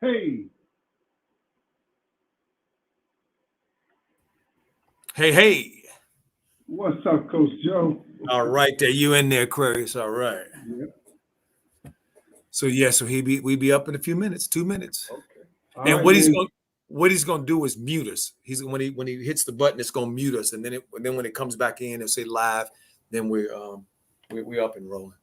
Hey, Hey, hey. what's up, Coach Joe? All right, there. You in there, Aquarius. All right. Yeah. So we be up in a few minutes, 2 minutes. Okay. All And right, man. what he's gonna do is mute us. He's when he hits the button, it's gonna mute us, and then when it comes back in and say live, then we're up and rolling.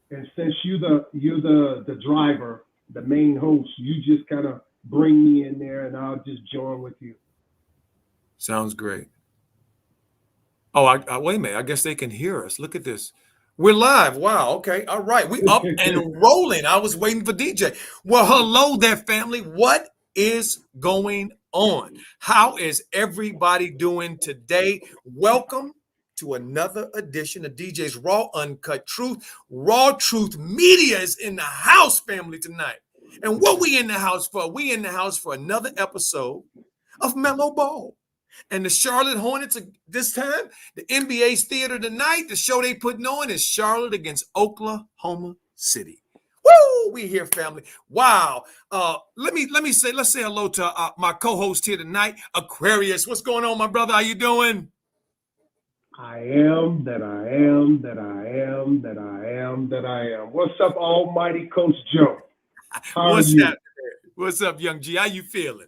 And since you're the driver, the main host, you just kind of bring me in there, and I'll just join with you. Sounds great. Oh, I wait a minute. I guess they can hear us. Look at this. We're live. Wow. Okay. All right. We up and rolling. I was waiting for DJ. Well, hello there, family. What is going on? How is everybody doing today? Welcome to another edition of DJ's Raw Uncut Truth. Raw Truth Media is in the house, family, tonight. And what we in the house for? We in the house for another episode of Mellow Ball. And the Charlotte Hornets this time, the NBA's theater tonight, the show they putting on is Charlotte against Oklahoma City. Woo! We here, family. Wow. Let's say hello to my co-host here tonight, Aquarius. What's going on, my brother? How you doing? I am that I am that I am that I am that I am. What's up, Almighty Coach Joe? How are What's you? happening? What's up, young G? How you feeling?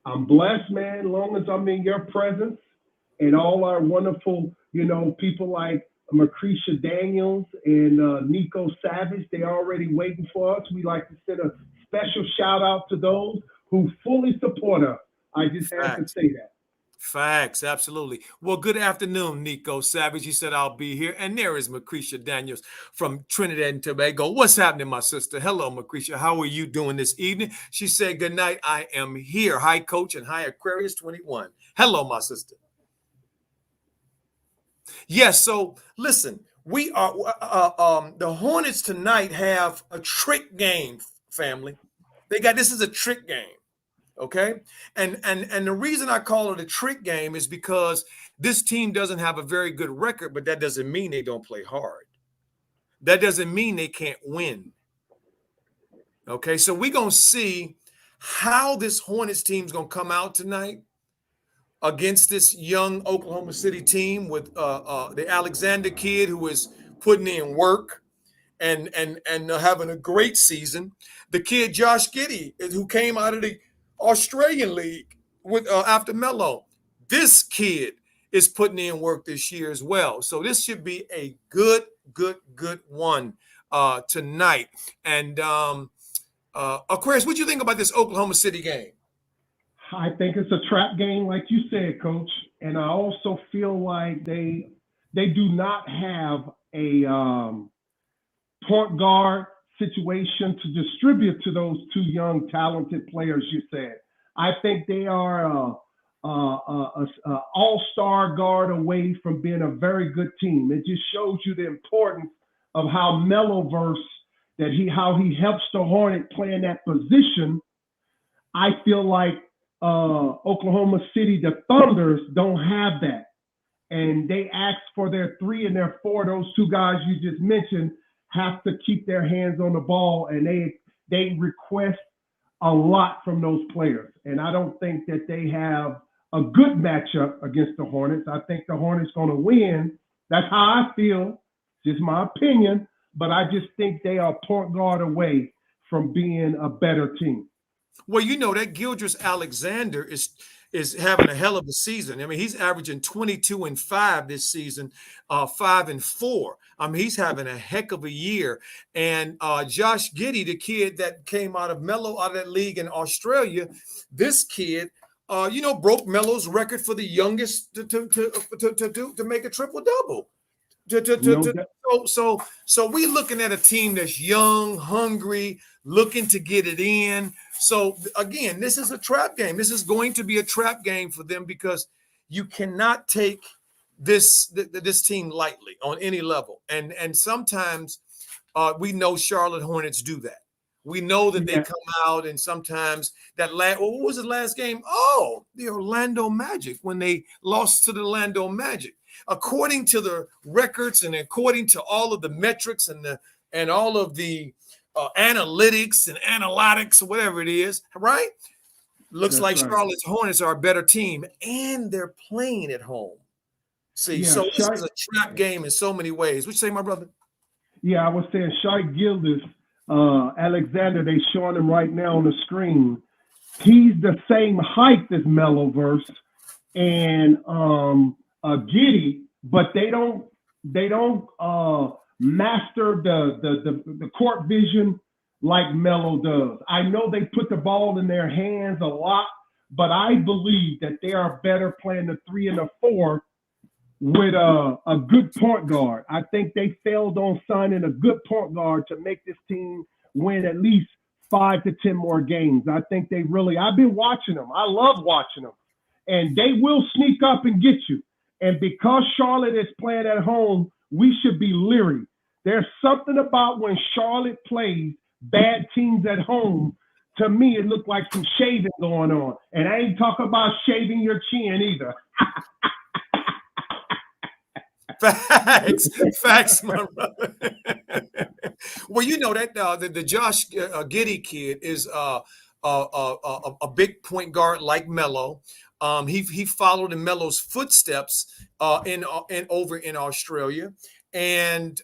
I'm blessed, man. As long as I'm in your presence, and all our wonderful, people like Macretia Daniels and Nico Savage, they already waiting for us. We like to send a special shout out to those who fully support us. I just had to Facts. say that. Facts, absolutely. Well, good afternoon, Nico Savage. He said I'll be here. And there is Macretia Daniels from Trinidad and Tobago. What's happening, my sister? Hello, Macretia. How are you doing this evening? She said, good night. I am here. Hi, Coach, and hi, Aquarius 21. Hello, my sister. Yes, so listen, we are the Hornets tonight have a trick game, family. This is a trick game. Okay. And the reason I call it a trick game is because this team doesn't have a very good record, but that doesn't mean they don't play hard. That doesn't mean they can't win. Okay. So we're going to see how this Hornets team is going to come out tonight against this young Oklahoma City team with the Alexander kid who is putting in work and having a great season. The kid Josh Giddey, who came out of the Australian League with after Melo. This kid is putting in work this year as well. So this should be a good one tonight. And Aquarius, what do you think about this Oklahoma City game? I think it's a trap game, like you said, Coach. And I also feel like they do not have a point guard situation to distribute to those two young, talented players you said. I think they are a all-star guard away from being a very good team. It just shows you the importance of how Meloverse how he helps the Hornet play in that position. I feel like Oklahoma City, the Thunders, don't have that. And they ask for their 3 and their 4. Those two guys you just mentioned have to keep their hands on the ball, and they request a lot from those players. And I don't think that they have a good matchup against the Hornets. I think the Hornets going to win. That's how I feel. Just my opinion. But I just think they are point guard away from being a better team. Well, you know that Gildress Alexander is having a hell of a season. I mean, he's averaging 22-5 this season, 5-4. I mean, he's having a heck of a year. And Josh Giddey, the kid that came out of Melo, out of that league in Australia, this kid, broke Melo's record for the youngest to make a triple double. So we looking at a team that's young, hungry, looking to get it in. So again, this is a trap game. This is going to be a trap game for them because you cannot take this team lightly on any level. And sometimes we know Charlotte Hornets do that. We know that they come out and sometimes what was the last game? Oh, the Orlando Magic, when they lost to the Orlando Magic. According to the records and according to all of the metrics and all of the analytics and analytics or whatever it is, right? Looks like right. Charlotte's Hornets are a better team, and they're playing at home. See, Yeah, so this is a trap game in so many ways. What you say, my brother? Yeah, I was saying Shai Gildas, Alexander, they showing him right now on the screen. He's the same height as Meloverse and Giddey, but they don't master the court vision like Melo does. I know they put the ball in their hands a lot, but I believe that they are better playing the 3 and the 4 with a good point guard. I think they failed on signing a good point guard to make this team win at least 5 to 10 more games. I think they really, I've been watching them. I love watching them. And they will sneak up and get you. And because Charlotte is playing at home, we should be leery. There's something about when Charlotte plays bad teams at home. To me, it looked like some shaving going on. And I ain't talking about shaving your chin either. Facts, my brother. Well, you know that the Josh Giddey kid is a big point guard like Melo. He followed in Melo's footsteps in over in Australia, and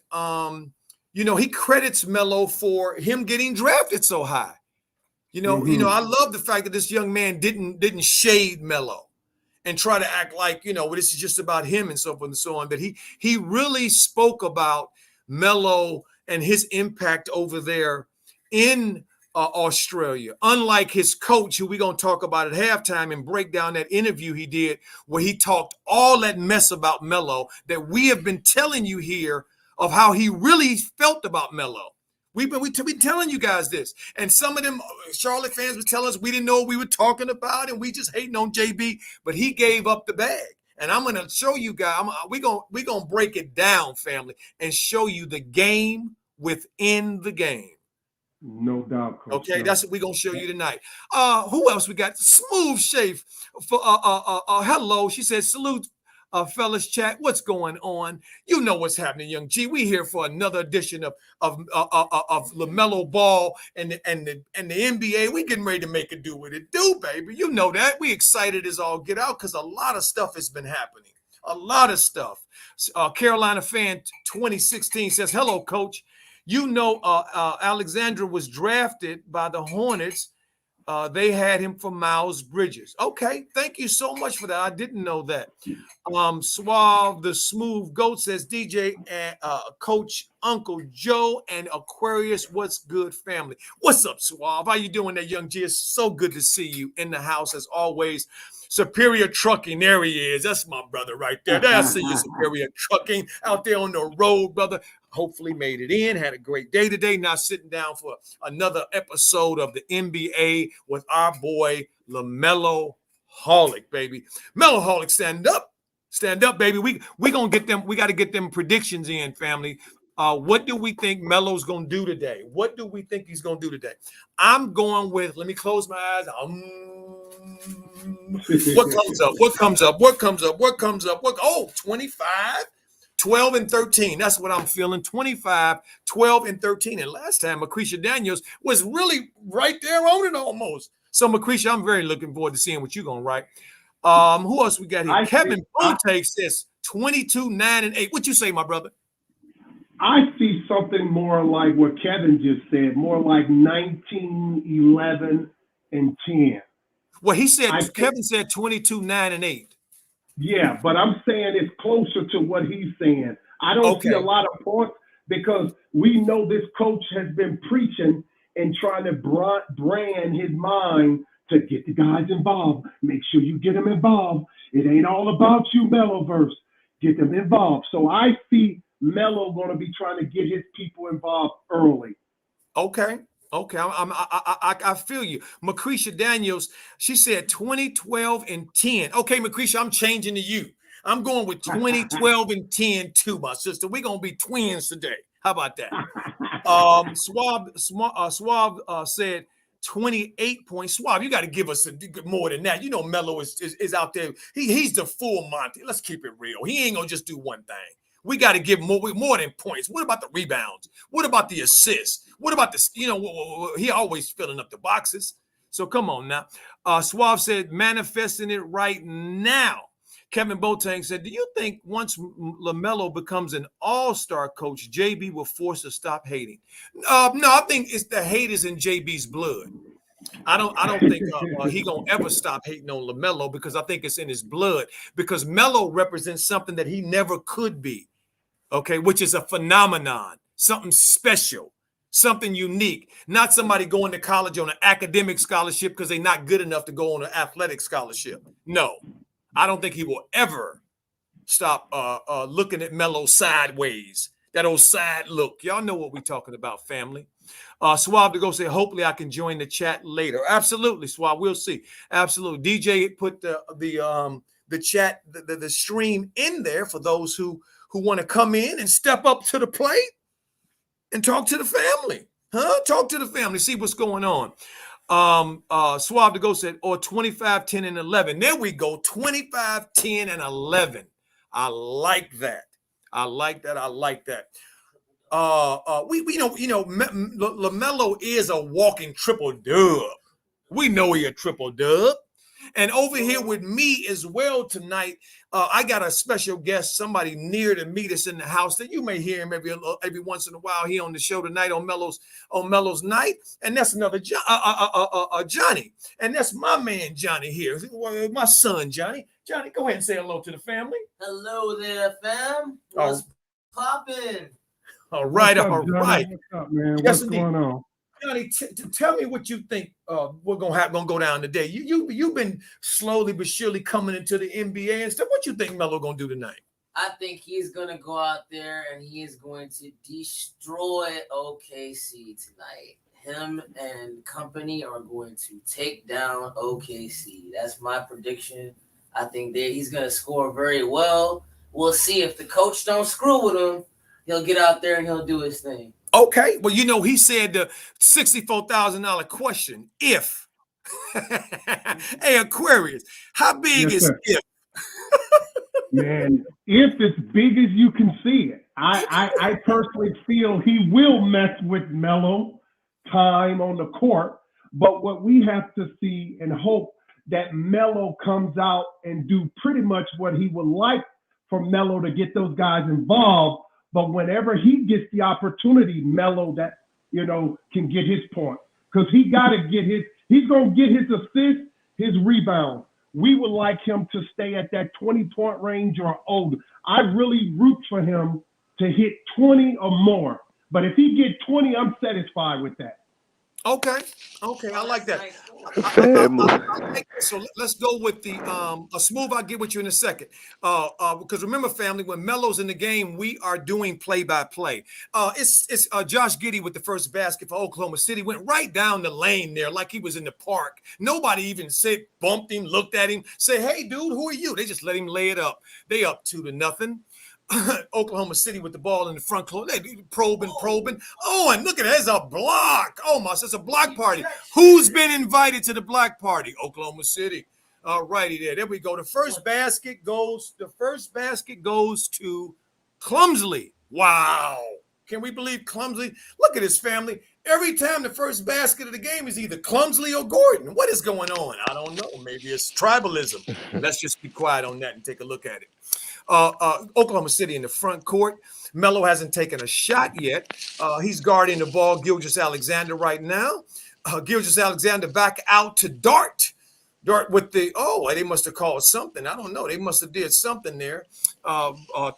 he credits Melo for him getting drafted so high. I love the fact that this young man didn't shade Melo and try to act like, this is just about him and so forth and so on. But he really spoke about Melo and his impact over there in Australia. Unlike his coach, who we're going to talk about at halftime and break down that interview he did where he talked all that mess about Melo that we have been telling you here of how he really felt about Melo. We've been telling you guys this, and some of them Charlotte fans were telling us we didn't know what we were talking about, and we just hating on JB. But he gave up the bag, and I'm going to show you guys. We're gonna break it down, family, and show you the game within the game. No doubt, Coach. Okay, that's what we're gonna show you tonight. Who else we got? Smooth Shave for hello. She says salute. Fellas chat, what's going on? You know what's happening, Young G. We here for another edition of LaMelo Ball and the NBA. We getting ready to make it do what it do, baby. You know that. We excited as all get out because a lot of stuff has been happening. A lot of stuff. Carolina fan 2016 says, hello, coach. Alexandra was drafted by the Hornets. They had him for Miles Bridges. Okay, thank you so much for that. I didn't know that. Suave the Smooth Goat says, DJ and Coach Uncle Joe and Aquarius, what's good, family? What's up, Suave? How you doing there, Young G? It's so good to see you in the house as always. Superior Trucking, there he is. That's my brother right there. I see you, Superior Trucking, out there on the road, brother. Hopefully made it in, had a great day today. Now sitting down for another episode of the NBA with our boy LaMelo Holic, baby. Melo Holic, stand up, baby. We gonna get them. We got to get them predictions in, family. What do we think Melo's gonna do today? What do we think he's gonna do today? I'm going with. Let me close my eyes. What comes up? What comes up? What comes up? What comes up? Oh, 25. 12 and 13. That's what I'm feeling. 25, 12 and 13. And last time, Macretia Daniels was really right there on it almost. So, Macretia, I'm very looking forward to seeing what you're going to write. Who else we got here? Kevin Bonte says 22, 9, and 8. What you say, my brother? I see something more like what Kevin just said, more like 19, 11, and 10. Well, Kevin said 22, 9, and 8. Yeah, but I'm saying it's closer to what he's saying. I don't see a lot of points because we know this coach has been preaching and trying to brand his mind to get the guys involved. Make sure you get them involved. It ain't all about you, Meloverse. Get them involved. So I see Melo going to be trying to get his people involved early. Okay. I feel you. Macretia Daniels, she said 20, 12, and 10. Okay, Macretia, I'm changing to you. I'm going with 20, 12, and 10 too, my sister. We're going to be twins today. How about that? Suave said 28 points. Suave, you got to give us more than that. You know Melo is out there. He's the full Monty. Let's keep it real. He ain't going to just do one thing. We got to give more than points. What about the rebounds? What about the assists? What about this? He always filling up the boxes. So come on now. Suave said, manifesting it right now. Kevin Boateng said, do you think once LaMelo becomes an all-star coach, JB will force to stop hating? No, I think it's the hate is in JB's blood. I don't think he gonna ever stop hating on LaMelo because I think it's in his blood. Because Melo represents something that he never could be, okay, which is a phenomenon, something special, something unique. Not somebody going to college on an academic scholarship because they're not good enough to go on an athletic scholarship. No. I don't think he will ever stop looking at Melo sideways. That old side look. Y'all know what we're talking about, family. Suave to go say, hopefully I can join the chat later. Absolutely, Suave. We'll see. Absolutely. DJ put the chat, the stream in there for those who want to come in and step up to the plate and talk to the family. Talk to the family. See what's going on. Suave to go said, or 25, 10, and 11. There we go. 25, 10, and 11. I like that. LaMelo is a walking triple dub. We know he a triple dub. And over here with me as well tonight, I got a special guest, somebody near to me that's in the house that you may hear him every once in a while here on the show tonight on Melo's night, and that's another Johnny, and that's my man Johnny here, my son Johnny. Johnny, go ahead and say hello to the family. Hello there, fam. What's poppin'? All right, What's up, all Johnny? right. What's up, man? Yes, What's going on? Johnny, tell me what you think we're gonna go down today. You've been slowly but surely coming into the NBA and stuff. What you think Melo gonna do tonight? I think he's gonna go out there and he is going to destroy OKC tonight. Him and company are going to take down OKC. That's my prediction. I think that he's gonna score very well. We'll see if the coach don't screw with him. He'll get out there and he'll do his thing. Okay, well, he said the $64,000 question, if. Hey, Aquarius, how big is if? Man, if as big as you can see it. I personally feel he will mess with Melo time on the court, but what we have to see and hope that Melo comes out and do pretty much what he would like for Melo to get those guys involved. But whenever he gets the opportunity, Melo that, can get his point. Because he's going to get his assist, his rebound. We would like him to stay at that 20-point range or older. I really root for him to hit 20 or more. But if he gets 20, I'm satisfied with that. Okay, I like that. So let's go with the Smooth. I'll get with you in a second. Because remember, family, when Melo's in the game, we are doing play-by-play. It's Josh Giddey with the first basket for Oklahoma City. Went right down the lane there like he was in the park. Nobody even bumped him, looked at him, say, hey, dude, who are you? They just let him lay it up. They up 2-0. Oklahoma City with the ball in the front court. They probing. Oh, and look at it. There's a block. Oh, my, it's a block party. Who's been invited to the block party? Oklahoma City. All righty there. There we go. The first basket goes to Clumsley. Wow. Can we believe Clumsley? Look at his family. Every time the first basket of the game is either Clumsley or Gordon. What is going on? I don't know. Maybe it's tribalism. Let's just be quiet on that and take a look at it. Oklahoma City in the front court. Melo hasn't taken a shot yet. He's guarding the ball, Gilgeous-Alexander right now. Gilgeous-Alexander back out to Dart. Dart with the, they must have called something. I don't know. They must have did something there.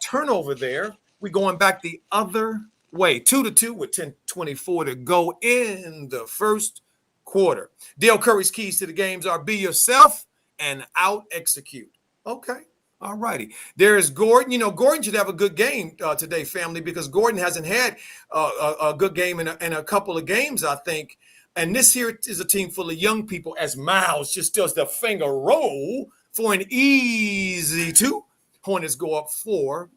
Turnover there. We're going back the other way. 2-2 with 10:24 to go in the first quarter. Dale Curry's keys to the games are be yourself and out-execute. Okay. All righty. There's Gordon. Gordon should have a good game today, family, because Gordon hasn't had a good game in a couple of games, I think. And this here is a team full of young people as Miles just does the finger roll for an easy 2. Hornets go up 4-2.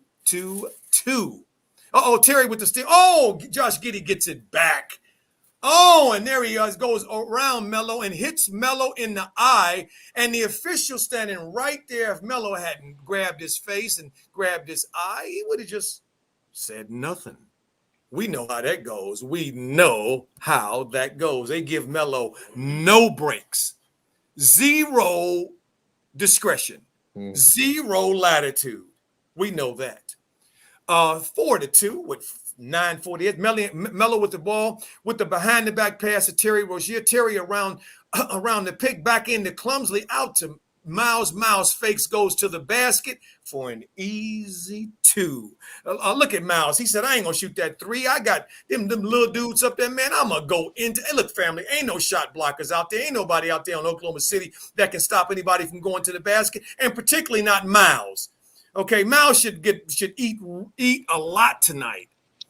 Terry with the steal. Josh Giddey gets it back. And there he goes around Melo and hits Melo in the eye. And the official standing right there, if Melo hadn't grabbed his face and grabbed his eye, he would have just said nothing. We know how that goes. We know how that goes. They give Melo no breaks, zero discretion, zero latitude. We know that. 4-2 with 9:48. Melo with the ball, with the behind the back pass to Terry Rozier. Terry around the pick, back into clumsily out to Miles. Miles fakes, goes to the basket for an easy 2. Look at Miles. He said, I ain't gonna shoot that 3. I got them little dudes up there, man. I'm gonna go into. Hey, look, family, ain't no shot blockers out there. Ain't nobody out there in Oklahoma City that can stop anybody from going to the basket, and particularly not Miles. Okay, Miles should eat a lot tonight.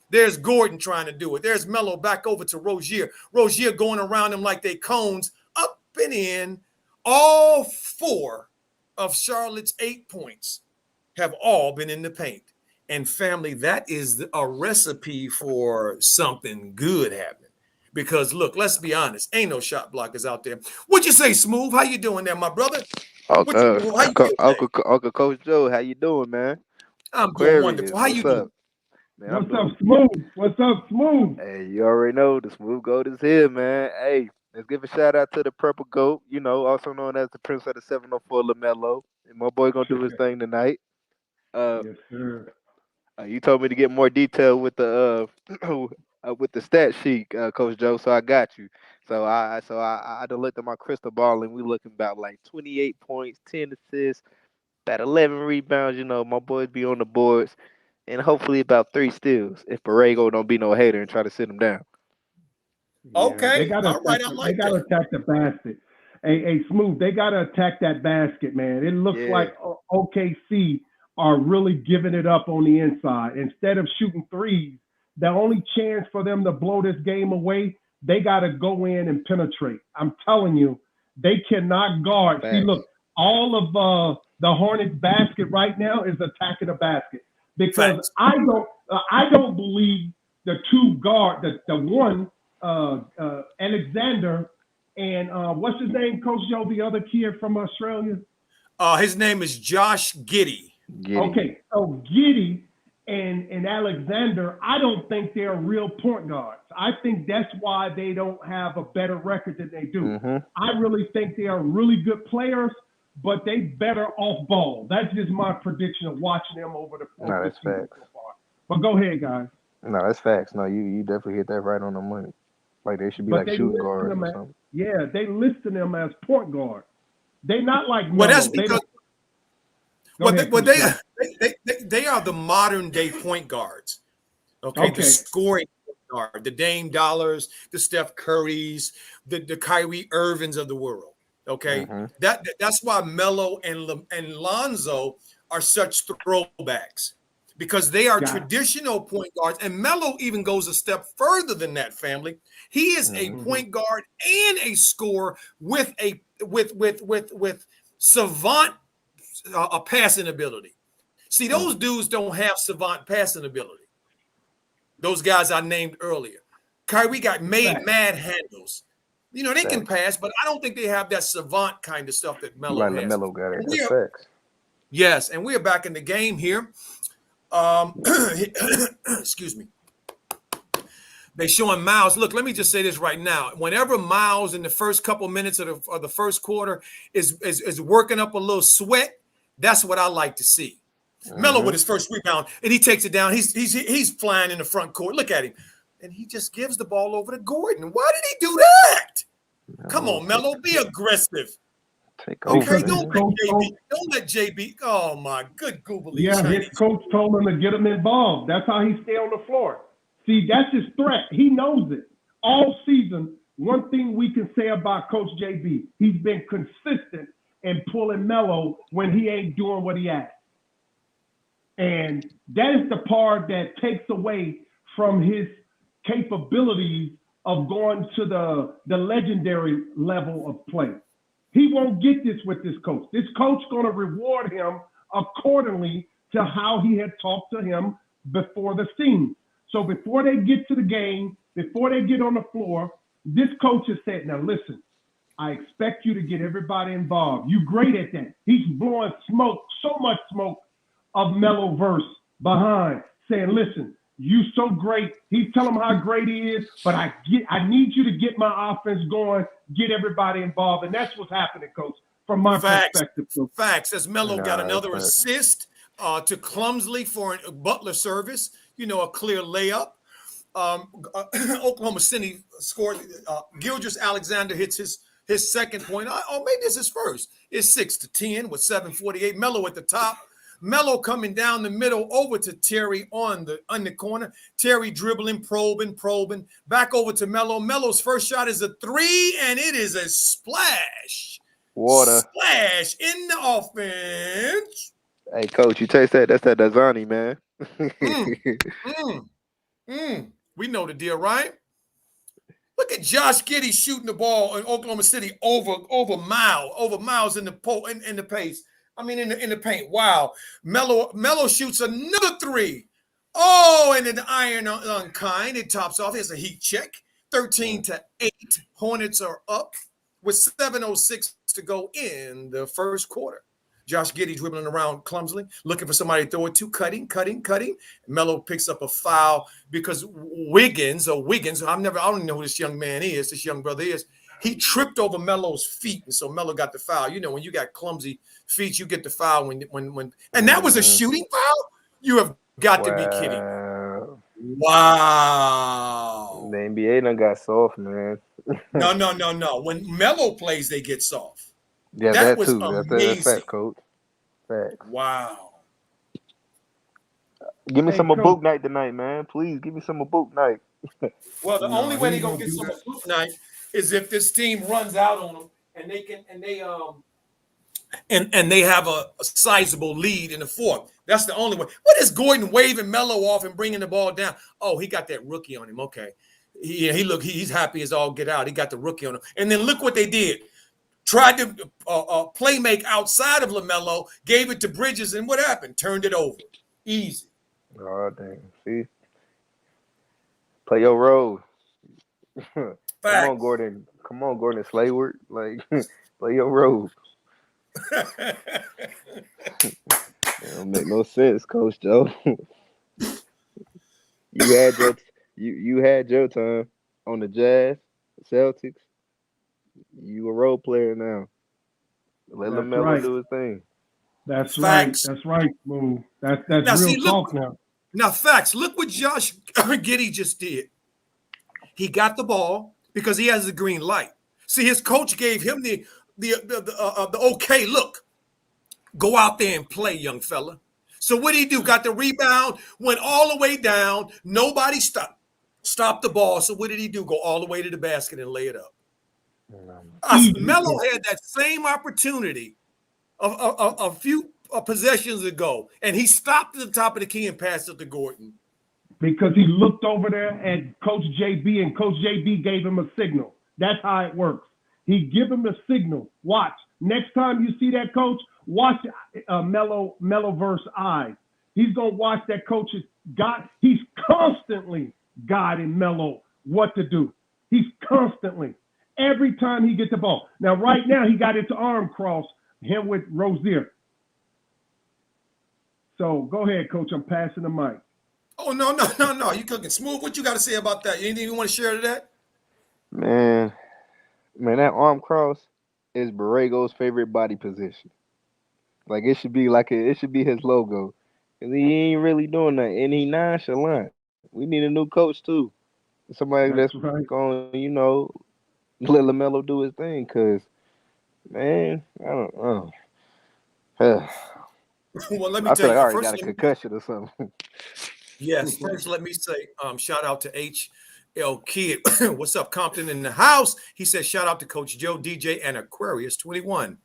There's Gordon trying to do it. There's Melo back over to Rozier. Rozier going around him like they cones, up and in. All 4 of Charlotte's 8 points have all been in the paint. And family, that is a recipe for something good happening. Because look, let's be honest, ain't no shot blockers out there. What you say, Smooth? How you doing there, my brother? Uncle Coach Joe, how you doing, man? I'm doing wonderful. How you doing? Man, What's up, Smooth? What's up, Smooth? Hey, you already know the Smooth Goat is here, man. Hey, let's give a shout out to the Purple Goat, also known as the Prince of the 704 Lamelo. And my boy gonna do his thing tonight. Yes, sir. You told me to get more detail with the with the stat sheet, Coach Joe. So I got you. So I done looked at my crystal ball, and we looking about like 28 points, 10 assists, about 11 rebounds. My boys be on the boards, and hopefully about 3 steals if Borrego don't be no hater and try to sit him down. Okay, they gotta attack the basket. Hey, Smooth, they gotta attack that basket, man. It looks like OKC are really giving it up on the inside. Instead of shooting threes, the only chance for them to blow this game away, they got to go in and penetrate. I'm telling you, they cannot guard. Facts. See, look, all of the Hornets basket right now is attacking the basket because Facts. I don't believe the 2 guard, the one Alexander and what's his name, Coach Joe, the other kid from Australia. His name is Josh Giddey. Okay, so Giddey and Alexander, I don't think they're real point guards. I think that's why they don't have a better record than they do. Mm-hmm. I really think they are really good players, but they better off ball. That's just my prediction of watching them over the course of the season so far. But go ahead, guys. No, that's facts. No, you definitely hit that right on the money. Like they should be like shooting guards or something. Yeah, they listed them as point guards. They not like Well, that's because they are the modern day point guards. Okay. The scoring guard, the Dame Dollars, the Steph Currys, the Kyrie Irvings of the world. Okay, that's why Melo and Lonzo are such throwbacks because they are traditional point guards, and Melo even goes a step further than that. Family, he is a point guard and a scorer with savant passing ability. See, those dudes don't have savant passing ability. Those guys I named earlier. Kyrie got mad handles. They can pass, but I don't think they have that savant kind of stuff that Melo has. Melo got it. Yes, and we're back in the game here. Excuse me. They showing Miles. Look, let me just say this right now. Whenever Miles in the first couple minutes of the first quarter is working up a little sweat, that's what I like to see. Melo with his first rebound, and he takes it down. He's flying in the front court. Look at him. And he just gives the ball over to Gordon. Why did he do that? Come on, Melo, be aggressive. Take over. Okay, don't let JB. Oh my good googly. Yeah, his coach told him to get him involved. That's how he stay on the floor. See, that's his threat. He knows it. All season, one thing we can say about Coach JB, he's been consistent in pulling Melo when he ain't doing what he asked. And that is the part that takes away from his capabilities of going to the legendary level of play. He won't get this with this coach. This coach going to reward him accordingly to how he had talked to him before the scene. So before they get to the game, before they get on the floor, this coach has said, now listen, I expect you to get everybody involved. You're great at that. He's blowing smoke, so much smoke of Melo verse behind, saying, listen, You so great. He's telling him how great he is, but I need you to get my offense going, get everybody involved. And that's what's happening, Coach, from my perspective. Facts. As Melo got another assist to Clumsley for a Butler service, a clear layup. Oklahoma City scored. Gilgeous Alexander hits his second point. Oh, maybe this is first. It's 6-10 with 7:48. Melo at the top. Melo coming down the middle over to Terry on the corner. Terry dribbling, probing. Back over to Melo. Melo's first shot is a 3, and it is a splash. Water. Splash in the offense. Hey, Coach, you taste that? That's that Dazzani, man. We know the deal, right? Look at Josh Giddey shooting the ball in Oklahoma City over miles in the pace. I mean, in the paint. Wow. Melo shoots another 3. Oh, and then the iron unkind. It tops off. Here's a heat check. 13-8. Hornets are up with 7:06 to go in the first quarter. Josh Giddey dribbling around clumsily, looking for somebody to throw it to, cutting. Melo picks up a foul because Wiggins, I don't even know who this young man is, this young brother is. He tripped over Melo's feet, and so Melo got the foul. When you got clumsy feet, you get the foul when and that was a shooting foul? You have got to be kidding. Wow. The NBA done got soft, man. No. When Melo plays, they get soft. Yeah, that was too. That's facts, Coach. Facts. Wow. Give me some Book night tonight, man. Please give me some Book night. Well, the only way they're gonna get some Book night is if this team runs out on them and they have a sizable lead in the fourth. That's the only way. What is Gordon waving Melo off and bringing the ball down? Oh, he got that rookie on him. Okay, he's happy as all get out. He got the rookie on him, and then look what they did. Tried to play make outside of Lamelo, gave it to Bridges, and what happened? Turned it over. Easy. Oh, damn. See? Play your role. Come on, Gordon Slayward. Like, play your role. It don't make no sense, Coach Joe. You had your time on the Jazz, Celtics. You a role player now. Let Lamelo do his thing. That's facts. Right. That's right, Smooth. That's now, real talk now. Now, facts. Look what Josh Giddey just did. He got the ball because he has the green light. See, his coach gave him the okay look. Go out there and play, young fella. So what did he do? Got the rebound, went all the way down. Nobody stopped the ball. So what did he do? Go all the way to the basket and lay it up. Melo had that same opportunity a few possessions ago, and he stopped at the top of the key and passed it to Gordon. Because he looked over there at Coach JB, and Coach JB gave him a signal. That's how it works. He give him a signal. Watch. Next time you see that coach, watch Melo versus I. He's going to watch that coach. He's constantly guiding Melo what to do. He's constantly. Every time he gets the ball. Now, right now, he got his arm crossed, him with Rozier. So, go ahead, Coach. I'm passing the mic. Oh, no. You cooking smooth. What you got to say about that? Anything you want to share to that? Man, that arm cross is Borrego's favorite body position. Like, it should be his logo. Because he ain't really doing that. And he nonchalant. We need a new coach, too. Somebody that's going, let Lamelo do his thing, because, man, I don't know. Well, let me tell you. I feel like I already first, got a concussion or something. Yes, first let me say shout out to HL Kid. What's up, Compton in the house? He says shout out to Coach Joe, DJ, and Aquarius 21.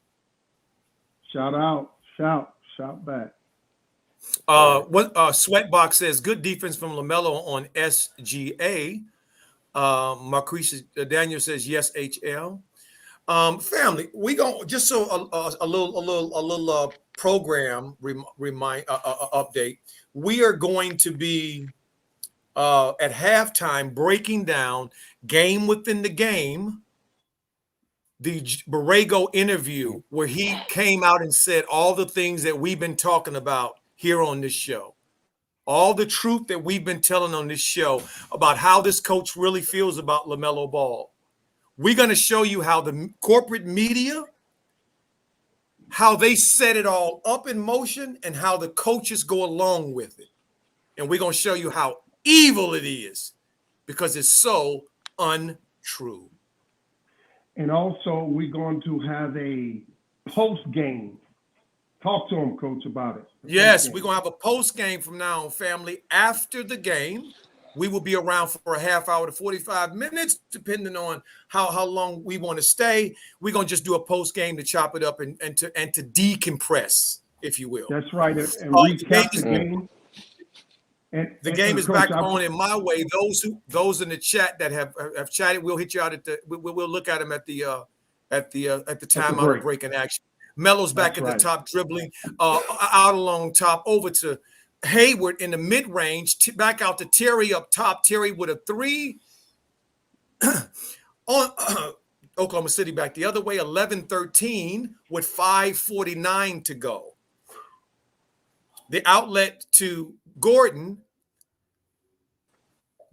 Shout out. Shout back. Sweatbox says good defense from Lamelo on SGA. Marquise Daniel says yes, HL. Family, we going just so a little program update. We are going to be at halftime breaking down game within the game, the Borrego interview where he came out and said all the things that we've been talking about here on this show. all the truth that we've been telling on this show about how this coach really feels about LaMelo Ball. We're going to show you how the corporate media, how they set it all up in motion, and how the coaches go along with it. And we're going to show you how evil it is because it's so untrue. And also, we're going to have a post game. Talk to him, Coach, about it. Yes, we're going to have a post game from now on, family. After the game, we will be around for a half hour to 45 minutes, depending on how long we want to stay. We're going to just do a post game to chop it up and to decompress, if you will. That's right. And recap the game. The game is back on in my way. Those in the chat that have chatted, we'll hit you out we'll look at them at the timeout of break in action. Melo's back at the top, dribbling out along top over to Hayward in the mid range, back out to Terry up top. Terry with a three on Oklahoma City back the other way, 11-13 with 5:49 to go. The outlet to Gordon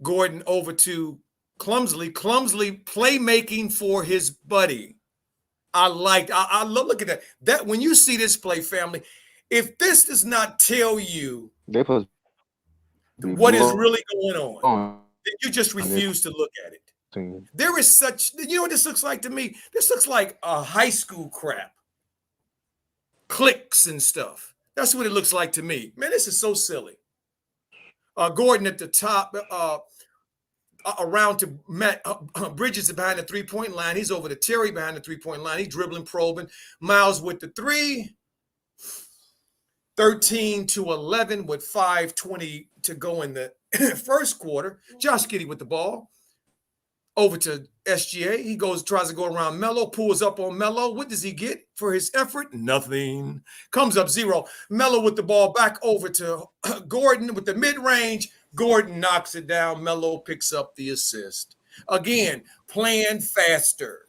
over to Clumsley playmaking for his buddy. I look at that when you see this play, family. If this does not tell you what is really going on, then you just refuse to look at it. There is such, you know what this looks like to me? This looks like a high school crap. Clicks and stuff. That's what it looks like to me. Man, this is so silly. Gordon at the top, around to Matt Bridges behind the three-point line. He's over to Terry behind the three-point line. He's dribbling, probing. Miles with the three. 13-11 with 5:20 to go in the first quarter. Josh Giddey with the ball. Over to SGA. He tries to go around Melo, pulls up on Melo. What does he get for his effort? Nothing. Comes up 0. Melo with the ball back over to Gordon with the mid-range. Gordon knocks it down. Melo picks up the assist. Again, playing faster.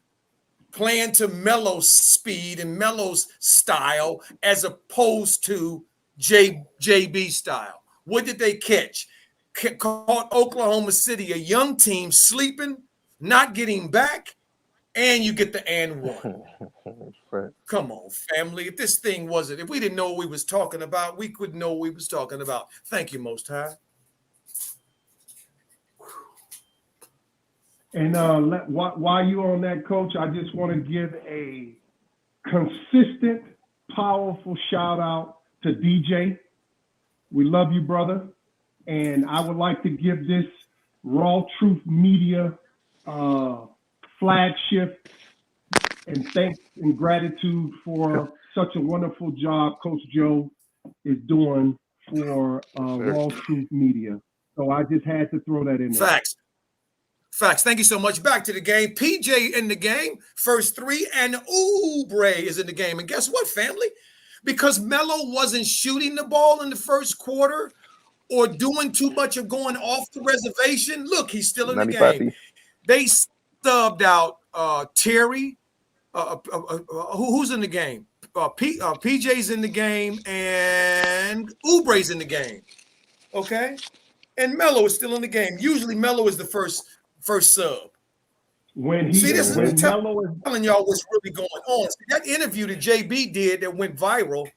Playing to Melo's speed and Melo's style as opposed to JB style. What did they catch? Caught Oklahoma City, a young team, sleeping, not getting back, and you get the and one. Come on, family. If we didn't know what we was talking about, we couldn't know what we was talking about. Thank you, Most High. And while you're on that, Coach, I just want to give a consistent, powerful shout out to DJ. We love you, brother. And I would like to give this RawTruth Media flagship and thanks and gratitude for such a wonderful job Coach Joe is doing for RawTruth Media. So I just had to throw that in there. Facts. Thank you so much. Back to the game. PJ in the game. First three. And Oubre is in the game. And guess what, family? Because Melo wasn't shooting the ball in the first quarter or doing too much of going off the reservation, look, he's still in the game. They subbed out Terry. Who's in the game? PJ's in the game. And Oubre's in the game. Okay? And Melo is still in the game. Usually Melo is the first sub. This is telling y'all what's really going on. See, that interview that JB did that went viral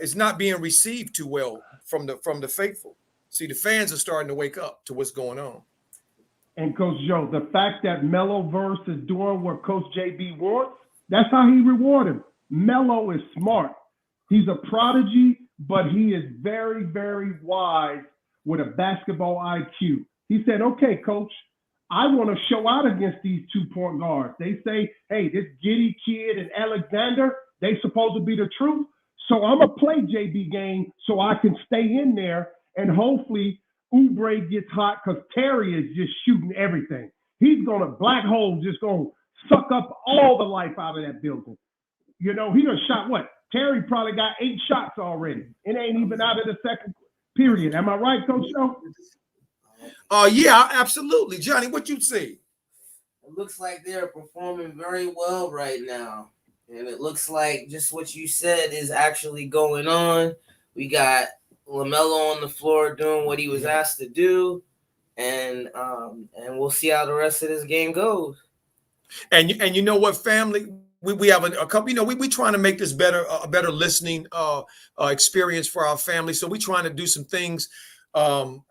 is not being received too well from the faithful. See, the fans are starting to wake up to what's going on. And Coach Joe, the fact that Meloverse is doing what Coach JB wants, that's how he reward him. Melo is smart. He's a prodigy, but he is very, very wise with a basketball IQ. He said, okay, Coach, I want to show out against these 2-point guards. They say, hey, this Giddey kid and Alexander, they supposed to be the truth. So I'm going to play JB game so I can stay in there, and hopefully Oubre gets hot because Terry is just shooting everything. He's going to, black hole just going to suck up all the life out of that building. You know, he done shot what? Terry probably got 8 shots already. It ain't even out of the second period. Am I right, Coach Joe? Yeah, absolutely. Johnny, what you see? It looks like they're performing very well right now. And it looks like just what you said is actually going on. We got Lamelo on the floor doing what he was asked to do, and we'll see how the rest of this game goes. And you know what, family, we have a couple. You know, we trying to make this better, a better listening experience for our family. So we trying to do some things with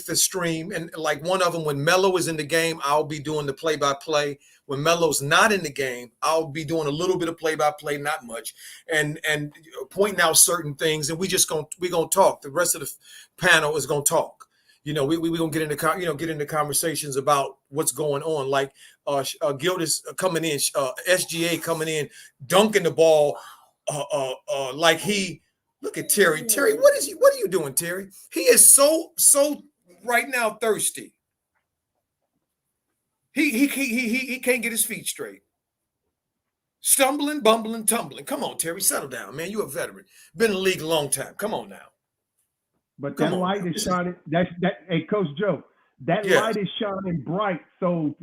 the stream, and like one of them, when Melo is in the game, I'll be doing the play-by-play. When Melo's not in the game, I'll be doing a little bit of play-by-play, not much, and pointing out certain things, and we're gonna talk. The rest of the panel is gonna talk. You know, we gonna get into conversations about what's going on. Like Giddey coming in, SGA coming in, dunking the ball, like he. Look at Terry. Terry, what are you doing, Terry? He is so right now thirsty. He can't get his feet straight. Stumbling, bumbling, tumbling. Come on, Terry, settle down, man. You're a veteran. Been in the league a long time. Come on now. But that light is shining. Hey, Coach Joe, that light is shining bright. So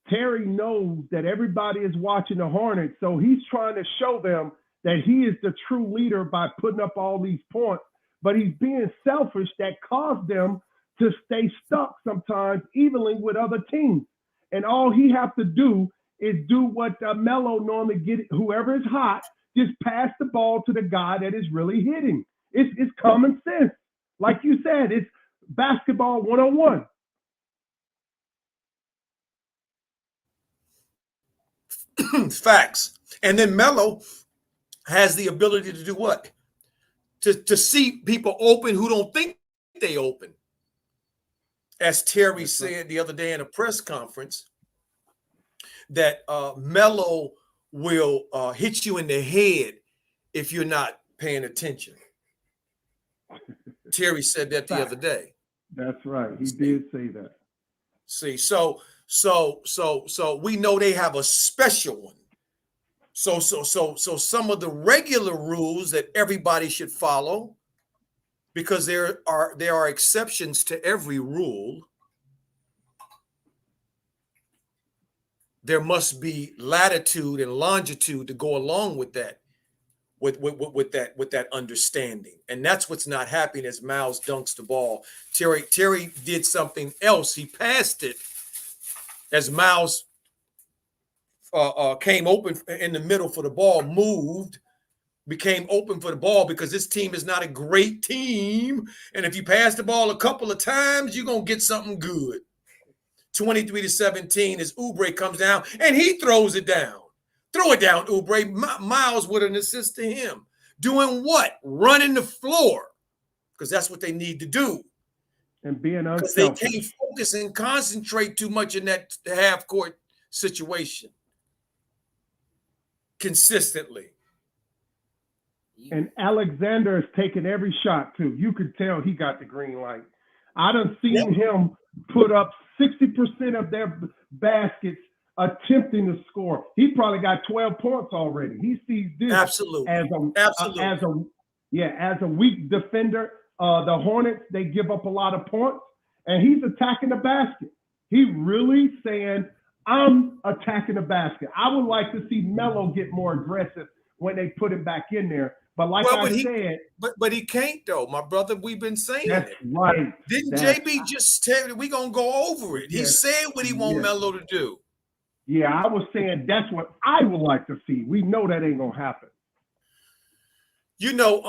Terry knows that everybody is watching the Hornets. So he's trying to show them that he is the true leader by putting up all these points. But he's being selfish that caused them to stay stuck sometimes evenly with other teams. And all he has to do is do what Melo normally gets. Whoever is hot, just pass the ball to the guy that is really hitting. It's common sense. Like you said, it's basketball 101. Facts. And then Melo has the ability to do what? To see people open who don't think they open. As Terry said the other day in a press conference, that Melo will hit you in the head if you're not paying attention. Terry said that the other day. That's right. He did say that. See, so we know they have a special one. So some of the regular rules that everybody should follow, because there are exceptions to every rule. There must be latitude and longitude to go along with that, with that understanding, and that's what's not happening as Miles dunks the ball. Terry did something else. He passed it as Miles came open in the middle for the ball, moved, became open for the ball, because this team is not a great team. And if you pass the ball a couple of times, you're going to get something good. 23-17 as Oubre comes down and he throws it down. Throw it down, Oubre. Miles with an assist to him. Doing what? Running the floor, because that's what they need to do. And being unselfish. They can't focus and concentrate too much in that half-court situation consistently. And Alexander is taking every shot, too. You could tell he got the green light. I done seen him put up 60% of their baskets attempting to score. He probably got 12 points already. He sees this as a weak defender. The Hornets, they give up a lot of points, and he's attacking the basket. He really saying, I'm attacking the basket. I would like to see Melo get more aggressive when they put him back in there. But but he can't though, my brother. We've been saying that's it. Right. Didn't JB just tell you we're gonna go over it? He said what he want Melo to do. Yeah, I was saying that's what I would like to see. We know that ain't gonna happen. You know,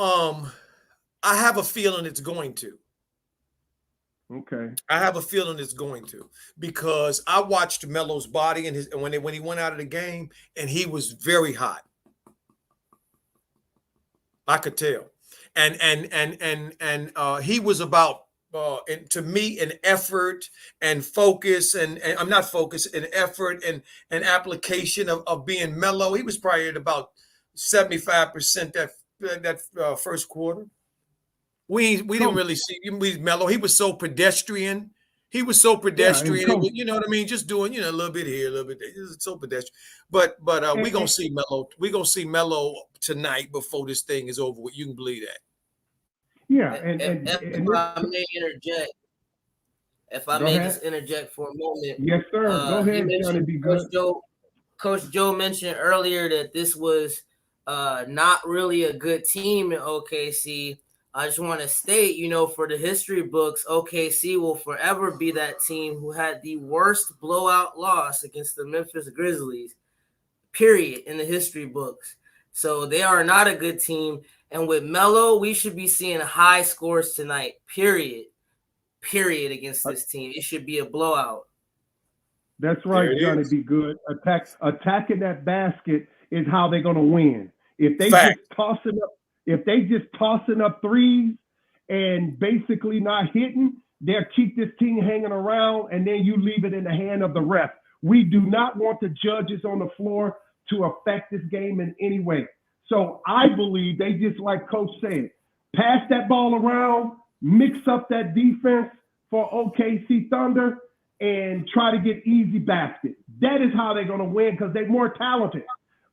I have a feeling it's going to. Okay. I have a feeling it's going to, because I watched Melo's body and when he went out of the game, and he was very hot. I could tell, and he was about to me an effort and focus, and I'm not focus, an effort and an application of being Melo. He was probably at about 75% that first quarter. We didn't really see him. Melo. He was so pedestrian. You know what I mean? Just doing, a little bit here, a little bit there. It's so pedestrian. But we're gonna see Melo. We're gonna see Melo tonight before this thing is over with. You can believe that. Yeah, if I may interject. If I may just interject for a moment. Yes, sir. Go ahead, Johnny. Be good. Coach Joe mentioned earlier that this was not really a good team in OKC. I just want to state, for the history books, OKC will forever be that team who had the worst blowout loss against the Memphis Grizzlies, period, in the history books. So they are not a good team. And with Melo, we should be seeing high scores tonight, period, against this team. It should be a blowout. That's right, Johnny. Be good. Attacking that basket is how they're going to win. If they just tossing up threes and basically not hitting, they'll keep this team hanging around, and then you leave it in the hand of the ref. We do not want the judges on the floor to affect this game in any way. So I believe they just, like Coach said, pass that ball around, mix up that defense for OKC Thunder, and try to get easy baskets. That is how they're going to win because they're more talented.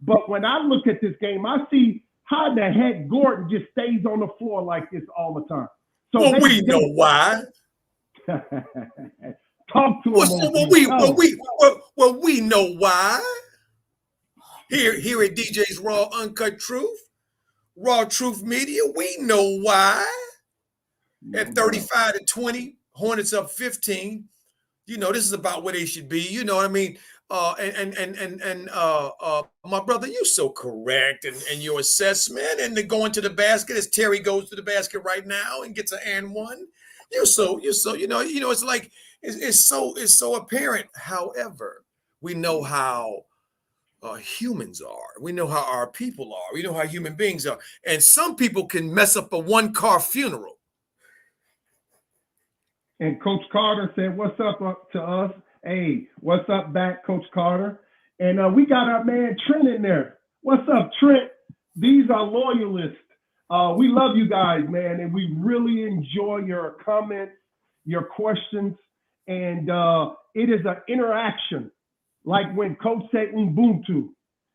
But when I look at this game, I see how the heck Gordon just stays on the floor like this all the time. So we know why. Talk to him. We know why. Here at DJ's Raw Uncut Truth, RawTruth Media, we know why. At 35-20, Hornets up 15. This is about where they should be. You know what I mean? My brother, you're so correct in your assessment and going to the basket as Terry goes to the basket right now and gets an and one. You're so it's like it's so apparent. However, we know how humans are. We know how our people are. We know how human beings are. And some people can mess up a one-car funeral. And Coach Carter said, "What's up to us? Hey, what's up back, Coach Carter?" And we got our man Trent in there. What's up, Trent? These are loyalists. We love you guys, man, and we really enjoy your comments, your questions, and it is an interaction. Like when Coach said Ubuntu,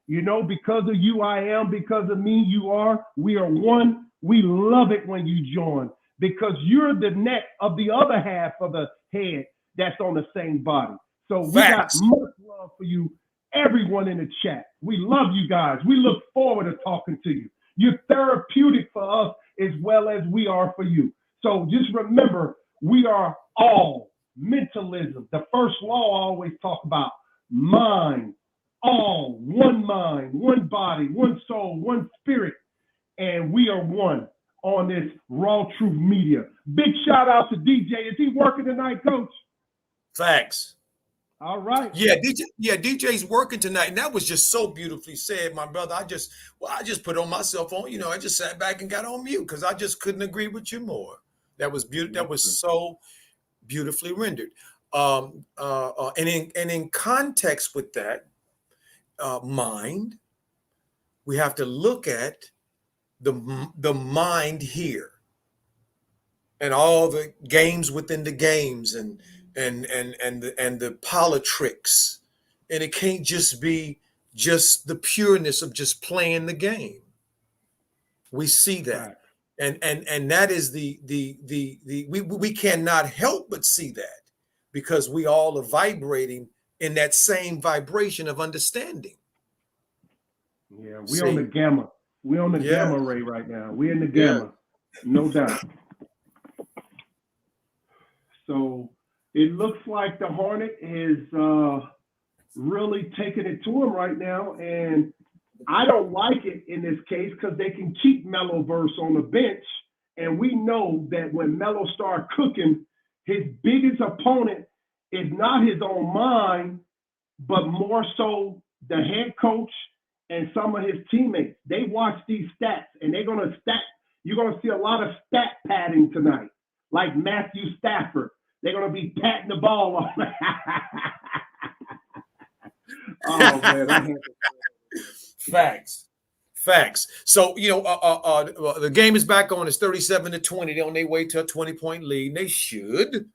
because of you, I am, because of me, you are. We are one. We love it when you join because you're the neck of the other half of the head that's on the same body. So we got much love for you, everyone in the chat. We love you guys. We look forward to talking to you. You're therapeutic for us as well as we are for you. So just remember, we are all mentalism. The first law I always talk about, mind, all, one mind, one body, one soul, one spirit. And we are one on this RawTruth Media. Big shout out to DJ. Is he working tonight, Coach? Facts. All right. DJ's working tonight. And that was just so beautifully said, my brother. I just put on my cell phone, I just sat back and got on mute because I just couldn't agree with you more. That was beautiful. That was so beautifully rendered. And in context with that mind, we have to look at the mind here and all the games within the games and the politricks, and it can't just be just the pureness of just playing the game. We see that, and that is we cannot help but see that because we all are vibrating in that same vibration of understanding. Yeah, we on the gamma. We on the gamma ray right now. We in the gamma, no doubt. So it looks like the Hornet is really taking it to him right now, and I don't like it in this case because they can keep Melo verse on the bench, and we know that when Melo starts cooking, his biggest opponent is not his own mind, but more so the head coach and some of his teammates. They watch these stats, and they're going to stat. You're going to see a lot of stat padding tonight, like Matthew Stafford. They're going to be patting the ball on. Oh, man. Facts. So, the game is back on. It's 37-20. They're on their way to a 20-point lead. They should.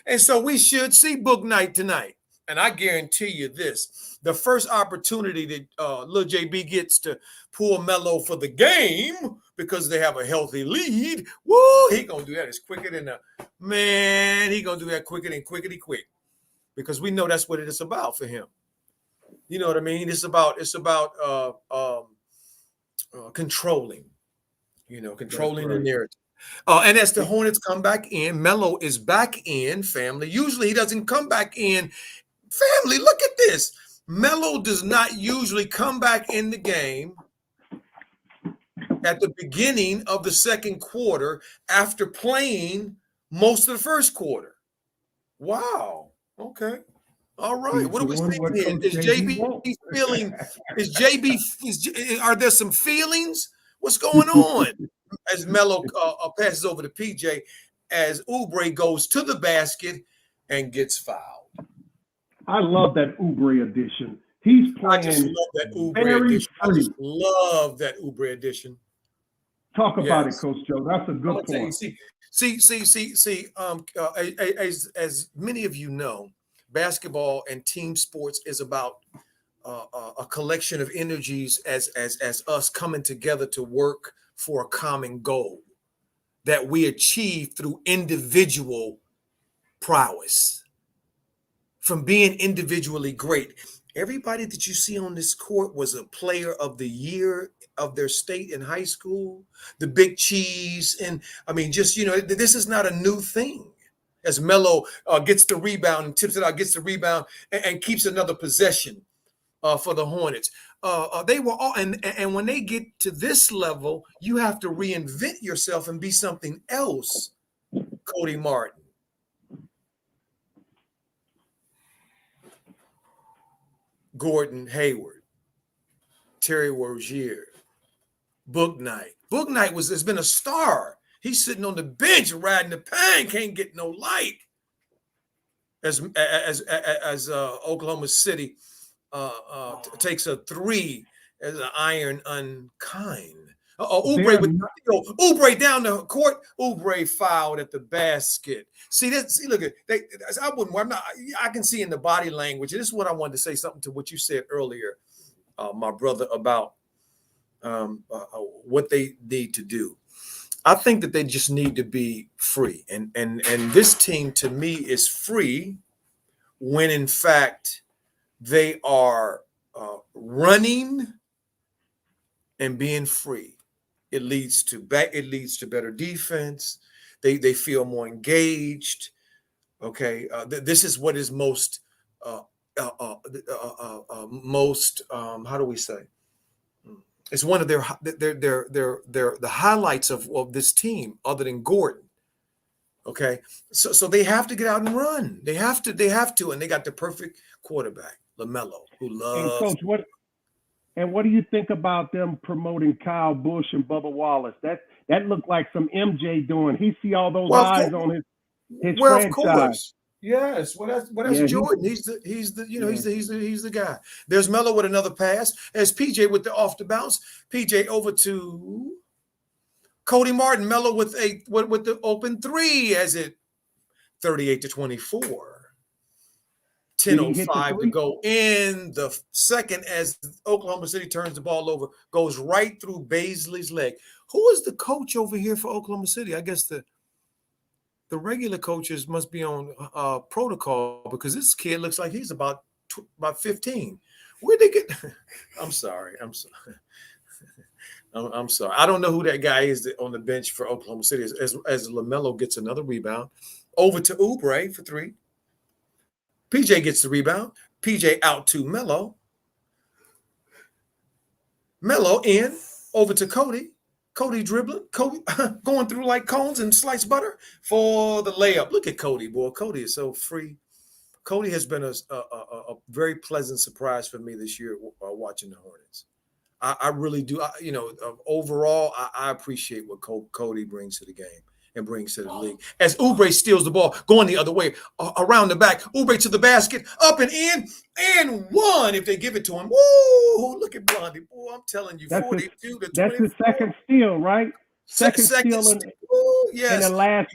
And so we should see Book Night tonight. And I guarantee you this. The first opportunity that Lil JB gets to pull Melo for the game because they have a healthy lead, woo, he going to do that as quicker than he going to do that quicker than quickety quick because we know that's what it is about for him. You know what I mean? It's about controlling, controlling the right. narrative. And as the Hornets come back in, Melo is back in, family. Usually he doesn't come back in. Family, look at this. Melo does not usually come back in the game at the beginning of the second quarter after playing most of the first quarter. Wow. Okay. All right. He's What are we doing what seeing here? Coach Is JB JB wants. feeling? Are there some feelings? What's going on? As Melo passes over to PJ, as Oubre goes to the basket and gets fouled. I love that Oubre edition. He's I just playing love that Oubre very edition. I free. just love that Oubre edition. Talk about Yes. it, Coach Joe. That's a I'm good gonna tell you, point. as many of you know, basketball and team sports is about a collection of energies as us coming together to work for a common goal that we achieve through individual prowess, from being individually great. Everybody that you see on this court was a player of the year of their state in high school, the big cheese. And I mean, just, this is not a new thing. As Melo gets the rebound and tips it out, gets the rebound and keeps another possession for the Hornets. They were all, and when they get to this level, you have to reinvent yourself and be something else, Cody Martin. Gordon Hayward, Terry Rozier, Book Knight. Book Knight has been a star. He's sitting on the bench riding the pine, can't get no light. As Oklahoma City takes a three as an iron unkind. Oubre down the court. Oubre fouled at the basket. Look at I can see in the body language. And this is what I wanted to say something to what you said earlier, my brother, about what they need to do. I think that they just need to be free, and this team to me is free when in fact they are running and being free. It leads to better defense. They feel more engaged. Okay, this is what is most how do we say? It's one of the highlights of this team, other than Gordon. Okay, so they have to get out and run. They have to, and they got the perfect quarterback, Lamelo, who loves. And Coach, what do you think about them promoting Kyle Busch and Bubba Wallace? That looked like some MJ doing. He see all those eyes on his franchise. Of course. Yes, that's Jordan. He's the guy. There's Melo with another pass. There's PJ with the off the bounce. PJ over to Cody Martin. Melo with the open three as it 38-24. 10:05 to go in the second as Oklahoma City turns the ball over, goes right through Baisley's leg. Who is the coach over here for Oklahoma City? I guess the regular coaches must be on protocol, because this kid looks like he's about 15. Where'd they get? I'm sorry. I'm sorry. I don't know who that guy is on the bench for Oklahoma City. As Lamelo gets another rebound, over to Oubre for three. PJ gets the rebound. PJ out to Melo. Melo in, over to Cody. Cody dribbling. Cody going through like cones and sliced butter for the layup. Look at Cody, boy. Cody is so free. Cody has been a very pleasant surprise for me this year watching the Hornets. I really do. Overall, I appreciate what Cody brings to the game and brings to the league. As Oubre steals the ball, going the other way, around the back, Oubre to the basket, up and in, and one if they give it to him. Woo! Look at Blondie. Boy, I'm telling you, 42 to 24. That's his second steal, right? Second steal in the last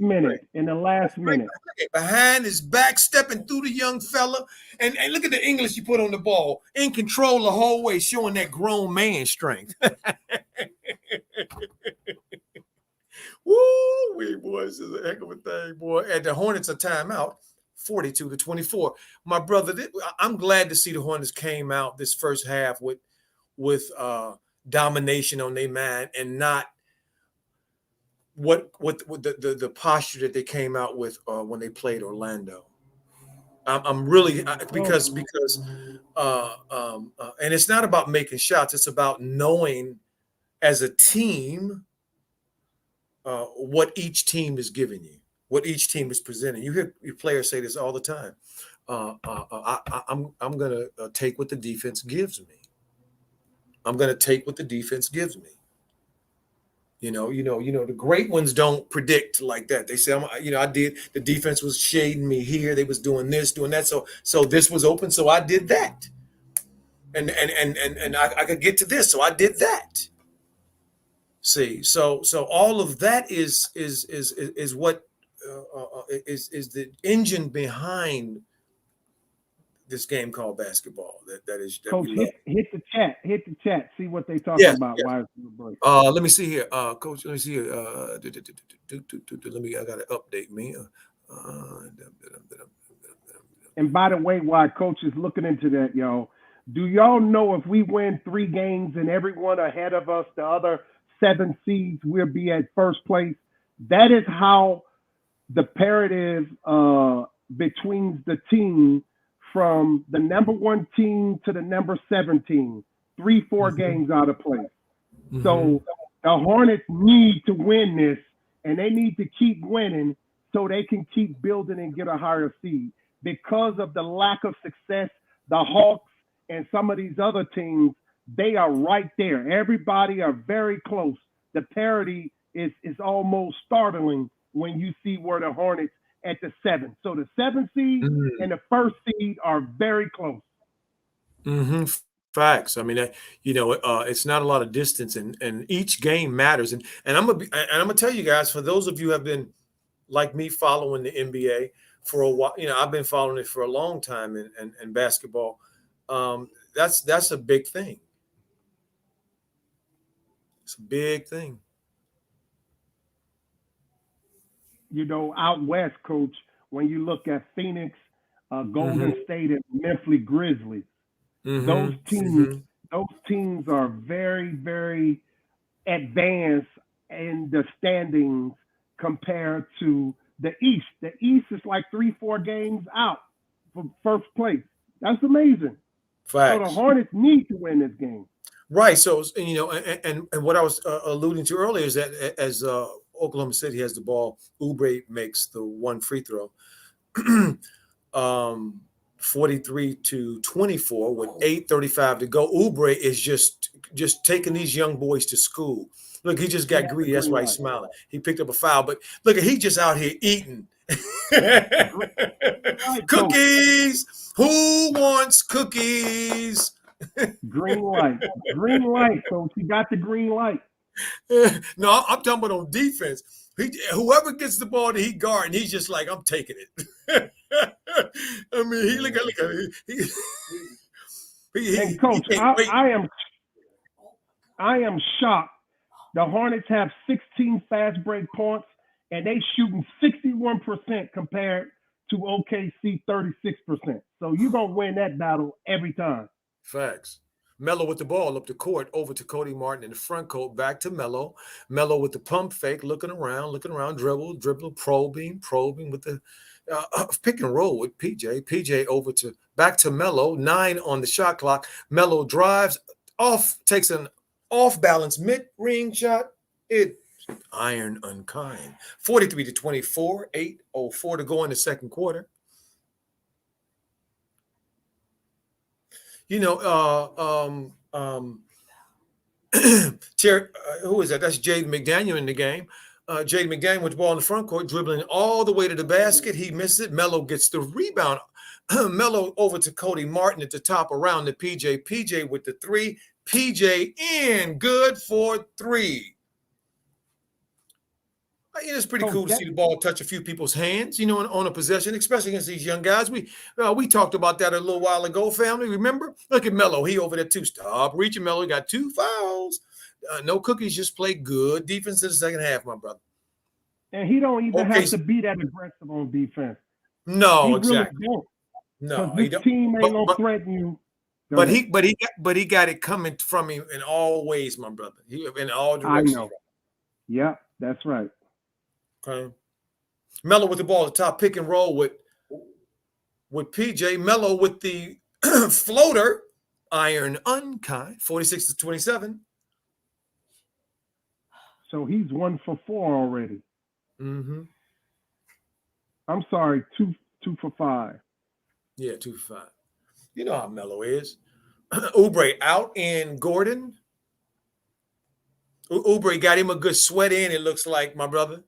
minute. Behind his back, stepping through the young fella. And look at the English you put on the ball. In control the whole way, showing that grown man strength. Woo, boy, this is a heck of a thing, boy. And the Hornets a timeout, 42-24. My brother, I'm glad to see the Hornets came out this first half with domination on their mind and not what the posture that they came out with when they played Orlando. I'm really because and it's not about making shots. It's about knowing as a team what each team is giving you, what each team is presenting. You hear your players say this all the time. I'm gonna take what the defense gives me. I'm gonna take what the defense gives me. The great ones don't predict like that. They say, I did. The defense was shading me here. They was doing this, doing that. So this was open. So I did that, and I could get to this. So I did that. See, so all of that is what is the engine behind this game called basketball. That Coach, we love. hit the chat. See what they talking about. Yeah. Why it's a break. Let me see here, Coach. Let me see here. I gotta update me. And by the way, while Coach is looking into that, y'all, do y'all know if we win 3 games and everyone ahead of us, the other 7 seeds, we'll be at first place? That is how the parity between the team from the number 1 team to the number 7 team, 3-4 games out of place. Mm-hmm. So the Hornets need to win this, and they need to keep winning so they can keep building and get a higher seed. Because of the lack of success, the Hawks and some of these other teams, they are right there. Everybody are very close. The parity is almost startling when you see where the Hornets at the 7. So the 7th seed and the 1st seed are very close. Mm-hmm. Facts. I mean, it's not a lot of distance, and each game matters. And I'm gonna tell you guys, for those of you who have been like me following the NBA for a while, I've been following it for a long time in basketball. That's a big thing. It's a big thing. Out west, Coach, when you look at Phoenix, Golden State, and Memphis Grizzlies, those teams are very, very advanced in the standings compared to the East. The East is like 3-4 games out from first place. That's amazing. Facts. So the Hornets need to win this game. Right. So, and what I was alluding to earlier is that as Oklahoma City has the ball, Oubre makes the 1 free throw, 43-24 with 8:35 to go. Oubre is just taking these young boys to school. Look, he just got greedy. That's why he's smiling. He picked up a foul, but look, he just out here eating cookies. Who wants cookies? Green light, Coach. He got the green light. No, I'm talking about on defense. Whoever gets the ball that he guarding, he's just like, I'm taking it. I mean, he look at And Coach, I am shocked. The Hornets have 16 fast break points, and they shooting 61% compared to OKC 36%. So you're gonna win that battle every time. Facts. Melo with the ball up the court, over to Cody Martin in the front court, back to Melo. Melo with the pump fake, looking around, dribble, probing with the pick and roll with PJ. PJ back to Melo, 9 on the shot clock. Melo drives off, takes an off-balance mid-range shot. It iron unkind. 43-24, 8:04 to go in the second quarter. Who is that? That's Jaden McDaniel in the game. Jaden McDaniel with the ball in the front court, dribbling all the way to the basket. He misses it. Melo gets the rebound. Melo over to Cody Martin at the top around the PJ. PJ with the 3. PJ in. Good for 3. It's pretty cool to see the ball touch a few people's hands, on a possession, especially against these young guys. We talked about that a little while ago, family. Remember? Look at Melo. He over there too. Stop reaching, Melo. He got 2 fouls. No cookies. Just play good defense in the second half, my brother. And he don't even have to be that aggressive on defense. No, he exactly. Really don't. No, this team ain't gonna threaten you But he got it coming from him in all ways, my brother. He in all directions. I know. Yeah, that's right. Okay. Melo with the ball at the top, pick and roll with PJ. Melo with the floater, iron unkind, 46-27. So he's 1 for 4 already. Mm-hmm. I'm sorry, 2 for 5. Yeah, 2 for 5. You know how Melo is. Oubre out in Gordon. Oubre got him a good sweat in, it looks like, my brother.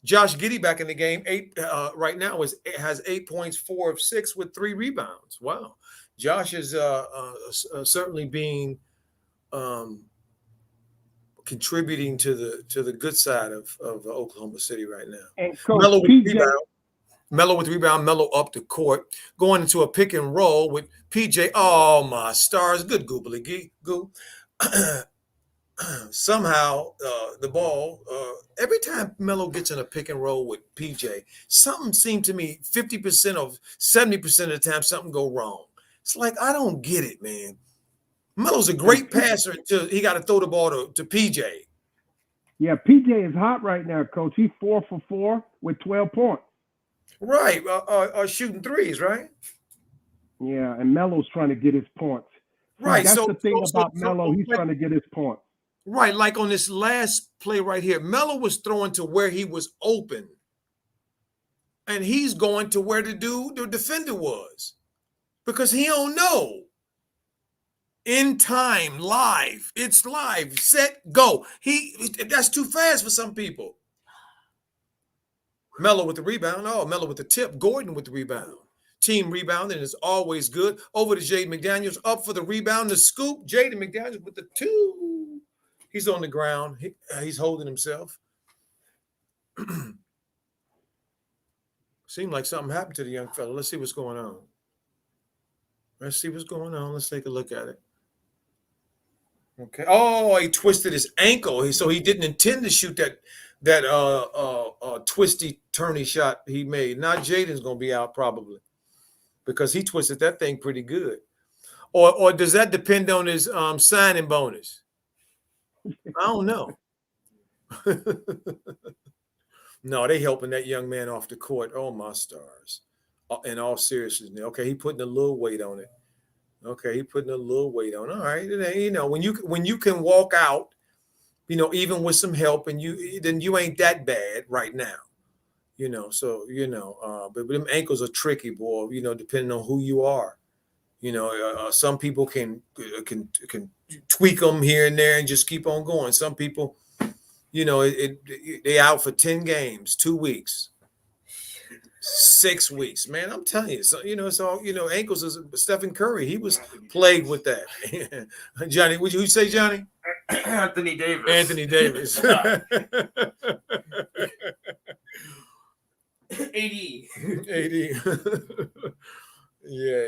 Josh Giddey back in the game. Right now has 8 points, 4 of 6 with 3 rebounds. Wow. Josh is certainly being contributing to the good side of Oklahoma City right now. And Coach PJ. Melo with rebound, Melo up the court, going into a pick and roll with PJ. Oh, my stars. Good goobly goo. Somehow the ball, every time Melo gets in a pick and roll with PJ, something seemed to me 50% of 70% of the time something go wrong. It's like, I don't get it, man. Melo's a great passer until he got to throw the ball to PJ. Yeah, PJ is hot right now, Coach. He's 4 for 4 with 12 points. Right, shooting threes, right? Yeah, and Melo's trying to get his points. Right. That's the thing about Melo. He's trying to get his points. Right, like on this last play right here, Melo was throwing to where he was open, and he's going to where the defender was, because he don't know. In time, live, it's live, set, go. That's too fast for some people. Melo with the rebound. Oh, Melo with the tip. Gordon with the rebound. Team rebounding is always good. Over to Jaden McDaniels, up for the rebound, the scoop. Jaden McDaniels with the 2. He's on the ground. He's holding himself. Seemed like something happened to the young fella. Let's see what's going on. Let's take a look at it. Okay. Oh, he twisted his ankle. So he didn't intend to shoot that twisty, turny shot he made. Now Jaden's going to be out probably because he twisted that thing pretty good. Or does that depend on his signing bonus? I don't know. No, they helping that young man off the court. Oh, my stars. In all seriousness. Okay, he putting a little weight on it. All right. When you can walk out, even with some help, and then you ain't that bad right now. But them ankles are tricky, boy, depending on who you are. Some people can tweak them here and there and just keep on going. Some people, they out for 10 games, 2 weeks, 6 weeks. Man, I'm telling you, so, it's all, ankles is Stephen Curry. He was plagued with that. Johnny, would you say, Johnny? Anthony Davis. AD. Yeah.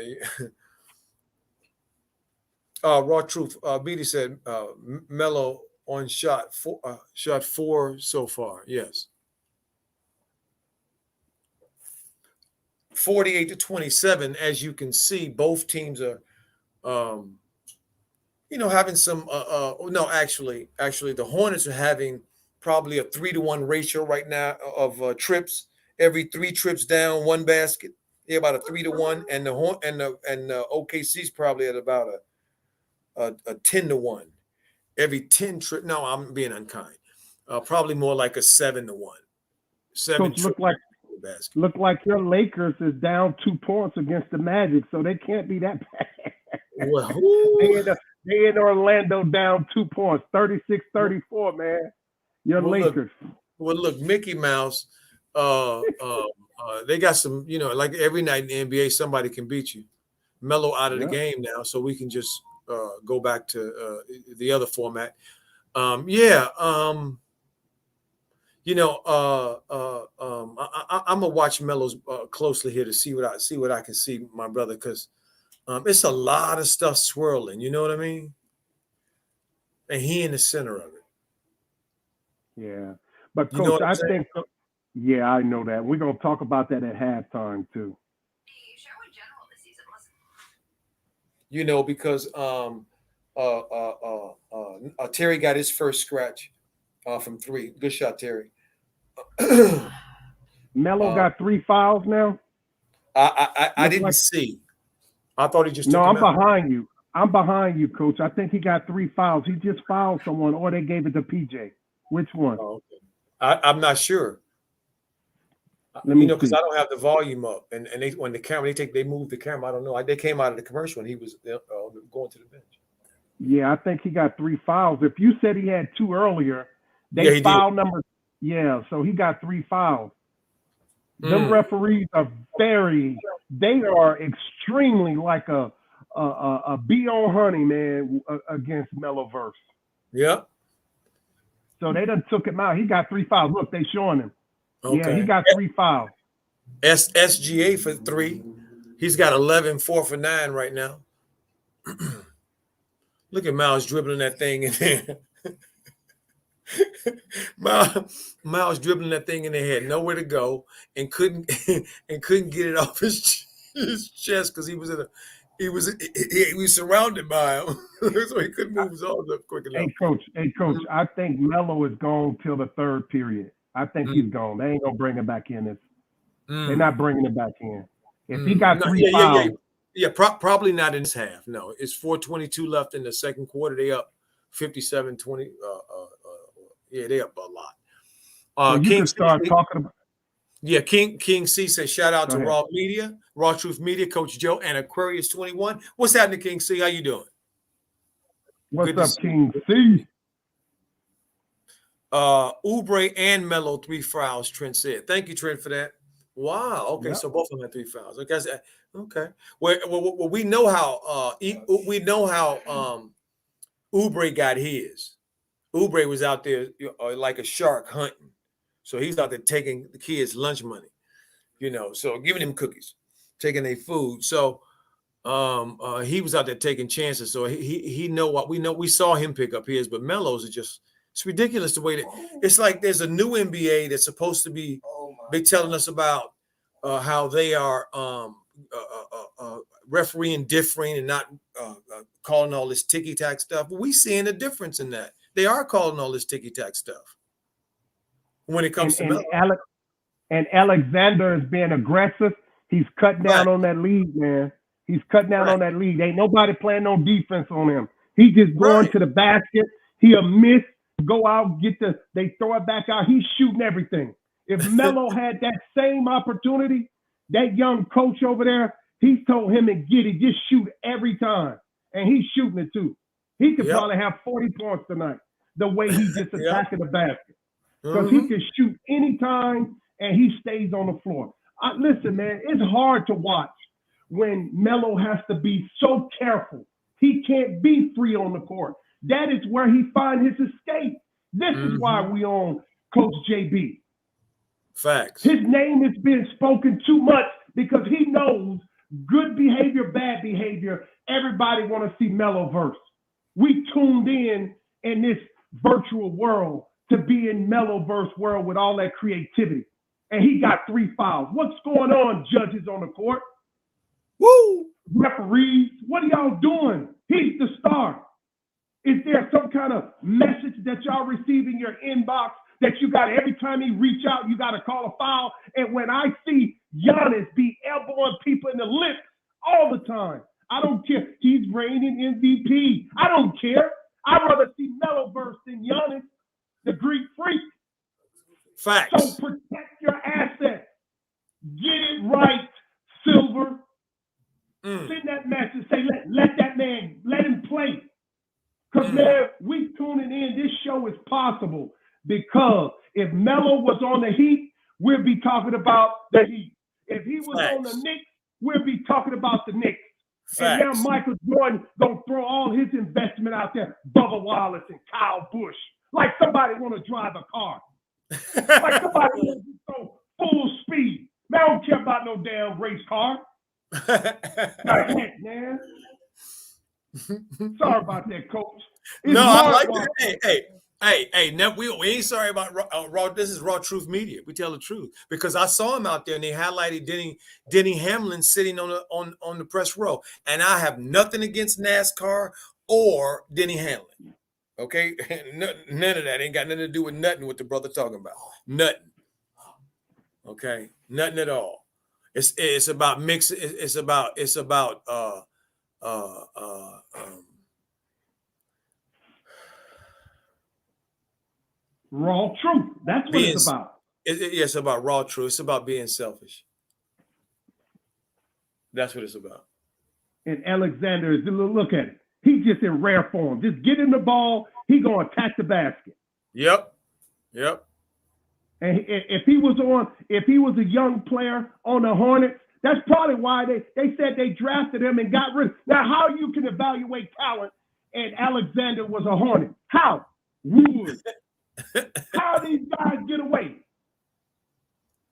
RawTruth. Beatty said Melo on shot 4 so far. Yes. 48-27. As you can see, both teams are, having some. No, actually, the Hornets are having probably a 3-to-1 ratio right now of trips. Every 3 trips down, 1 basket. They're about a 3-to-1, and the OKC's probably at about a 10-to-1. Every 10 trip. No, I'm being unkind. Probably more like a 7-to-1. 7 so look like your Lakers is down 2 points against the Magic, so they can't be that bad. Well, they in Orlando down 2 points, 36-34, man. Your Lakers. Look, Mickey Mouse. They got some, like every night in the NBA, somebody can beat you. Melo out of the game now, so we can just go back to the other format. I'm gonna watch Melo's closely here to see what I can see, my brother, because it's a lot of stuff swirling. You know what I mean? And he in the center of it. Yeah, but Coach, I think. Yeah, I know that. We're gonna talk about that at halftime too. you know, because Terry got his first scratch from 3. Good shot, Terry. Melo got 3 fouls now. I didn't see. I thought he just took I'm him out. behind you. I'm behind you, Coach. I think he got 3 fouls. He just fouled someone, or they gave it to PJ. Which one? Oh, okay. I'm not sure. Let me because see. I don't have the volume up, and they when the camera they move the camera. I don't know. They came out of the commercial and he was going to the bench. Yeah, I think he got 3 fouls. If you said he had 2 earlier, they foul number. Yeah, so he got 3 fouls. Them referees are they are extremely like a bee on honey, man, against Meloverse. Yeah. So they done took him out. He got 3 fouls. Look, they showing him. Okay. Yeah, he got 3 fouls. SGA for 3. He's got 11, 4 for 9 right now. Look at Miles dribbling that thing in there. Miles dribbling that thing in there, had nowhere to go and couldn't get it off his chest because he was surrounded by him, so he couldn't move his arms up quick enough. Hey coach, I think Melo is gone till the 3rd period. I think he's gone. They ain't gonna bring him back in. They're not bringing him back in. If he got 3 fouls, probably not in this half. No, it's 4:22 left in the second quarter. They up 57-20. They up a lot. so you can start talking about. Yeah, King C says, shout out to RawTruth Media, Coach Joe, and Aquarius 21. What's happening, King C? How you doing? What's up, King C? Oubre and Melo 3 fouls, Trent said. Thank you, Trent, for that. Wow. Okay, so both of them had 3 fouls. Okay. Well, we know how Oubre got his. Oubre was out there like a shark hunting. So he's out there taking the kids' lunch money, so giving them cookies, taking their food. So he was out there taking chances. So he know what we saw him pick up his, but Melo's are just, it's ridiculous the way that it's like there's a new NBA that's supposed to be telling us about how they are refereeing differing and not calling all this ticky-tack stuff. But we seeing a difference in that. They are calling all this ticky-tack stuff when it comes to Melo. And Alexander is being aggressive. He's cutting down on that lead, man. He's cutting down on that lead. Ain't nobody playing no defense on him. He just going to the basket. He'll miss, go out, they throw it back out. He's shooting everything. If Melo had that same opportunity, that young coach over there, he told him and Giddey, just shoot every time. And he's shooting it too. He could probably have 40 points tonight, the way he's just attacking the basket. Because he can shoot anytime and he stays on the floor. Listen, man, it's hard to watch when Melo has to be so careful. He can't be free on the court. That is where he finds his escape. This is why we own Coach JB. Facts. His name is being spoken too much because he knows good behavior, bad behavior. Everybody want to see Meloverse. We tuned in this virtual world to be in Meloverse world with all that creativity. And he got 3 fouls. What's going on, judges on the court? Woo! Referees, what are y'all doing? He's the star. Is there some kind of message that y'all receive in your inbox that you got every time he reach out, you got to call a foul? And when I see Giannis be elbowing people in the lips all the time, I don't care. He's reigning MVP. I don't care. I'd rather see Meloverse than Giannis, the Greek freak. Facts. So protect your assets. Get it right, Silver. Send that message. Say, let that man, let him play. Because, man, we tuning in. This show is possible because if Melo was on the Heat, we'll be talking about the Heat. If he was on the Knicks, we'll be talking about the Knicks. And now Michael Jordan going to throw all his investment out there. Bubba Wallace and Kyle Busch. Like somebody want to drive a car. Like somebody want to go full speed. Man, I don't care about no damn race car. Heck, man. Sorry about that, Coach. I like that. Hey, Hey, we ain't sorry about Raw. This is RawTruth Media. We tell the truth because I saw him out there and they highlighted Denny Hamlin sitting on the press row, and I have nothing against NASCAR or Denny Hamlin. Okay, none of that ain't got nothing to do with nothing. What the brother talking about? Nothing. Okay, nothing at all. It's about mix. It's about Raw truth. That's what it's about. It's about raw truth. It's about being selfish. That's what it's about. And Alexander is look at it. He's just in rare form. Just get in the ball. He gonna attack the basket. Yep. And if he was a young player on the Hornets, that's probably why they said they drafted him and got rid. Now, how you can evaluate talent and Alexander was a Hornet? How? Wood. How these guys get away?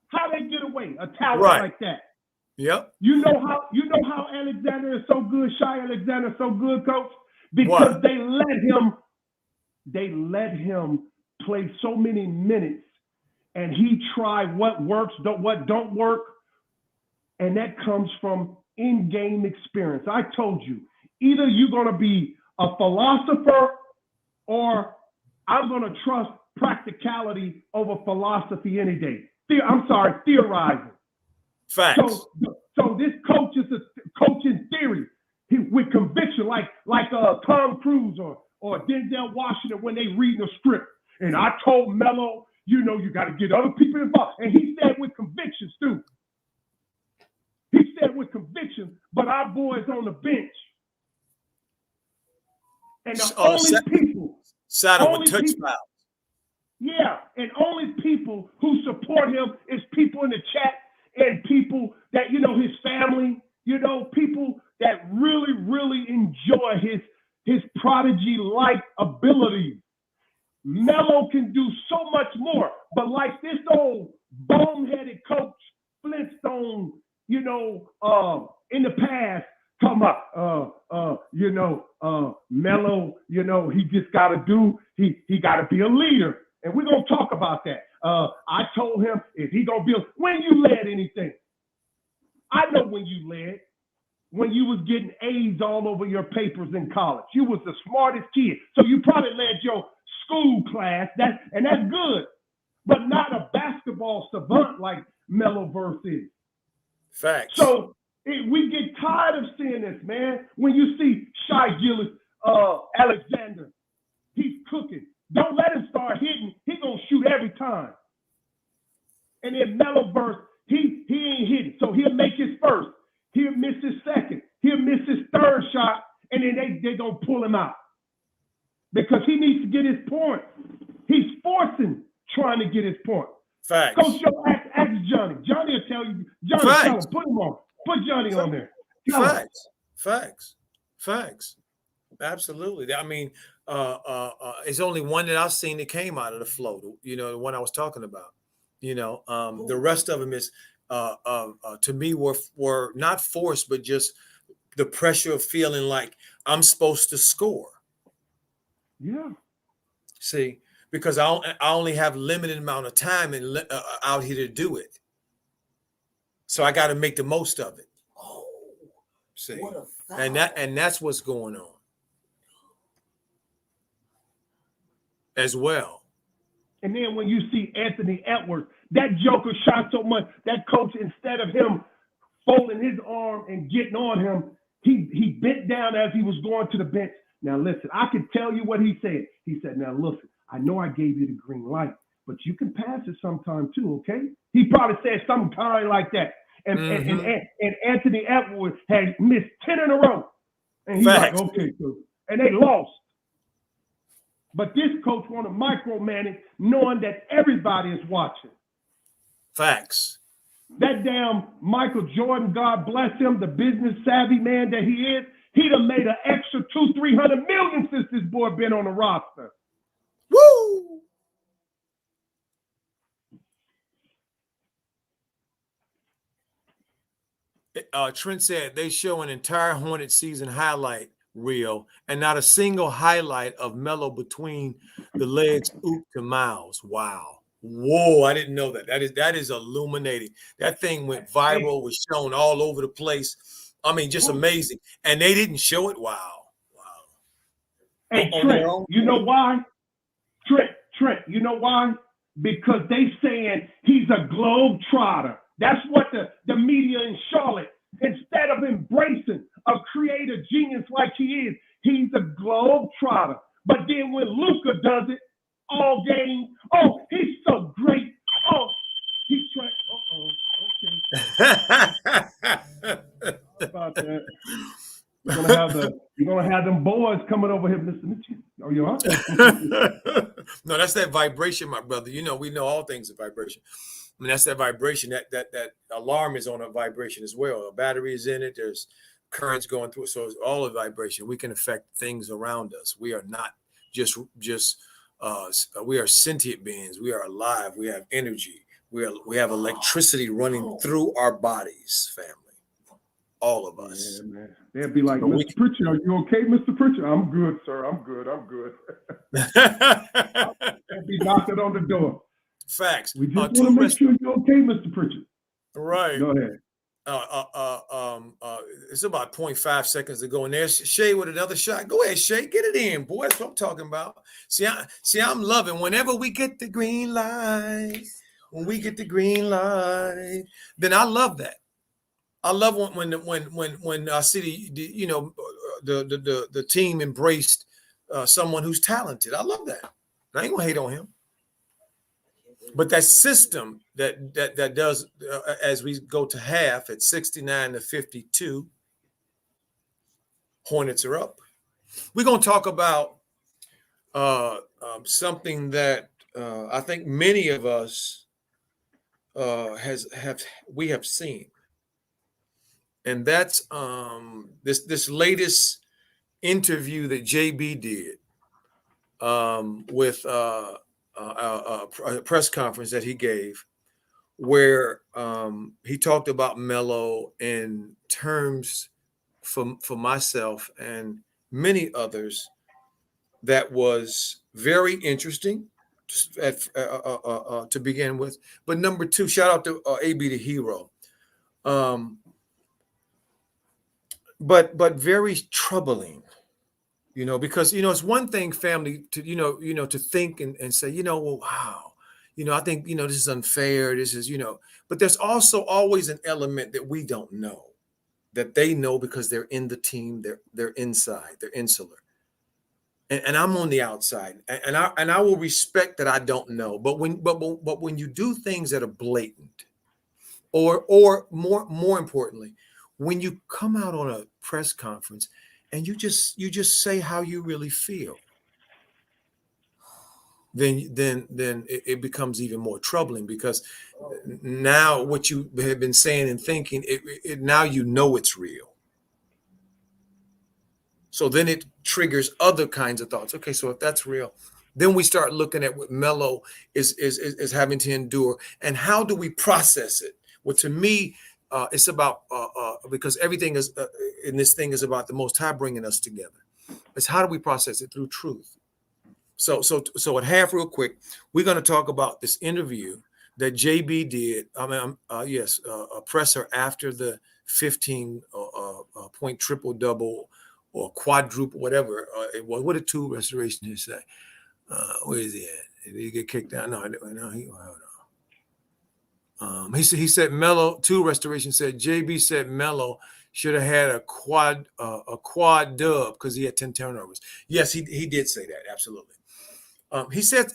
How they get away? A talent like that. Yep. You know how Alexander is so good, Shai Alexander is so good, coach? Because they let him play so many minutes and he tried what works, what don't work. And that comes from in-game experience. I told you, either you're going to be a philosopher or I'm going to trust practicality over philosophy any day. Theorizing. Facts. So this coach is a coach in theory with conviction, like Tom Cruise or Denzel Washington when they read the script. And I told Melo, you got to get other people involved. And he said with convictions too. He said with conviction, but our boys on the bench. And the only people. Saddle with touch fouls. Yeah, and only people who support him is people in the chat and people that, his family, people that really, really enjoy his prodigy-like abilities. Melo can do so much more, but like this old boneheaded coach Flintstone, in the past, talking about, Melo, he just got to he got to be a leader. And we're going to talk about that. I told him if he going to be, when you led anything, I know when you led, when you was getting A's all over your papers in college. You was the smartest kid. So you probably led your school class, and that's good, but not a basketball savant like Melo Verse is. Facts. So we get tired of seeing this, man. When you see Shai Alexander, he's cooking. Don't let him start hitting. He's going to shoot every time. And then Melo Verse, he ain't hitting. So he'll make his first. He'll miss his second. He'll miss his third shot. And then they going to pull him out. Because he needs to get his point. He's forcing trying to get his point. Facts. Coach, ask Johnny. Johnny will tell you. Johnny, tell him, put him on. Put Johnny on there. Facts. Absolutely. I mean, it's only one that I've seen that came out of the flow, the one I was talking about. The rest of them is to me were not forced, but just the pressure of feeling like I'm supposed to score. Yeah. See, because I only have limited amount of time out here to do it. So I got to make the most of it. Oh, see, what a foul. and that's what's going on as well. And then when you see Anthony Edwards, that joker shot so much, that coach, instead of him folding his arm and getting on him, he bent down as he was going to the bench. Now, listen, I can tell you what he said. He said, now, listen, I know I gave you the green light, but you can pass it sometime too, okay? He probably said something kind of like that. And Anthony Edwards had missed 10 in a row. And he's like, okay, coach. And they lost. But this coach want to micromanage knowing that everybody is watching. Facts. That damn Michael Jordan, God bless him, the business savvy man that he is, he'd have made an extra $200-300 million since this boy been on the roster. Woo! Trent said they show an entire Hornet season highlight real, and not a single highlight of Melo between the legs oop to Miles. Wow. Whoa, I didn't know that. That is illuminating. That thing went viral, was shown all over the place. I mean, just amazing. And they didn't show it. Wow. Hey, Trent, you know why? Trent, you know why? Because they saying he's a globe trotter. That's what the media in Charlotte, instead of embracing a creative genius like he is, he's a globe trotter. But then when Luka does it, all game, oh, he's so great. Oh, he's trying. Okay. About that. You're gonna have them boys coming over here listening to you. Oh, you are? No, that's that vibration, my brother. You know, we know all things are vibration. I mean, that's that vibration. That alarm is on a vibration as well. A battery is in it. There's currents going through it. So it's all a vibration. We can affect things around us. We are not just we are sentient beings. We are alive. We have energy. We have electricity running through our bodies, family. All of us. Yeah, man. They'd be like, Mr. Pritchard, are you okay, Mr. Pritchard? I'm good, sir. I'm good. They'd be knocking on the door. Facts. We just want to make sure you're okay, Mr. Pritchard. Right. Go ahead. It's about 0.5 seconds to go. And there's Shay with another shot. Go ahead, Shay. Get it in, boy. That's what I'm talking about. See, I'm loving whenever we get the green light. When we get the green light, then I love that. I love when I see the team embraced someone who's talented. I love that. I ain't gonna hate on him. But that system that does as we go to half at 69-52, Hornets are up. We're gonna talk about something that I think many of us we have seen. And that's this latest interview that JB did with a press conference that he gave, where he talked about Melo in terms for myself and many others that was very interesting to begin with. But number two, shout out to AB the Hero. But very troubling, because, it's one thing, family, to, to think and say, well, wow, I think, this is unfair. This is, but there's also always an element that we don't know, that they know because they're in the team, they're inside, they're insular. And I'm on the outside, and I will respect that I don't know. But when you do things that are blatant, or more importantly, when you come out on a press conference and you just say how you really feel, then it becomes even more troubling, because now what you have been saying and thinking, now it's real. So then it triggers other kinds of thoughts. Okay, so if that's real, then we start looking at what Melo is having to endure, and how do we process it? Well, to me, it's about because everything is in this thing is about the Most High bringing us together. It's how do we process it? Through truth. So at half, real quick, we're going to talk about this interview that JB did. A presser after the 15-point triple double or quadruple, whatever it was. What did two restoration say? Where is he at? Did he get kicked out? No. He said Melo, two restoration said JB said Melo should have had a quad dub because he had 10 turnovers. Yes, he did say that, absolutely. He said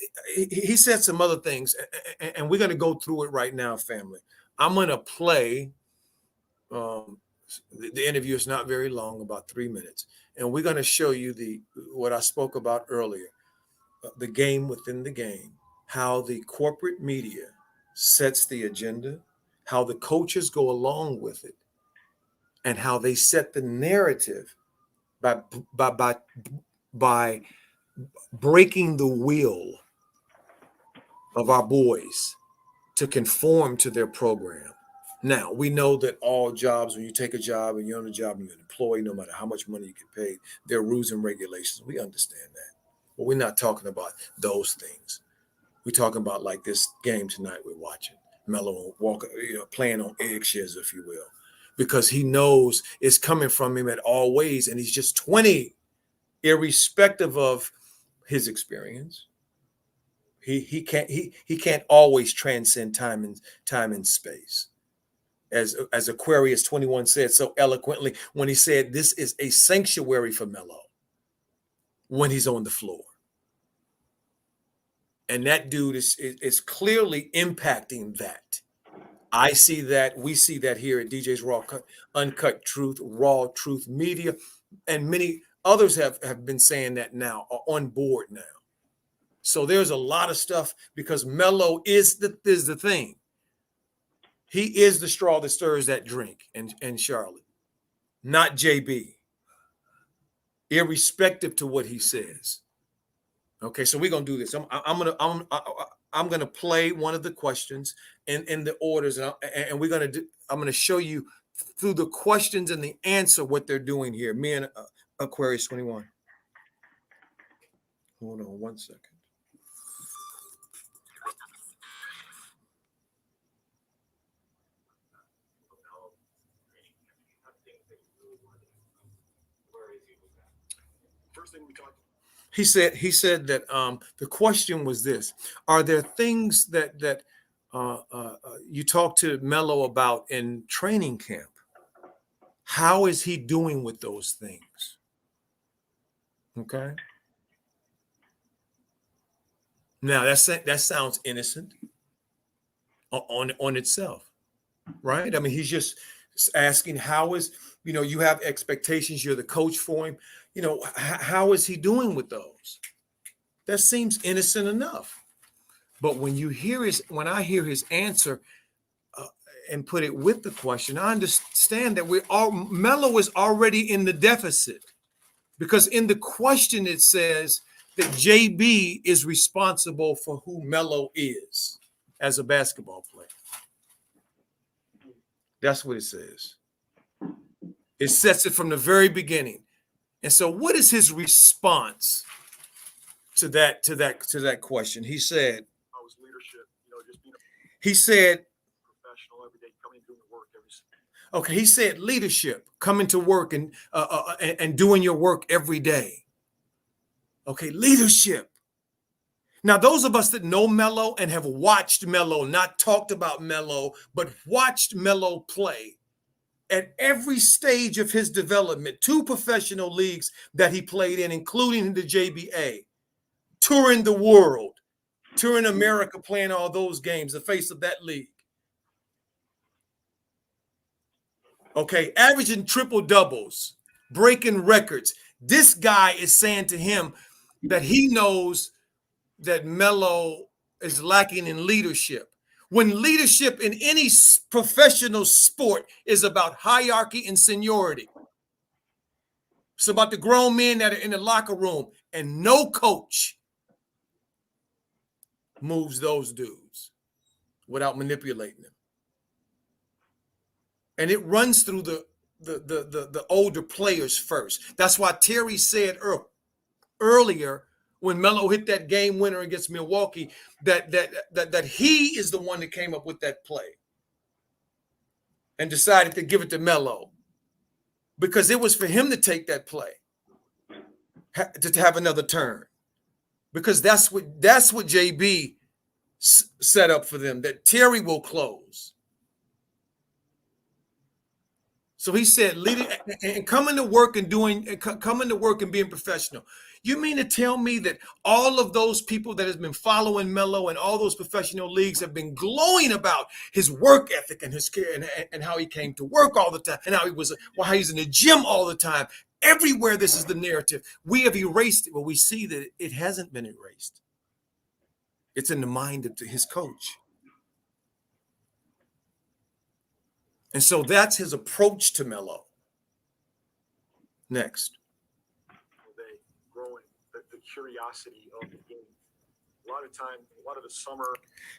some other things, and we're going to go through it right now, family. I'm going to play the interview. Is not very long, about 3 minutes, and we're going to show you what I spoke about earlier, the game within the game, how the corporate media sets the agenda, how the coaches go along with it, and how they set the narrative by breaking the will of our boys to conform to their program. Now, we know that all jobs, when you take a job and you're on a job and you're an employee, no matter how much money you get paid, there are rules and regulations. We understand that. But we're not talking about those things. We're talking about like this game tonight we're watching. Melo Walker, playing on eggshells, if you will, because he knows it's coming from him at all ways, and he's just 20, irrespective of his experience. He can't always transcend time and space. As Aquarius 21 said so eloquently when he said this is a sanctuary for Melo when he's on the floor. And that dude is clearly impacting that. I see that. We see that here at DJ's Uncut Truth, RawTruth Media, and many others have been saying that now, are on board now. So there's a lot of stuff because Melo is the thing. He is the straw that stirs that drink in Charlotte, not JB, irrespective to what he says. Okay, so we're gonna do this. I'm gonna play one of the questions in the orders, and I'm gonna show you through the questions and the answer what they're doing here. Me and Aquarius 21. Hold on 1 second. He said that the question was this: are there things that you talk to Melo about in training camp? How is he doing with those things? Okay. Now that sounds innocent on itself, right? I mean, he's just asking how is, you have expectations, you're the coach for him. How is he doing with those? That seems innocent enough. But when I hear his answer and put it with the question, I understand that Melo is already in the deficit, because in the question it says that JB is responsible for who Melo is as a basketball player. That's what it says. It sets it from the very beginning. And so what is his response to that question? He said, professional every day, coming to work every day. Okay, he said leadership, coming to work and doing your work every day. Okay, leadership. Now, those of us that know Melo and have watched Melo, not talked about Melo, but watched Melo play at every stage of his development, 2 professional leagues that he played in, including the JBA, touring the world, touring America, playing all those games, the face of that league. Okay, averaging triple doubles, breaking records. This guy is saying to him that he knows that Melo is lacking in leadership. When leadership in any professional sport is about hierarchy and seniority. It's about the grown men that are in the locker room, and no coach moves those dudes without manipulating them. And it runs through the older players first. That's why Terry said earlier when Melo hit that game winner against Milwaukee that he is the one that came up with that play and decided to give it to Melo, because it was for him to take that play, to have another turn, because that's what JB set up for them, that Terry will close. So he said, leading and coming to work and being professional. You mean to tell me that all of those people that has been following Melo and all those professional leagues have been glowing about his work ethic and his care and how he came to work all the time and how he's in the gym all the time? Everywhere this is the narrative. We have erased it, but we see that it hasn't been erased. It's in the mind of his coach. And so that's his approach to Melo. Next. Growing the curiosity of the game. lot of time, a lot of the summer.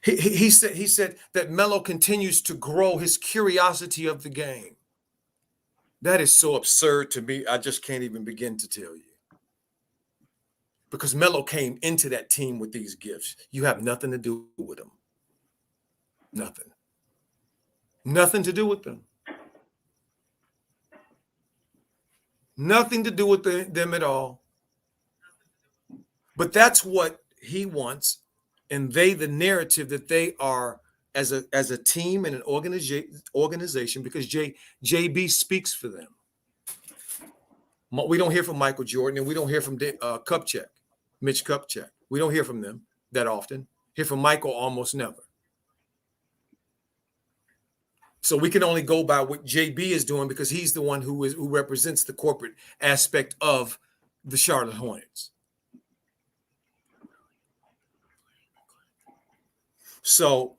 He said that Melo continues to grow his curiosity of the game. That is so absurd to me. I just can't even begin to tell you. Because Melo came into that team with these gifts. You have nothing to do with them. Nothing. Nothing to do with them. Nothing to do with them at all. But that's what he wants. And the narrative that they are as a team and an organization, because JB speaks for them. We don't hear from Michael Jordan, and we don't hear from Mitch Kupchak. We don't hear from them that often. Hear from Michael almost never. So we can only go by what JB is doing because he's the one who represents the corporate aspect of the Charlotte Hornets. So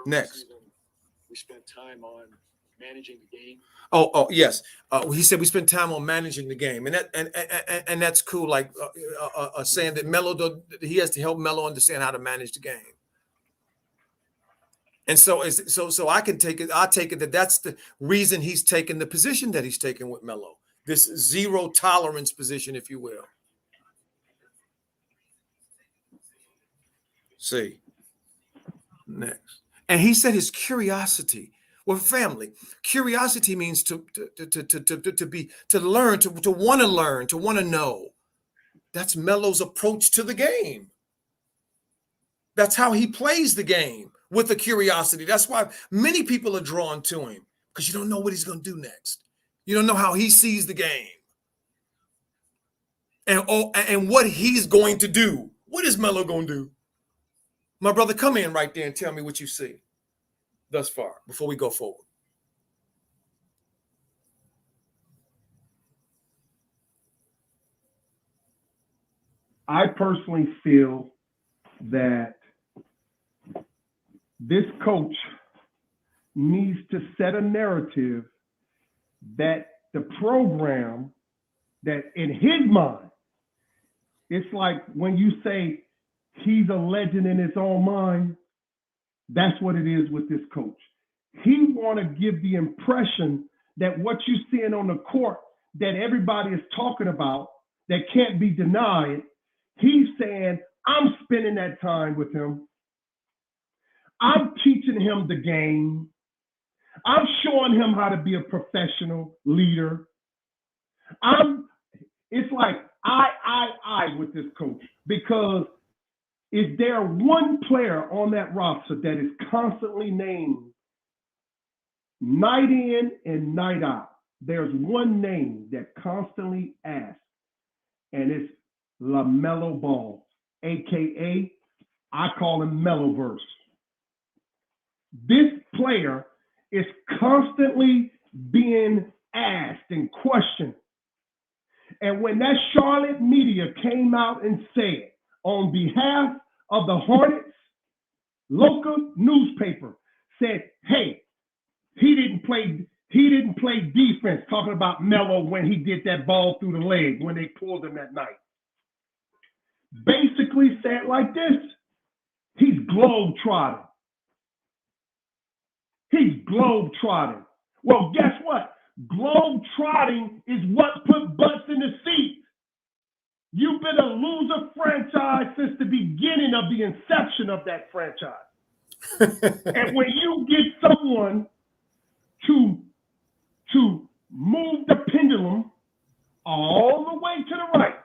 next. Season, we spent time on managing the game. Oh yes. He said we spent time on managing the game, and that's cool. Like saying that Melo, he has to help Melo understand how to manage the game. And so I can take it. I take it that that's the reason he's taken the position that he's taken with Melo, this zero tolerance position, if you will. See. Next. And he said his curiosity. Well, family, curiosity means to learn, to want to know. That's Melo's approach to the game. That's how he plays the game, with a curiosity. That's why many people are drawn to him, because you don't know what he's going to do next. You don't know how he sees the game. And what he's going to do. What is Melo going to do? My brother, come in right there and tell me what you see thus far before we go forward. I personally feel that this coach needs to set a narrative that the program, that in his mind, it's like when you say he's a legend in his own mind, that's what it is with this coach. He want to give the impression that what you're seeing on the court that everybody is talking about, that can't be denied, he's saying, I'm spending that time with him. I'm teaching him the game. I'm showing him how to be a professional leader. It's like I with this coach, because is there one player on that roster that is constantly named night in and night out? There's one name that constantly asked, and it's Lamelo Ball, a.k.a. I call him Meloverse. This player is constantly being asked and questioned. And when that Charlotte media came out and said, on behalf of the Hornets, local newspaper said, hey, he didn't play defense, talking about Melo when he did that ball through the leg when they pulled him that night. Basically said like this, he's globe-trotting. He's globe-trotting. Well, guess what? Globe-trotting is what put butts in the seat. You've been a loser franchise since the beginning of the inception of that franchise. And when you get someone to move the pendulum all the way to the right,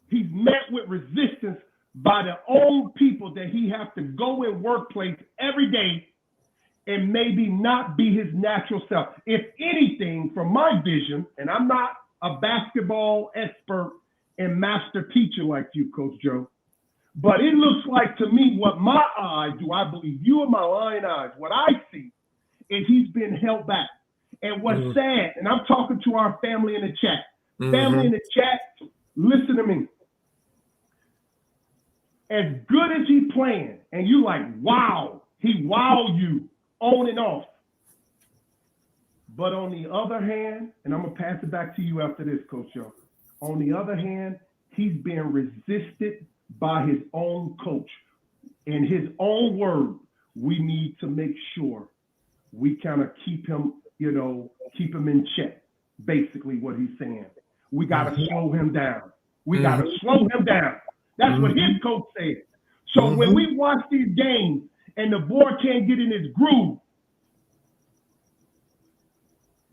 he's met with resistance by the old people that he has to go in workplace every day and maybe not be his natural self. If anything, from my vision, and I'm not a basketball expert and master teacher like you, Coach Joe, but it looks like to me what my eyes do, I believe you and my lying eyes, what I see is he's been held back. And what's sad, and I'm talking to our family in the chat. Family in the chat, listen to me. As good as he playing, and you like, wow, he wowed you on and off. But on the other hand, and I'm going to pass it back to you after this, Coach Joe. On the other hand, he's being resisted by his own coach. In his own word, we need to make sure we kind of keep him, keep him in check. Basically what he's saying. We got to slow him down. We got to slow him down. That's what his coach said. So when we watch these games and the boy can't get in his groove,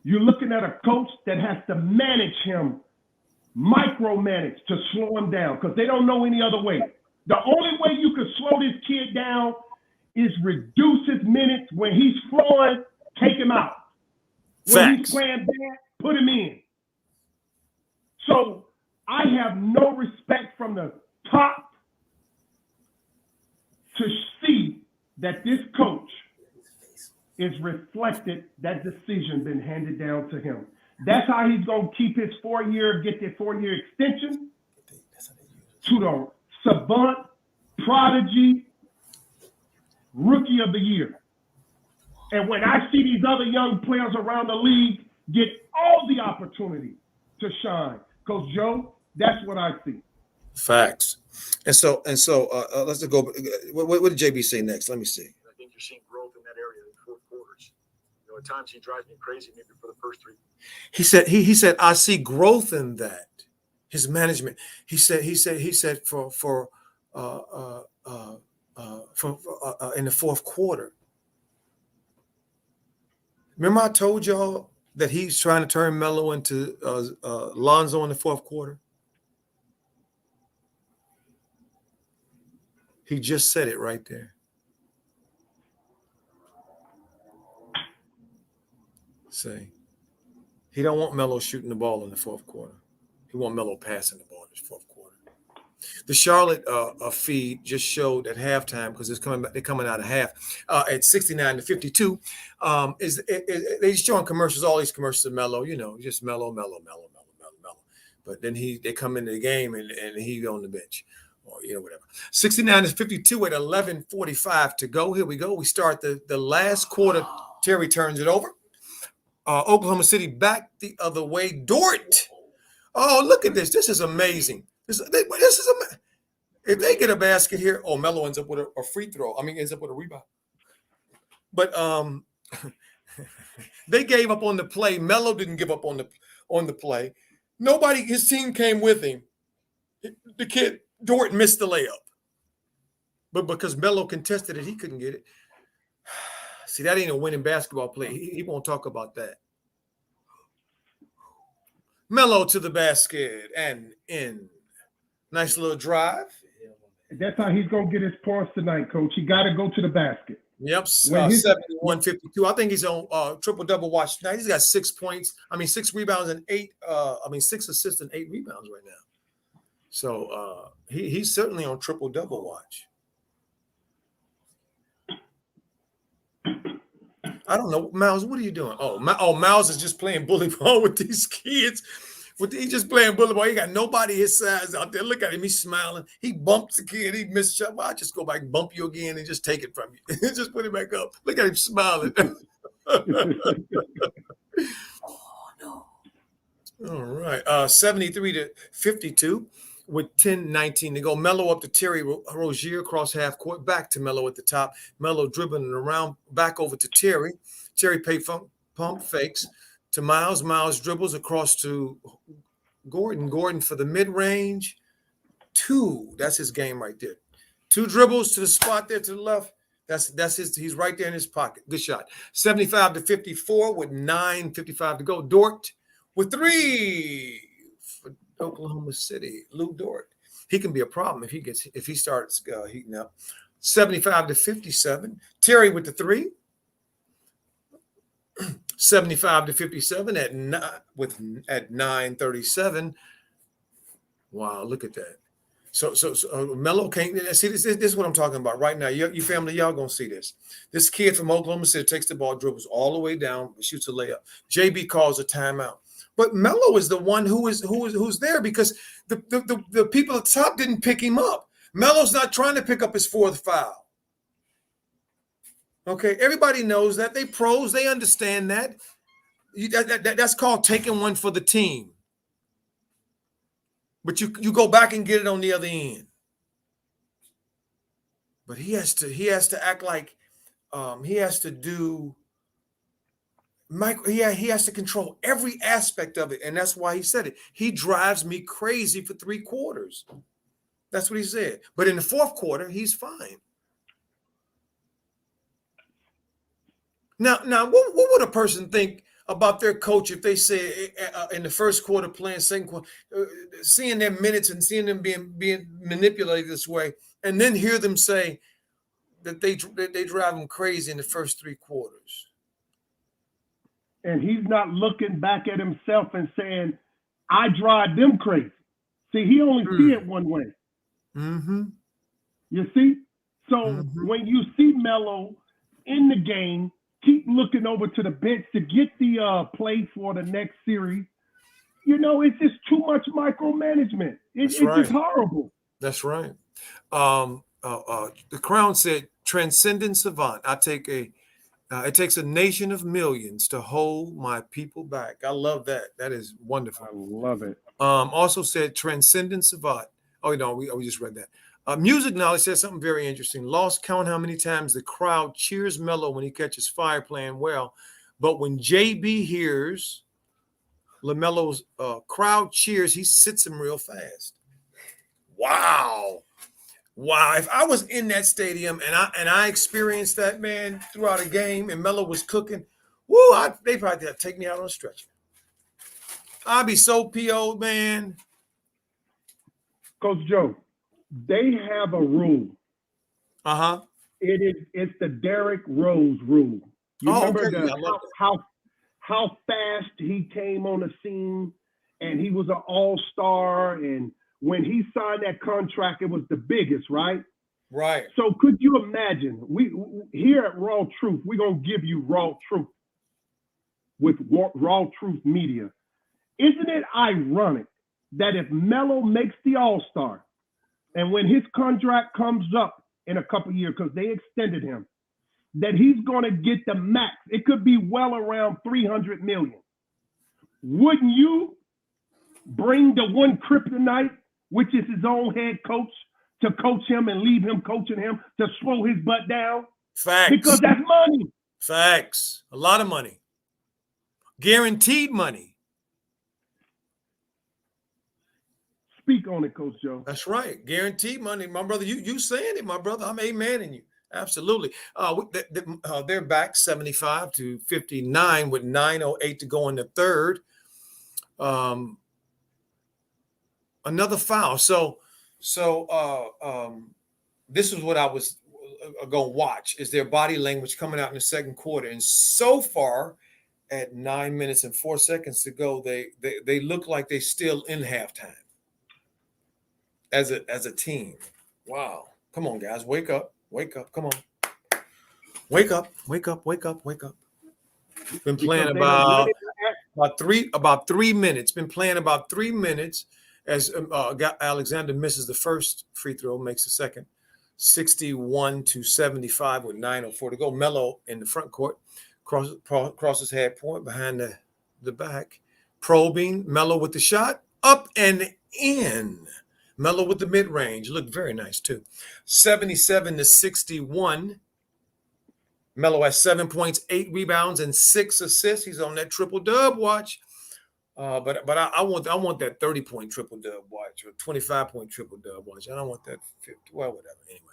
you're looking at a coach that has to manage him, micromanage to slow him down because they don't know any other way. The only way you can slow this kid down is reduce his minutes. When he's flowing, take him out. When he's playing bad, put him in. So I have no respect from the top to see that this coach is reflected, that decision been handed down to him. That's how he's going to keep his 4-year, get the 4-year extension to the savant, prodigy, rookie of the year. And when I see these other young players around the league get all the opportunity to shine, Coach Joe, that's what I see. Facts. And so let's go. What did JB say next? Let me see. I think you're seeing growth in that area in the fourth quarters. At times he drives me crazy, maybe for the first 3. He said, I see growth in that. His management. He said for in the fourth quarter. Remember I told y'all that he's trying to turn Melo into Lonzo in the fourth quarter? He just said it right there. See, he don't want Melo shooting the ball in the fourth quarter. He want Melo passing the ball in the fourth quarter. The Charlotte feed just showed at halftime because they're coming out of half at 69-52. They showing commercials, all these commercials of Melo, just Melo. But then they come into the game and he's on the bench. Or whatever. 69-52 at 11:45 to go. Here we go. We start the last quarter. Terry turns it over. Oklahoma City back the other way. Dort. Oh, look at this. This is amazing. This is amazing. If they get a basket here, Melo ends up with a free throw. Ends up with a rebound. But they gave up on the play. Melo didn't give up on the play. Nobody, his team came with him. The kid Dort missed the layup, but because Melo contested it, he couldn't get it. See, that ain't a winning basketball play. He won't talk about that. Melo to the basket and in. Nice little drive. That's how he's going to get his points tonight, Coach. He got to go to the basket. Yep, 71-52. I think he's on triple-double watch tonight. He's got 6 points. 6 rebounds and 6 assists and 8 rebounds right now. So he's certainly on triple-double watch. I don't know. Miles, what are you doing? Miles is just playing bully ball with these kids. He's just playing bully ball. He got nobody his size out there. Look at him. He's smiling. He bumps the kid. He missed shot. Well, I'll just go back and bump you again and just take it from you. Just put it back up. Look at him smiling. All right. 73-52 with 10-19 to go. Melo up to Terry Rozier across half court. Back to Melo at the top. Melo dribbling around. Back over to Terry. Terry pump fakes to Miles. Miles dribbles across to Gordon. Gordon for the mid-range. 2. That's his game right there. 2 dribbles to the spot there to the left. That's his. He's right there in his pocket. Good shot. 75-54 with 9:55 to go. Dort with 3 for Oklahoma City. Lou Dort. He can be a problem if he starts heating up. 75-57. Terry with the 3. 75-57 at 9:37. Wow, look at that. So Melo can't see this. This is what I'm talking about right now. You family, y'all gonna see this. This kid from Oklahoma City takes the ball, dribbles all the way down, shoots a layup. JB calls a timeout. But Melo is the one who's there because the people at the top didn't pick him up. Melo's not trying to pick up his 4th foul. Okay, everybody knows that. They pros, they understand that. That's called taking one for the team. But you go back and get it on the other end. but he has to act like he has to do he has to control every aspect of it, and that's why he said it. He drives me crazy for 3 quarters. That's what he said. But in the 4th quarter, he's fine. Now, what would a person think about their coach if they say in the 1st quarter playing, 2nd quarter, seeing their minutes and seeing them being manipulated this way, and then hear them say that they drive them crazy in the first 3 quarters? And he's not looking back at himself and saying, I drive them crazy. See, he only see it one way. Mm-hmm. You see? So when you see Melo in the game, keep looking over to the bench to get the play for the next series. You know, it's just too much micromanagement. It's just horrible. That's right. The Crown said, transcendent savant. It takes a nation of millions to hold my people back. I love that. That is wonderful. I love it. Also said transcendent savant. Oh, no, we just read that. Music Knowledge says something very interesting. Lost count how many times the crowd cheers Melo when he catches fire playing well. But when JB hears LaMelo's crowd cheers, he sits him real fast. Wow. If I was in that stadium and I experienced that, man, throughout a game and Melo was cooking, they probably have to take me out on a stretcher. I'd be so PO'd, man. Coach Joe, they have a rule. Uh-huh. It's the Derrick Rose rule. You remember how fast he came on the scene, and he was an all-star, and when he signed that contract, it was the biggest, right? Right. So could you imagine, we here at RawTruth, we're going to give you RawTruth with RawTruth Media. Isn't it ironic that if Melo makes the All-Star, and when his contract comes up in a couple years, because they extended him, that he's going to get the max? It could be well around $300 million. Wouldn't you bring the one kryptonite, which is his own head coach, to coach him and leave him coaching him to slow his butt down? Facts. Because that's money. Facts. A lot of money. Guaranteed money. Speak on it, Coach Joe. That's right. Guaranteed money. My brother, you saying it, my brother. I'm amen-ing you. Absolutely. They're back 75-59 with 9:08 to go in the 3rd. Another foul. So this is what I was going to watch, is their body language coming out in the 2nd quarter. And so far, at 9 minutes and 4 seconds to go, they look like they still in halftime as a team. Wow. Come on, guys. Wake up. Wake up. Come on. Wake up. Wake up. Wake up. Wake up. Been playing about 3 minutes. Been playing about 3 minutes as Alexander misses the first free throw, makes the second. 61-75 with 9:04 to go. Melo in the front court. Crosses half point behind the back. Probing. Melo with the shot. Up and in. Melo with the mid-range. Looked very nice, too. 77-61. Melo has 7 points, 8 rebounds, and 6 assists. He's on that triple-dub watch. But I want that 30-point triple-dub watch or 25-point triple-dub watch. I don't want that 50. Well, whatever. Anyway.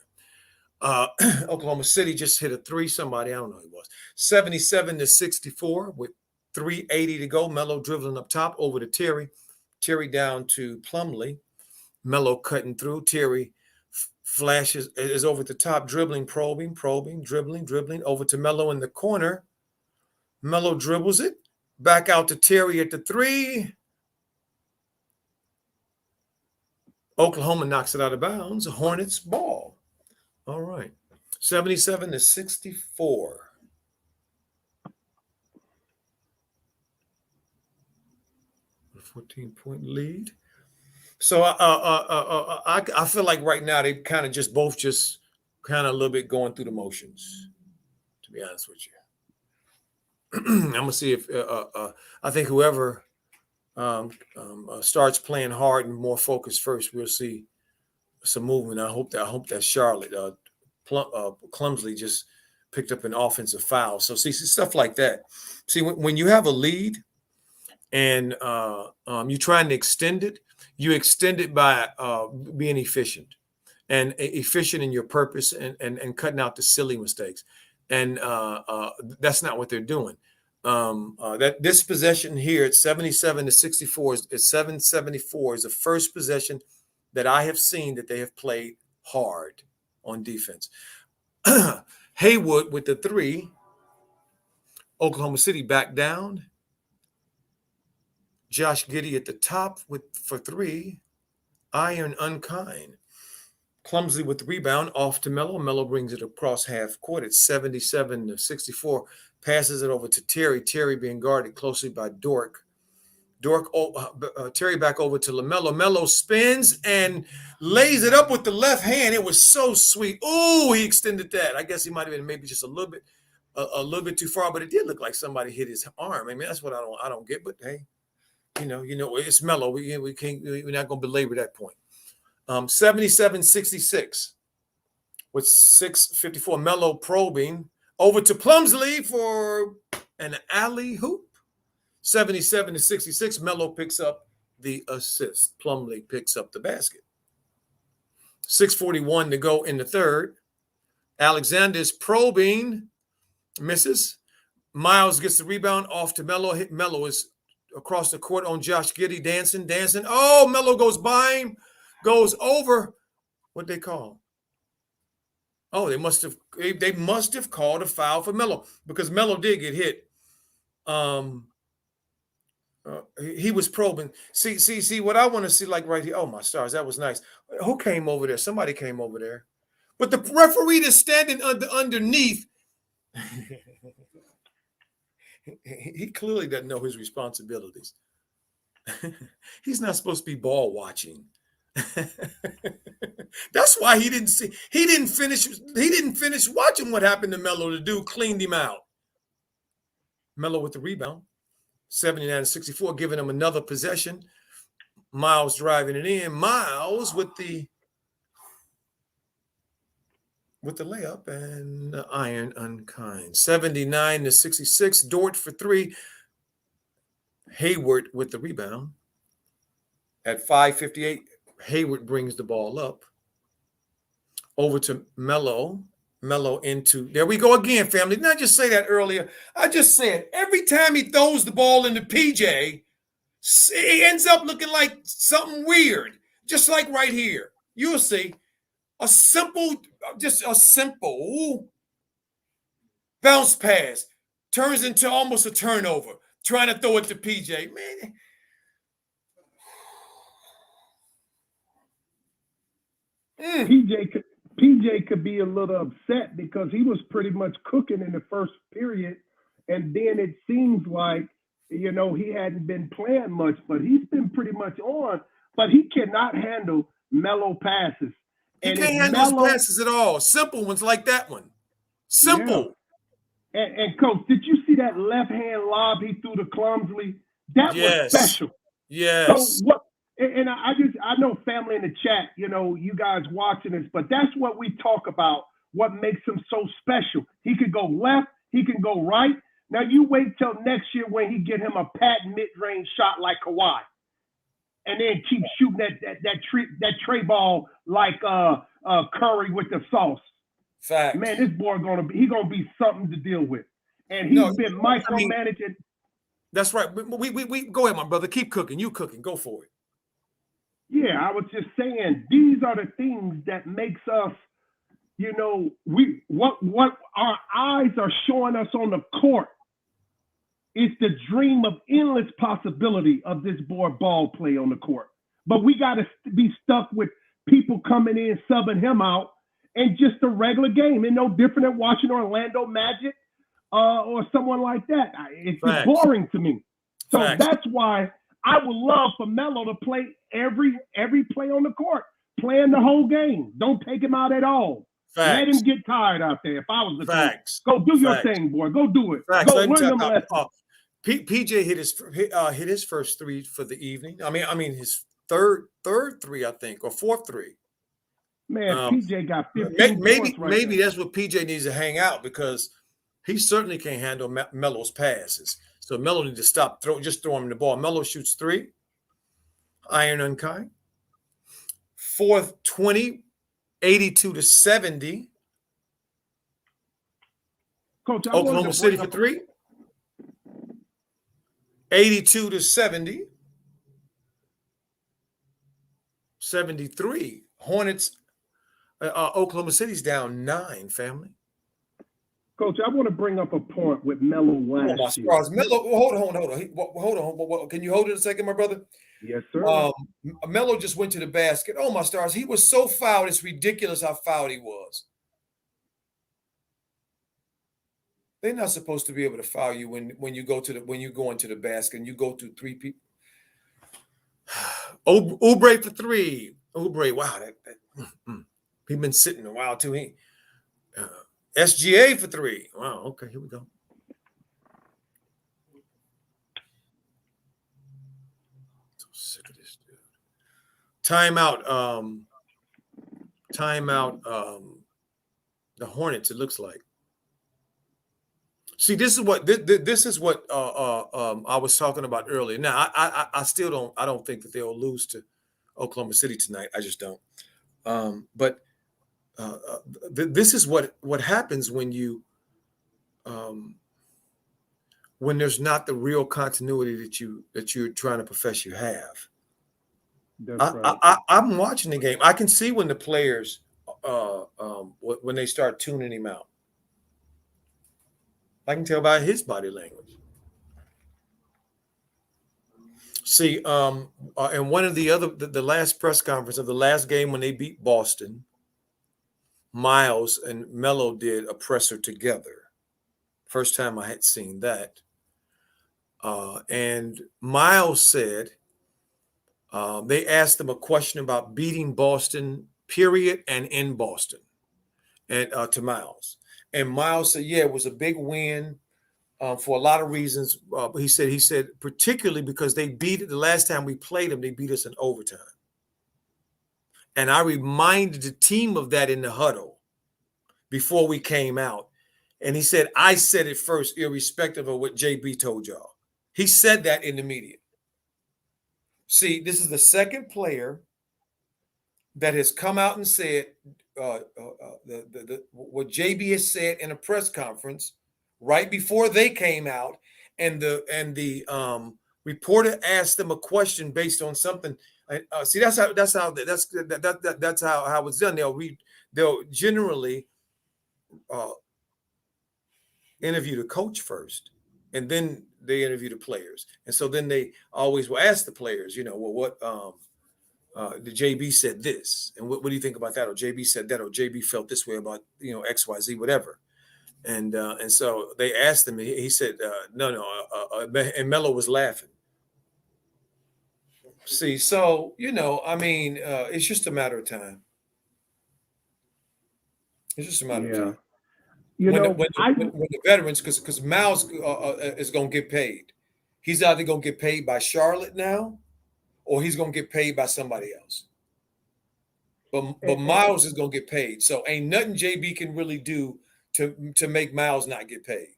Oklahoma City just hit a 3. Somebody, I don't know who it was. 77-64 with 3:80 to go. Melo dribbling up top over to Terry. Terry down to Plumlee. Melo cutting through. Terry flashes, is over the top, dribbling, probing, dribbling, over to Melo in the corner. Melo dribbles it. Back out to Terry at the 3. Oklahoma knocks it out of bounds. Hornets ball. All right. 77-64. A 14-point lead. So I feel like right now they kind of just both just kind of a little bit going through the motions, to be honest with you. I'm gonna see if I think whoever starts playing hard and more focused first, we'll see some movement. I hope that's Charlotte. clumsily just picked up an offensive foul. So see stuff like that. See, when you have a lead and you're trying to extend it, you extend it by being efficient and efficient in your purpose and cutting out the silly mistakes. And that's not what they're doing. That this possession here at 77 to 64 is 774 is the first possession that I have seen that they have played hard on defense. Haywood with the 3. Oklahoma City back down. Josh Giddey at the top for 3. Iron unkind. Clumsily with the rebound off to Melo. Melo brings it across half court at 77 to 64. Passes it over to Terry. Terry being guarded closely by Dork. Terry back over to Lamelo. Melo spins and lays it up with the left hand. It was so sweet. Oh, he extended that. I guess he might have been maybe just a little bit too far, but it did look like somebody hit his arm. I mean, that's what I don't get. But hey, you know, it's Melo. We're not going to belabor that point. 77-66 with 6:54. Melo probing over to Plumsley for an alley hoop. 77-66. Melo picks up the assist. Plumlee picks up the basket. 6:41 to go in the third. Alexander's probing, misses. Miles gets the rebound off to Melo. Melo is across the court on Josh Giddey, dancing. Oh, Melo goes by him, goes over. What'd they call? Oh, they must have called a foul for Melo because Melo did get hit. He was probing. See what I want to see, like right here. Oh my stars, that was nice. Who came over there? Somebody came over there, but the referee is standing underneath. He clearly doesn't know his responsibilities. He's not supposed to be ball watching. That's why he didn't finish watching what happened to Melo. The dude cleaned him out. Melo with the rebound. 79-64, giving him another possession. Miles driving it in. Miles with the layup and the iron unkind. 79-66. Dort for 3. Hayward with the rebound. At 5:58, Hayward brings the ball up. Over to Melo. Melo into, there we go again, family. Didn't I just say that earlier? I just said every time he throws the ball into PJ, he ends up looking like something weird, just like right here. You'll see a simple bounce pass turns into almost a turnover, trying to throw it to PJ. Man. PJ could be a little upset because he was pretty much cooking in the first period, and then it seems like, he hadn't been playing much, but he's been pretty much on, but he cannot handle Melo passes. He can't handle those passes at all. Simple ones like that one. Simple. Yeah. And Coach, did you see that left-hand lob he threw to Clumsley? That was special. Yes. So what? And I know family in the chat, you guys watching this, but that's what we talk about, what makes him so special. He could go left, he can go right. Now you wait till next year when he get him a patent mid-range shot like Kawhi, and then keep shooting that tray ball like Curry with the sauce. Fact. Man, this boy gonna be something to deal with, and he's been micromanaging. That's right. We go ahead, my brother. Keep cooking. You cooking. Go for it. Yeah, I was just saying, these are the things that makes us, what our eyes are showing us on the court is the dream of endless possibility of this boy ball play on the court. But we got to be stuck with people coming in, subbing him out, and just a regular game. And no different than watching Orlando Magic or someone like that. It's boring to me. So that's why I would love for Melo to play every play on the court, playing the whole game. Don't take him out at all. Let him get tired out there. If I was the coach, go do your thing, boy. Go do it. Go learn them lessons. PJ hit his first 3 for the evening. I mean his third 3, I think, or fourth 3. Man, PJ got 15 points right maybe now. that's what PJ needs to hang out, because he certainly can't handle Melo's passes. So Melo needs to stop just throwing him the ball. Melo shoots 3. Iron unkind. 4th 20, 82-70. Coach, Oklahoma City for 3. 82-70. 73. Hornets. Oklahoma City's down 9, family. Coach, I want to bring up a point with Melo last year. Melo, hold on. Can you hold it a second, my brother? Yes, sir. Melo just went to the basket. Oh, my stars. He was so fouled. It's ridiculous how fouled he was. They're not supposed to be able to foul you when you go into the basket and you go through 3 people. Oubre for 3. Oubre, wow, he's been sitting a while too. SGA for 3. Wow, okay, here we go. So sick of this dude. Timeout. The Hornets. It looks like. See, this is what I was talking about earlier. Now, I still don't think that they'll lose to Oklahoma City tonight. I just don't. But this is what happens when there's not the real continuity that you're trying to profess you have. That's right. I'm watching the game. I can see when the players when they start tuning him out. I can tell by his body language. See, and one of the last press conference of the last game when they beat Boston, Miles and Melo did a presser together. First time I had seen that. And Miles said, they asked him a question about beating Boston, period, and in Boston, and to Miles. And Miles said, yeah, it was a big win for a lot of reasons. He said, particularly because they beat it the last time we played them, they beat us in overtime. And I reminded the team of that in the huddle before we came out. And he said, I said it first, irrespective of what JB told y'all. He said that in the media. See, this is the second player that has come out and said what JB has said in a press conference right before they came out, and the reporter asked them a question based on something. See, that's how it's done. They'll generally interview the coach first, and then they interview the players. And so then they always will ask the players, what the JB said this, and what do you think about that? Or JB said that, or JB felt this way about XYZ, whatever. And so they asked him. He said no, and Melo was laughing. See, so it's just a matter of time. It's just a matter of time. When the veterans, because Miles is going to get paid. He's either going to get paid by Charlotte now, or he's going to get paid by somebody else. But Miles is going to get paid. So ain't nothing JB can really do to make Miles not get paid.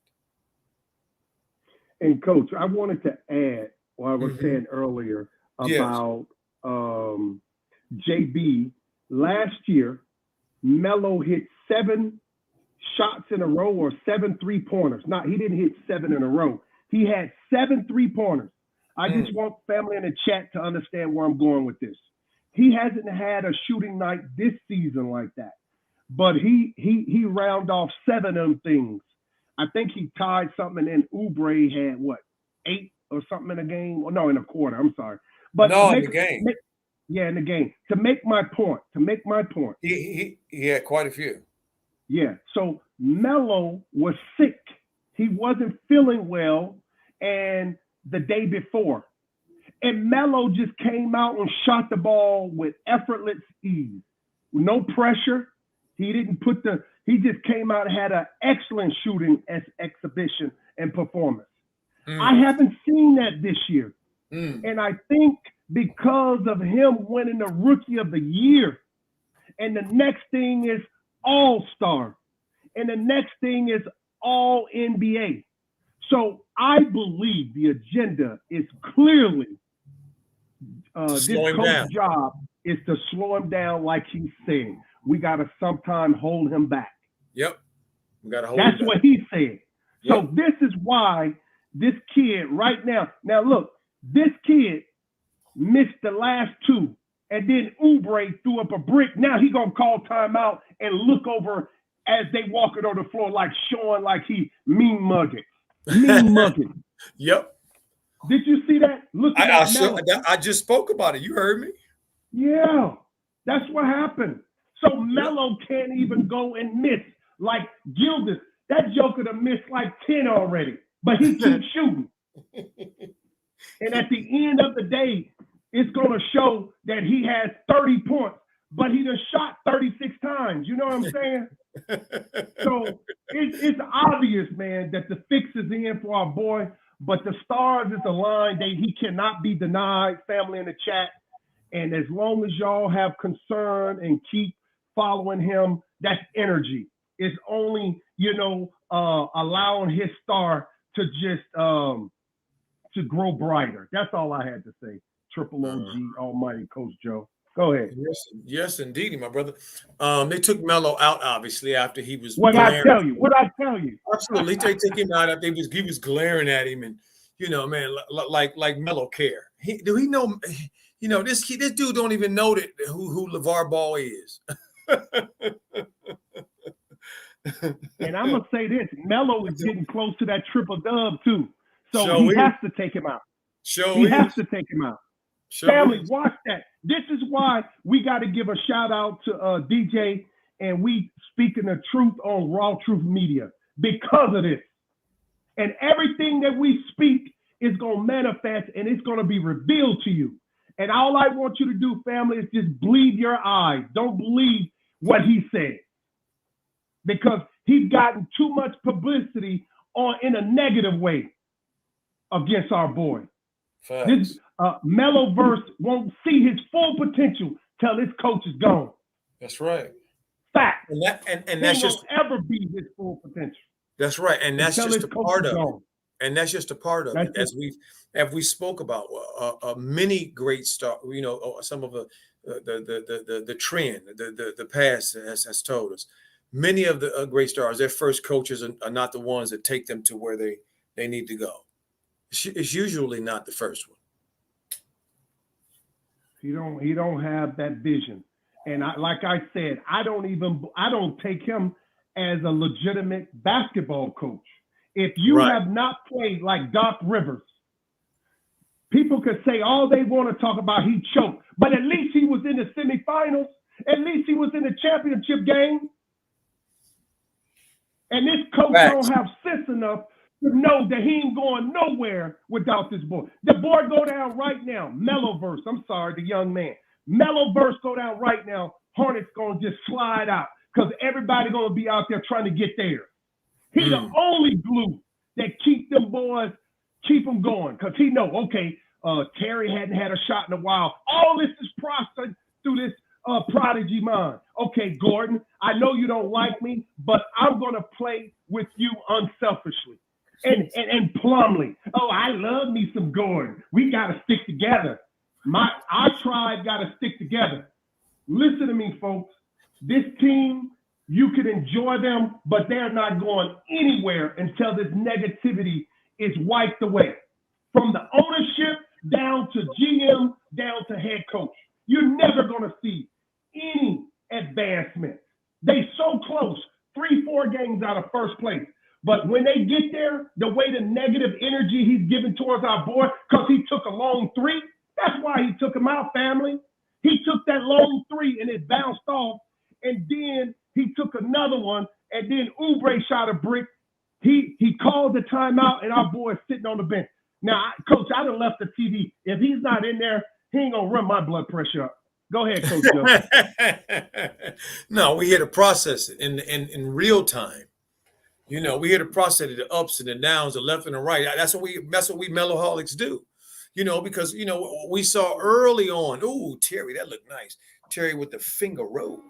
And Coach, I wanted to add what I was saying earlier about JB. Last year, Melo hit 7 shots in a row, or 7 3-pointers. He didn't hit 7 in a row. He had 7 3-pointers. I just want family in the chat to understand where I'm going with this. He hasn't had a shooting night this season like that, but he rounded off 7 of them things. I think he tied something, and then Oubre had 8 or something in a game? Well, no, in a quarter. I'm sorry, but in the game. In the game. To make my point. He had quite a few. Yeah. So Melo was sick. He wasn't feeling well, and the day before. And Melo just came out and shot the ball with effortless ease. No pressure. He just came out and had an excellent shooting exhibition and performance. I haven't seen that this year. And I think because of him winning the Rookie of the Year And the next thing is all-star. And the next thing is all NBA. So I believe the agenda is clearly this coach's job is to slow him down, like he said. We got to sometime hold him back. Yep. We got to hold That's him what back. he said. Yep. So this is why this kid right now, look, this kid missed the last two, and then Oubre threw up a brick. Now he going to call timeout and look over as they walking on the floor like showing like he mean mugging. Mean mugging. Yep. Did you see that? Look at that. I just spoke about it. You heard me. Yeah, that's what happened. So Melo can't even go and miss like Gildas. That joker done missed like 10 already, but he keeps shooting. And at the end of the day, it's going to show that he has 30 points, but he done shot 36 times. You know what I'm saying? So it's obvious, man, that the fix is in for our boy, but the stars is aligned. He cannot be denied, family in the chat. And as long as y'all have concern and keep following him, that's energy. It's only, allowing his star to just to grow brighter. That's all I had to say. Triple OG, almighty Coach Joe. Go ahead. Yes, indeed, my brother. They took Melo out, obviously, after he was. What I tell you? Absolutely, they took him out after he was glaring at him, and man, like Melo care. Do he know? This dude don't even know that who LeVar Ball is. And I'm gonna say this: Melo is getting close to that triple dub too, so he has to take him out. He has to take him out. Family, watch that. This is why we got to give a shout out to DJ, and we speaking the truth on RawTruth Media because of this. And everything that we speak is going to manifest, and it's going to be revealed to you. And all I want you to do, family, is just believe your eyes. Don't believe what he said, because he's gotten too much publicity in a negative way against our boy. Facts. This Meloverse won't see his full potential till his coach is gone. That's right. Fact. And that's just ever be his full potential. That's right. And that's just a part of it. And that's just a part of it. As we spoke about many great stars, some of the trend, the past has told us. Many of the great stars, their first coaches are not the ones that take them to where they need to go. It's usually not the first one. He don't have that vision. And like I said, I don't take him as a legitimate basketball coach. If you have not played like Doc Rivers, people could say all they want to talk about he choked, but at least he was in the semifinals. At least he was in the championship game. And this coach don't have sense enough to know that he ain't going nowhere without this boy. The boy go down right now. Meloverse. I'm sorry, the young man. Meloverse go down right now. Hornets going to just slide out because everybody going to be out there trying to get there. He the only glue that keep them going because he know, okay, Terry hadn't had a shot in a while. All this is processed through this prodigy mind. Okay, Gordon, I know you don't like me, but I'm going to play with you unselfishly. And Plumlee. Oh, I love me some Gordon. We got to stick together. Our tribe got to stick together. Listen to me, folks. This team, you can enjoy them, but they're not going anywhere until this negativity is wiped away. From the ownership down to GM, down to head coach. You're never going to see any advancement. They so close, 3-4 games out of first place. But when they get there, the way the negative energy he's giving towards our boy, because he took a long three, that's why he took him out, family. He took that long three and it bounced off, and then he took another one, and then Oubre shot a brick. He called the timeout, and our boy is sitting on the bench. Now, Coach, I done left the TV. If he's not in there, he ain't going to run my blood pressure up. Go ahead, Coach Joe. No, we here to process it in real time. We here to process it, the ups and the downs, the left and the right. That's what we Meloholics do. Because we saw early on, ooh, Terry, that looked nice. Terry with the finger roll.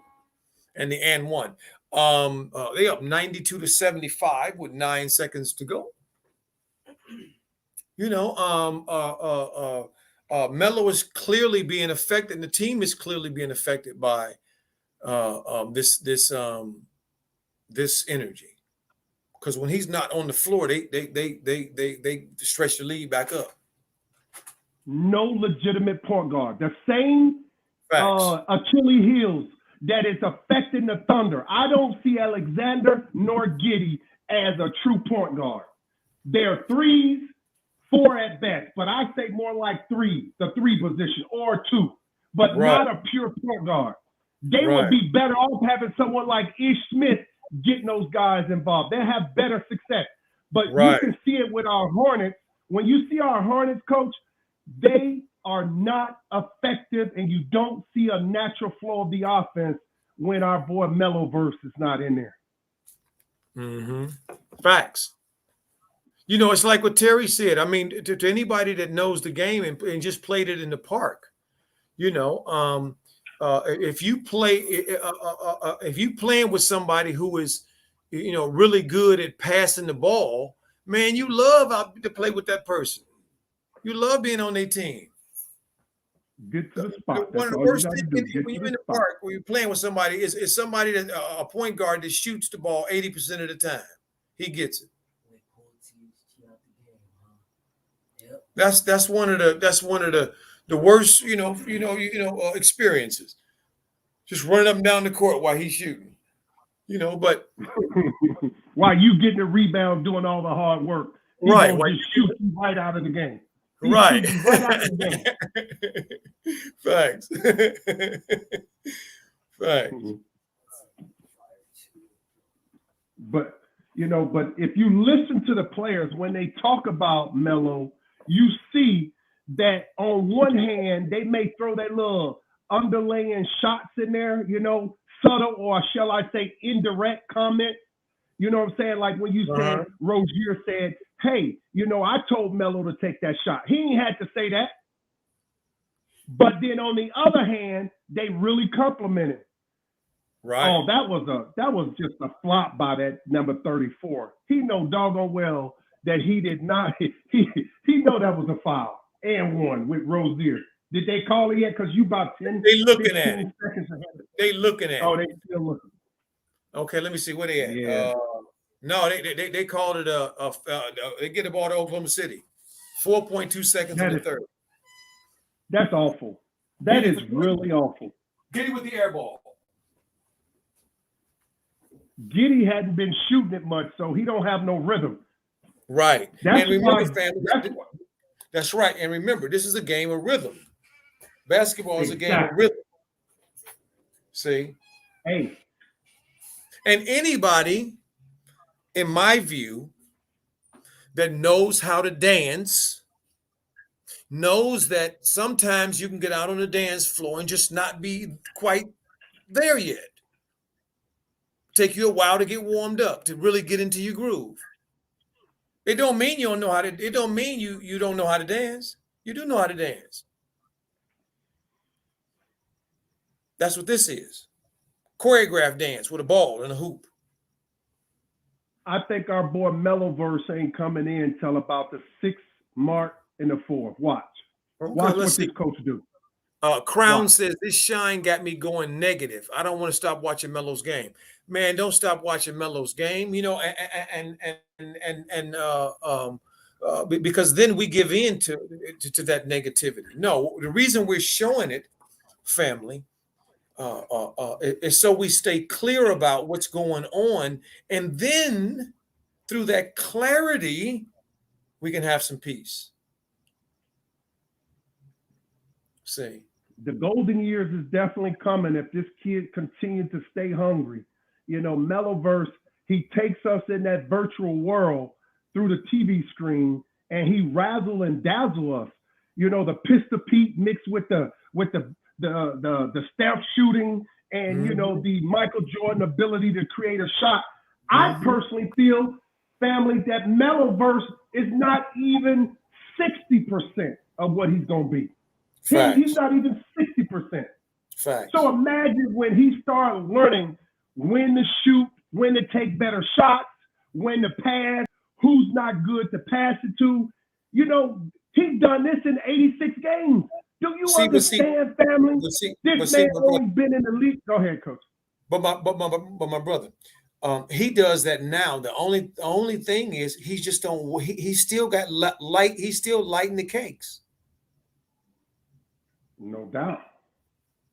and the and one. They up 92-75 with 9 seconds to go. You know, Melo is clearly being affected, and the team is clearly being affected by this energy. Because when he's not on the floor, they stretch the lead back up. No legitimate point guard. The same Achilles heels that is affecting the Thunder. I don't see Alexander nor Giddey as a true point guard. They're threes, 4 at best, but I say more like 3, the 3 position, or 2, but not a pure point guard. They would be better off having someone like Ish Smith getting those guys involved. They have better success. But you can see it with our Hornets. When you see our Hornets, coach, they are not effective, and you don't see a natural flow of the offense when our boy Meloverse is not in there. Mm-hmm. Facts. You know, it's like what Terry said. I mean, to anybody that knows the game and just played it in the park, you know, if you playing with somebody who is, you know, really good at passing the ball, man, you love to play with that person. You love being on their team. Get to the spot. One of the worst things when you're in the park, when you're playing with somebody, is somebody that a point guard that shoots the ball 80% of the time. He gets it. That's one of the worst, experiences. Just running up and down the court while he's shooting, you know. But while you getting the rebound, doing all the hard work, right? Just shoot you right out of the game. Right. Thanks. Thanks. But if you listen to the players when they talk about Melo, you see that on one hand they may throw that little underlaying shots in there, you know, subtle, or shall I say indirect comment. You know what I'm saying? Like when you said, Rozier said, hey, you know, I told Melo to take that shot. He ain't had to say that. But then on the other hand, they really complimented. Right. Oh, that was just a flop by that number 34. He know doggone well that he did not. He know that was a foul and one with Rozier. Did they call it yet? Because you about 10. They looking at it. Seconds ahead. They looking at it. Oh, they still looking. Okay, let me see where they at. Yeah. No, they called it they get the ball to Oklahoma City. 4.2 seconds in the third. That's awful. That is really awful. Giddey with the air ball. Giddey hadn't been shooting it much, so he don't have no rhythm. Right. That's that's right. And remember, this is a game of rhythm. Basketball is a game of rhythm. See? Hey. And anybody, in my view, that knows how to dance knows that sometimes you can get out on the dance floor and just not be quite there yet. Take you a while to get warmed up, to really get into your groove. It don't mean you don't know how to. It don't mean you don't know how to dance. You do know how to dance. That's what this is. Choreographed dance with a ball and a hoop. I think our boy Meloverse ain't coming in till about the 6th mark in the 4th. Watch. Okay, Watch what this coach do. Crown says this shine got me going negative. I don't want to stop watching Melo's game. Man, don't stop watching Melo's game. You know, because then we give in to that negativity. No, the reason we're showing it, family, is so we stay clear about what's going on, and then through that clarity, we can have some peace. See, the golden years is definitely coming if this kid continues to stay hungry. You know, Meloverse, he takes us in that virtual world through the TV screen, and he razzle and dazzle us. You know, the Pistol Pete mixed with the stealth shooting, and you know, the Michael Jordan ability to create a shot. I personally feel, family, that Meloverse is not even 60% of what he's gonna be. He's not even 60%. Facts. So imagine when he starts learning when to shoot, when to take better shots, when to pass, who's not good to pass it to. You know, he's done this in 86 games. Do you understand, family? This man only been in the league. Go ahead, Coach. But my brother, he does that now. The only thing is he just don't. He still got light. He's still lighting the cakes. No doubt.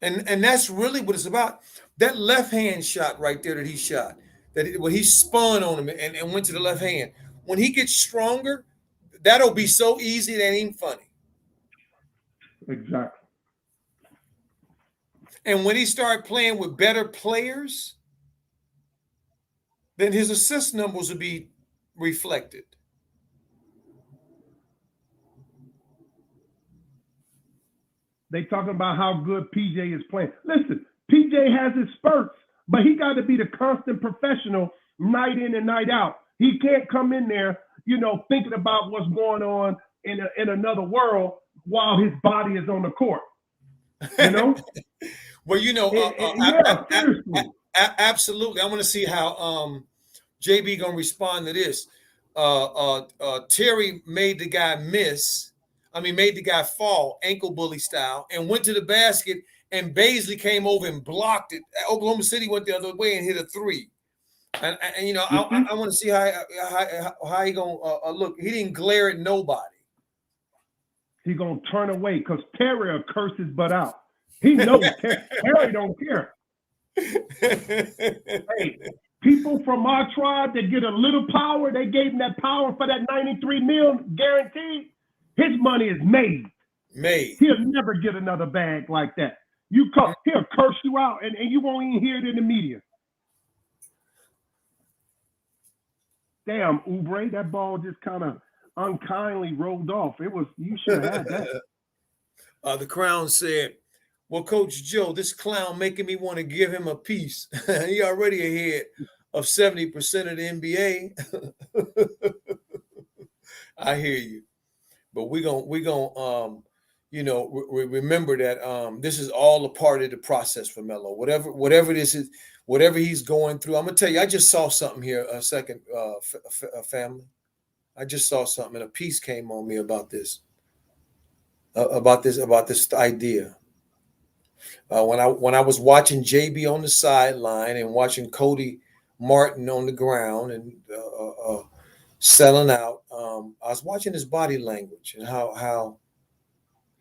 And that's really what it's about. That left hand shot right there that he shot, when he spun on him and went to the left hand. When he gets stronger, that'll be so easy that ain't funny. Exactly. And when he started playing with better players, then his assist numbers will be reflected. They talking about how good PJ is playing. Listen, PJ has his spurts, but he got to be the constant professional night in and night out. He can't come in there, you know, thinking about what's going on in another world while his body is on the court. You know? Well, you know, absolutely. I want to see how JB gonna respond to this. Terry made the guy made the guy fall, ankle bully style, and went to the basket, and Baisley came over and blocked it. Oklahoma City went the other way and hit a three. And you know, I want to see how he gonna look. He didn't glare at nobody. He gonna turn away because Terry will curse his butt out. He knows Terry don't care. Hey, people from our tribe that get a little power, they gave him that power for that $93 million guaranteed. His money is made. He'll never get another bag like that. He'll curse you out, and you won't even hear it in the media. Damn, Oubre, that ball just kind of unkindly rolled off. You should have had that. The Crown said, well, Coach Joe, this clown making me want to give him a piece. He already ahead of 70% of the NBA. I hear you. But we gonna remember that this is all a part of the process for Melo. Whatever this is, whatever he's going through. I'm gonna tell you, I just saw something here a second, family. I just saw something, and a piece came on me about this idea. When I was watching JB on the sideline and watching Cody Martin on the ground and selling out, I was watching his body language and how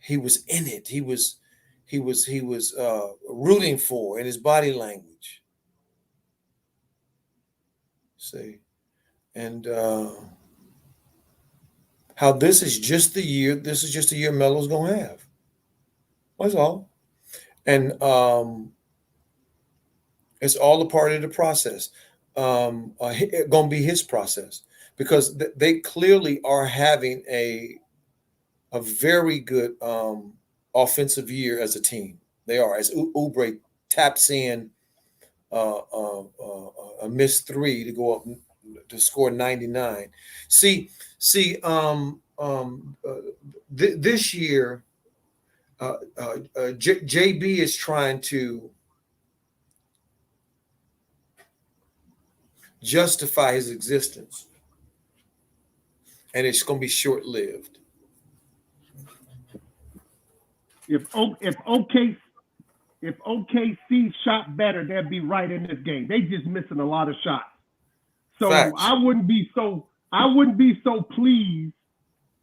he was in it. He was rooting for in his body language. See, and how this is just the year. This is just the year Melo's gonna have. That's all. And it's all a part of the process. Going to be his process because they clearly are having a very good offensive year as a team. They are, as Oubre taps in a missed three to go up to score 99. See, this year. JB is trying to justify his existence, and it's going to be short-lived. If OKC shot better, they'd be right in this game. They just missing a lot of shots. So facts. I wouldn't be so pleased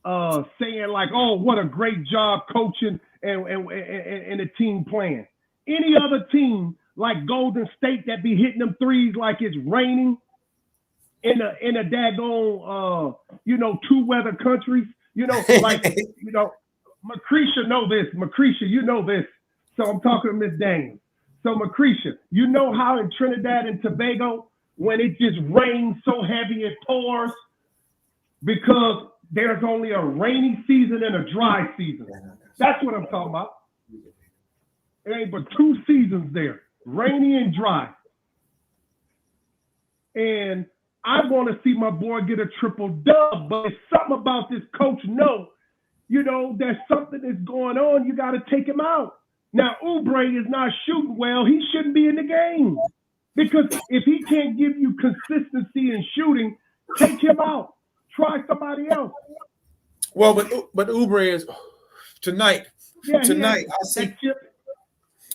saying like, oh, what a great job coaching and the team playing. Any other team like Golden State that be hitting them threes like it's raining in a daggone two weather countries, like Macretia know this. Macretia, you know this. So I'm talking to Miss Daniels. So Macretia, you know how in Trinidad and Tobago when it just rains so heavy it pours because there's only a rainy season and a dry season. That's what I'm talking about. It ain't but 2 seasons there, rainy and dry. And I want to see my boy get a triple dub, but it's something about this coach. There's something that's going on. You got to take him out. Now, Oubre is not shooting well. He shouldn't be in the game. Because if he can't give you consistency in shooting, take him out. Try somebody else. Well, but Oubre is tonight. Yeah, Tonight, I see.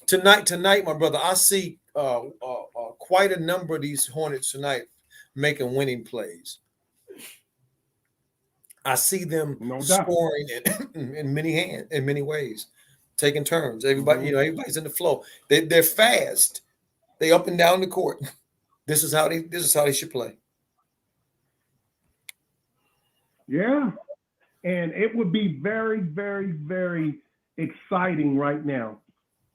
Tonight, my brother, I see quite a number of these Hornets tonight making winning plays. I see them scoring in many ways, taking turns. Everybody, everybody's in the flow. They're fast. They up and down the court. This is how they should play. Yeah. And it would be very, very, very exciting right now.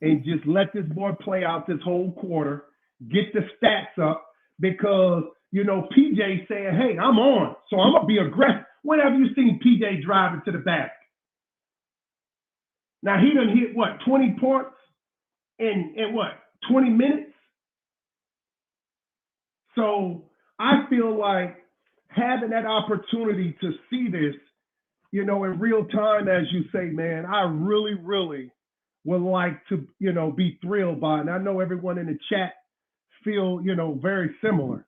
And just let this boy play out this whole quarter, get the stats up, because, PJ saying, hey, I'm on, so I'm going to be aggressive. When have you seen PJ driving to the back? Now, he done hit, 20 points in 20 minutes? So I feel like having that opportunity to see this, in real time, as you say, man, I really, really would like to, be thrilled by it. And I know everyone in the chat feel, very similar.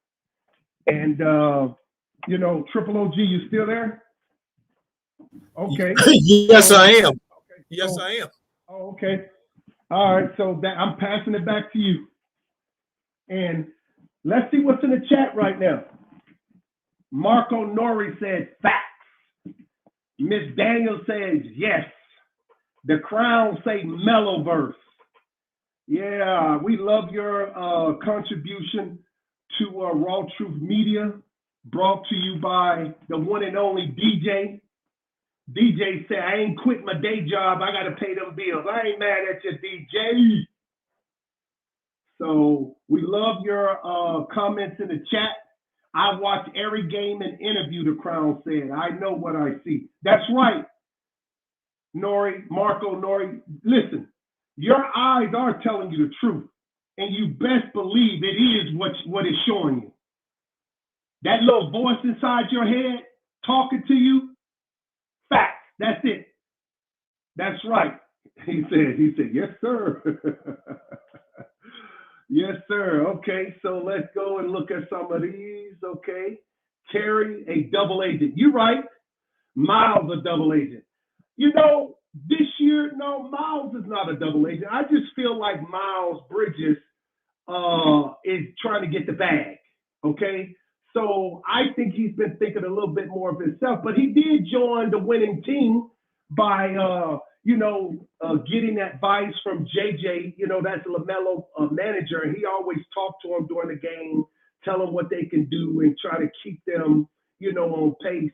And, Triple OG, you still there? Okay. Yes, I am. Okay. Yes, I am. Oh, okay. All right. So I'm passing it back to you. And let's see what's in the chat right now. Marco Nori said facts. Miss Daniel says yes. The Crown say Meloverse. Yeah, we love your contribution to RawTruth Media, brought to you by the one and only DJ. DJ said, I ain't quit my day job. I got to pay them bills. I ain't mad at you, DJ. So we love your comments in the chat. I watch every game and interview, the Crown said. I know what I see. That's right. Marco Nori, listen, your eyes are telling you the truth, and you best believe it is what it's showing you. That little voice inside your head talking to you, facts, that's it. That's right. He said, yes, sir. Yes, sir. Okay, so let's go and look at some of these. Okay. Terry, a double agent. You're right. Miles, a double agent. This year, no, Miles is not a double agent. I just feel like Miles Bridges is trying to get the bag, okay? So I think he's been thinking a little bit more of himself, but he did join the winning team by, getting advice from JJ, that's Lamelo manager, and he always talked to him during the game, tell them what they can do and try to keep them, on pace.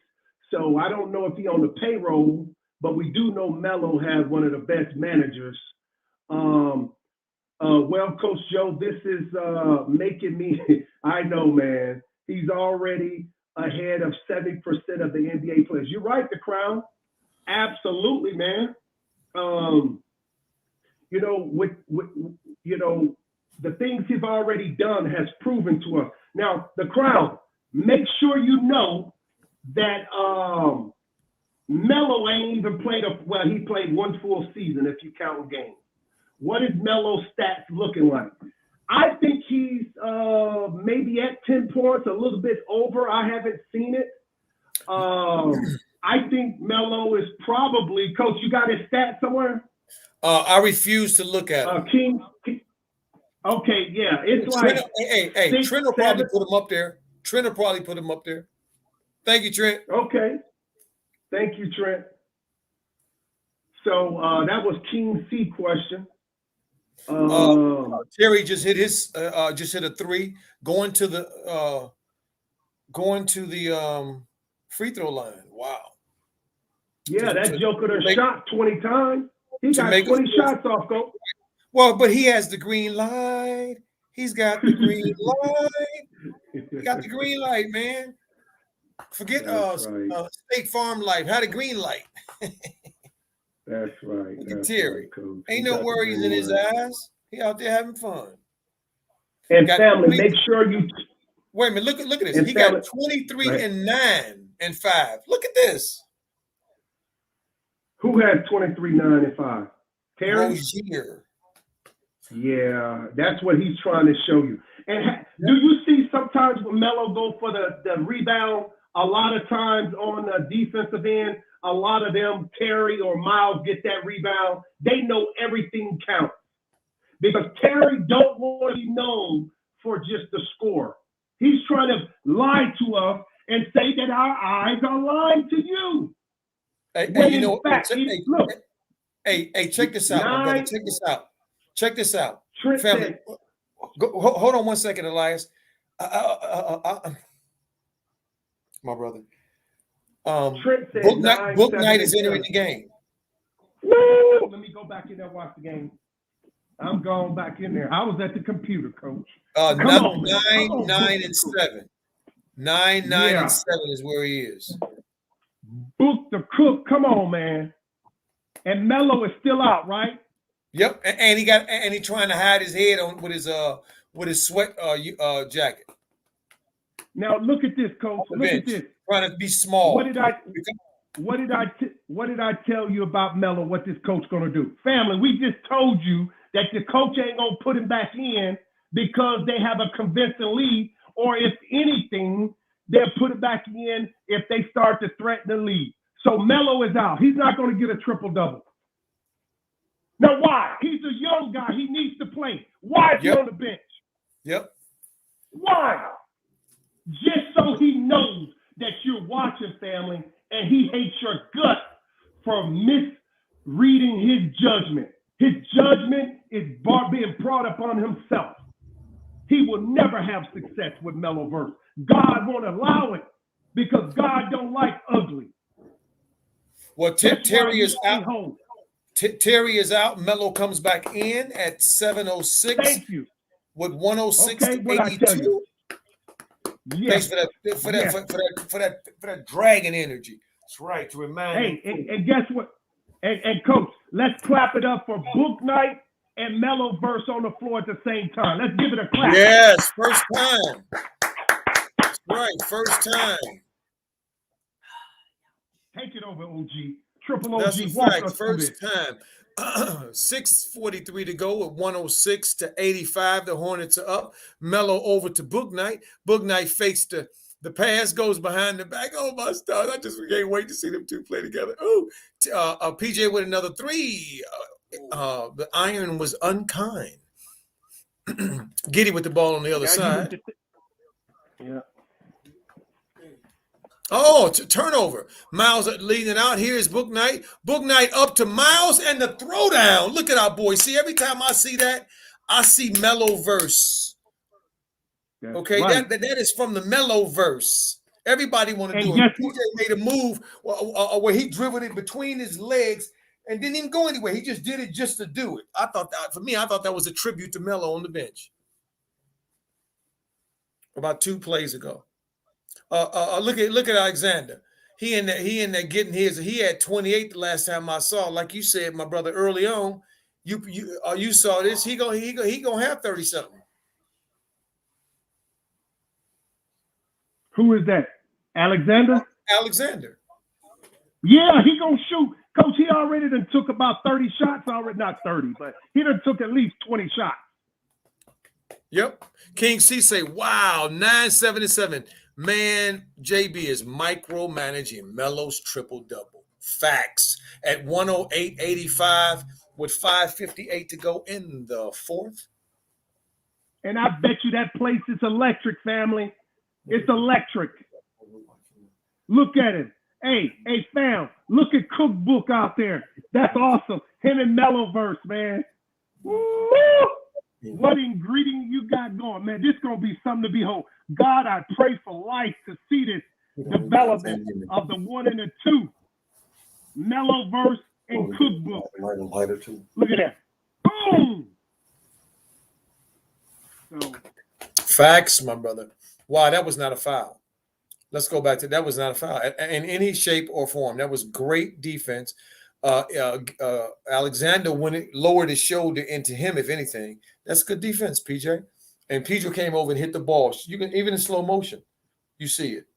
So I don't know if he's on the payroll, but we do know Melo has one of the best managers. Well, Coach Joe, this is making me, I know, man, he's already ahead of 70% of the NBA players. You're right, the Crown. Absolutely, man. The things he's already done has proven to us. Now, the Crown, make sure you know that Melo ain't even played he played one full season if you count games. What is Melo's stats looking like? I think he's maybe at 10 points, a little bit over. I haven't seen it. I think Melo is probably, Coach, you got his stats somewhere? I refuse to look at it. King. Okay, yeah. It's like Trent will probably put him up there. Trent will probably put him up there. Thank you, Trent. Okay. Thank you, Trent. So that was King C question. Terry just hit a three, going to the free throw line. Wow. Yeah, that Joker done shot 20 times. He got 20 shots off, Coach. Well, but he has the green light. He's got the green light. He got the green light, man. Forget State Farm Life. Had a green light. That's right. Look at Terry. Right, ain't no worries in his eyes. He out there having fun. And family, make sure you wait a minute. Look at this. He got 23 and 9 and 5. Look at this. Who has 23, 9, and 5? Terry? Rozier. Yeah, that's what he's trying to show you. And do you see sometimes when Melo go for the rebound, a lot of times on the defensive end, a lot of them, Terry or Miles, get that rebound. They know everything counts. Because Terry don't want to be known for just the score. He's trying to lie to us and say that our eyes are lying to you. Hey, you know, fact, look. Hey, check this out, my brother. Check this out. Check this out. Trent Family, hold on 1 second, Elias. My brother. Book night is entering the game. Woo! Let me go back in there and watch the game. I'm going back in there. I was at the computer, Coach. 9, 9, and 7. 9, 9, and 7 is where he is. Book the cook. Come on, man. And Melo is still out, right? Yep. And he trying to hide his head on with his sweat jacket. Now look at this, Coach. Look at this. Trying to be small. What did I tell you about Melo? What this coach gonna do? Family, we just told you that the coach ain't gonna put him back in because they have a convincing lead, or if anything, they'll put it back in if they start to threaten the lead. So Melo is out. He's not gonna get a triple-double. Now why? He's a young guy. He needs to play. Why is he on the bench? Yep. Why? Just so he knows that you're watching, family, and he hates your gut for misreading his judgment. His judgment is being brought upon himself. He will never have success with Meloverse. God won't allow it because God don't like ugly. Well, Terry is out. Terry is out. Melo comes back in at 7:06. Thank you. With 106 to 82. Yes. Thanks for that dragon energy. That's right. To remind you. Hey, and guess what? And Coach, let's clap it up for Book Night and Meloverse on the floor at the same time. Let's give it a clap. Yes, first time. That's right, first time. Take it over, OG. Triple OG. That's a fact. First time. 6:43 to go with 106 to 85. The Hornets are up. Melo over to Book Night. Book Night fakes the pass, goes behind the back. Oh, my stars. I just can't wait to see them two play together. Oh, PJ with another three. The iron was unkind. Giddey with the ball on the other side. Yeah. Oh, turnover. Miles leading it out. Here's Book Night. Book Night up to Miles and the throwdown. Look at our boy. See, every time I see that, I see Meloverse. Okay, right. That is from the Meloverse. Everybody want to do it. PJ made a move where he dribbled it between his legs and didn't even go anywhere. He just did it just to do it. I thought that was a tribute to Melo on the bench. About 2 plays ago. Look at Alexander. He in there getting his. He had 28 the last time I saw. Like you said, my brother, early on, you saw this. He gonna have 30 something. Who is that? Alexander? Alexander. Yeah, he gonna shoot. Coach, he already done took about 30 shots already. Not 30, but he done took at least 20 shots. Yep. King C say, wow, 977. Man, JB is micromanaging Melo's triple-double. Facts. At 108.85 with 5:58 to go in the fourth. And I bet you that place is electric, family. It's electric. Look at it. Hey, fam, look at Cookbook out there. That's awesome. Him and Meloverse, man. Woo! What ingredient you got going, man? This is going to be something to behold. God, I pray for life to see this development of the 1 and the 2. Meloverse and Cookbook. Look at that. Boom! So, facts, my brother. Wow, that was not a foul. Let's go back to that. Was not a foul in any shape or form. That was great defense. Alexander, when it lowered his shoulder into him, if anything, that's good defense, PJ. And Pedro came over and hit the ball. You can even in slow motion, you see it.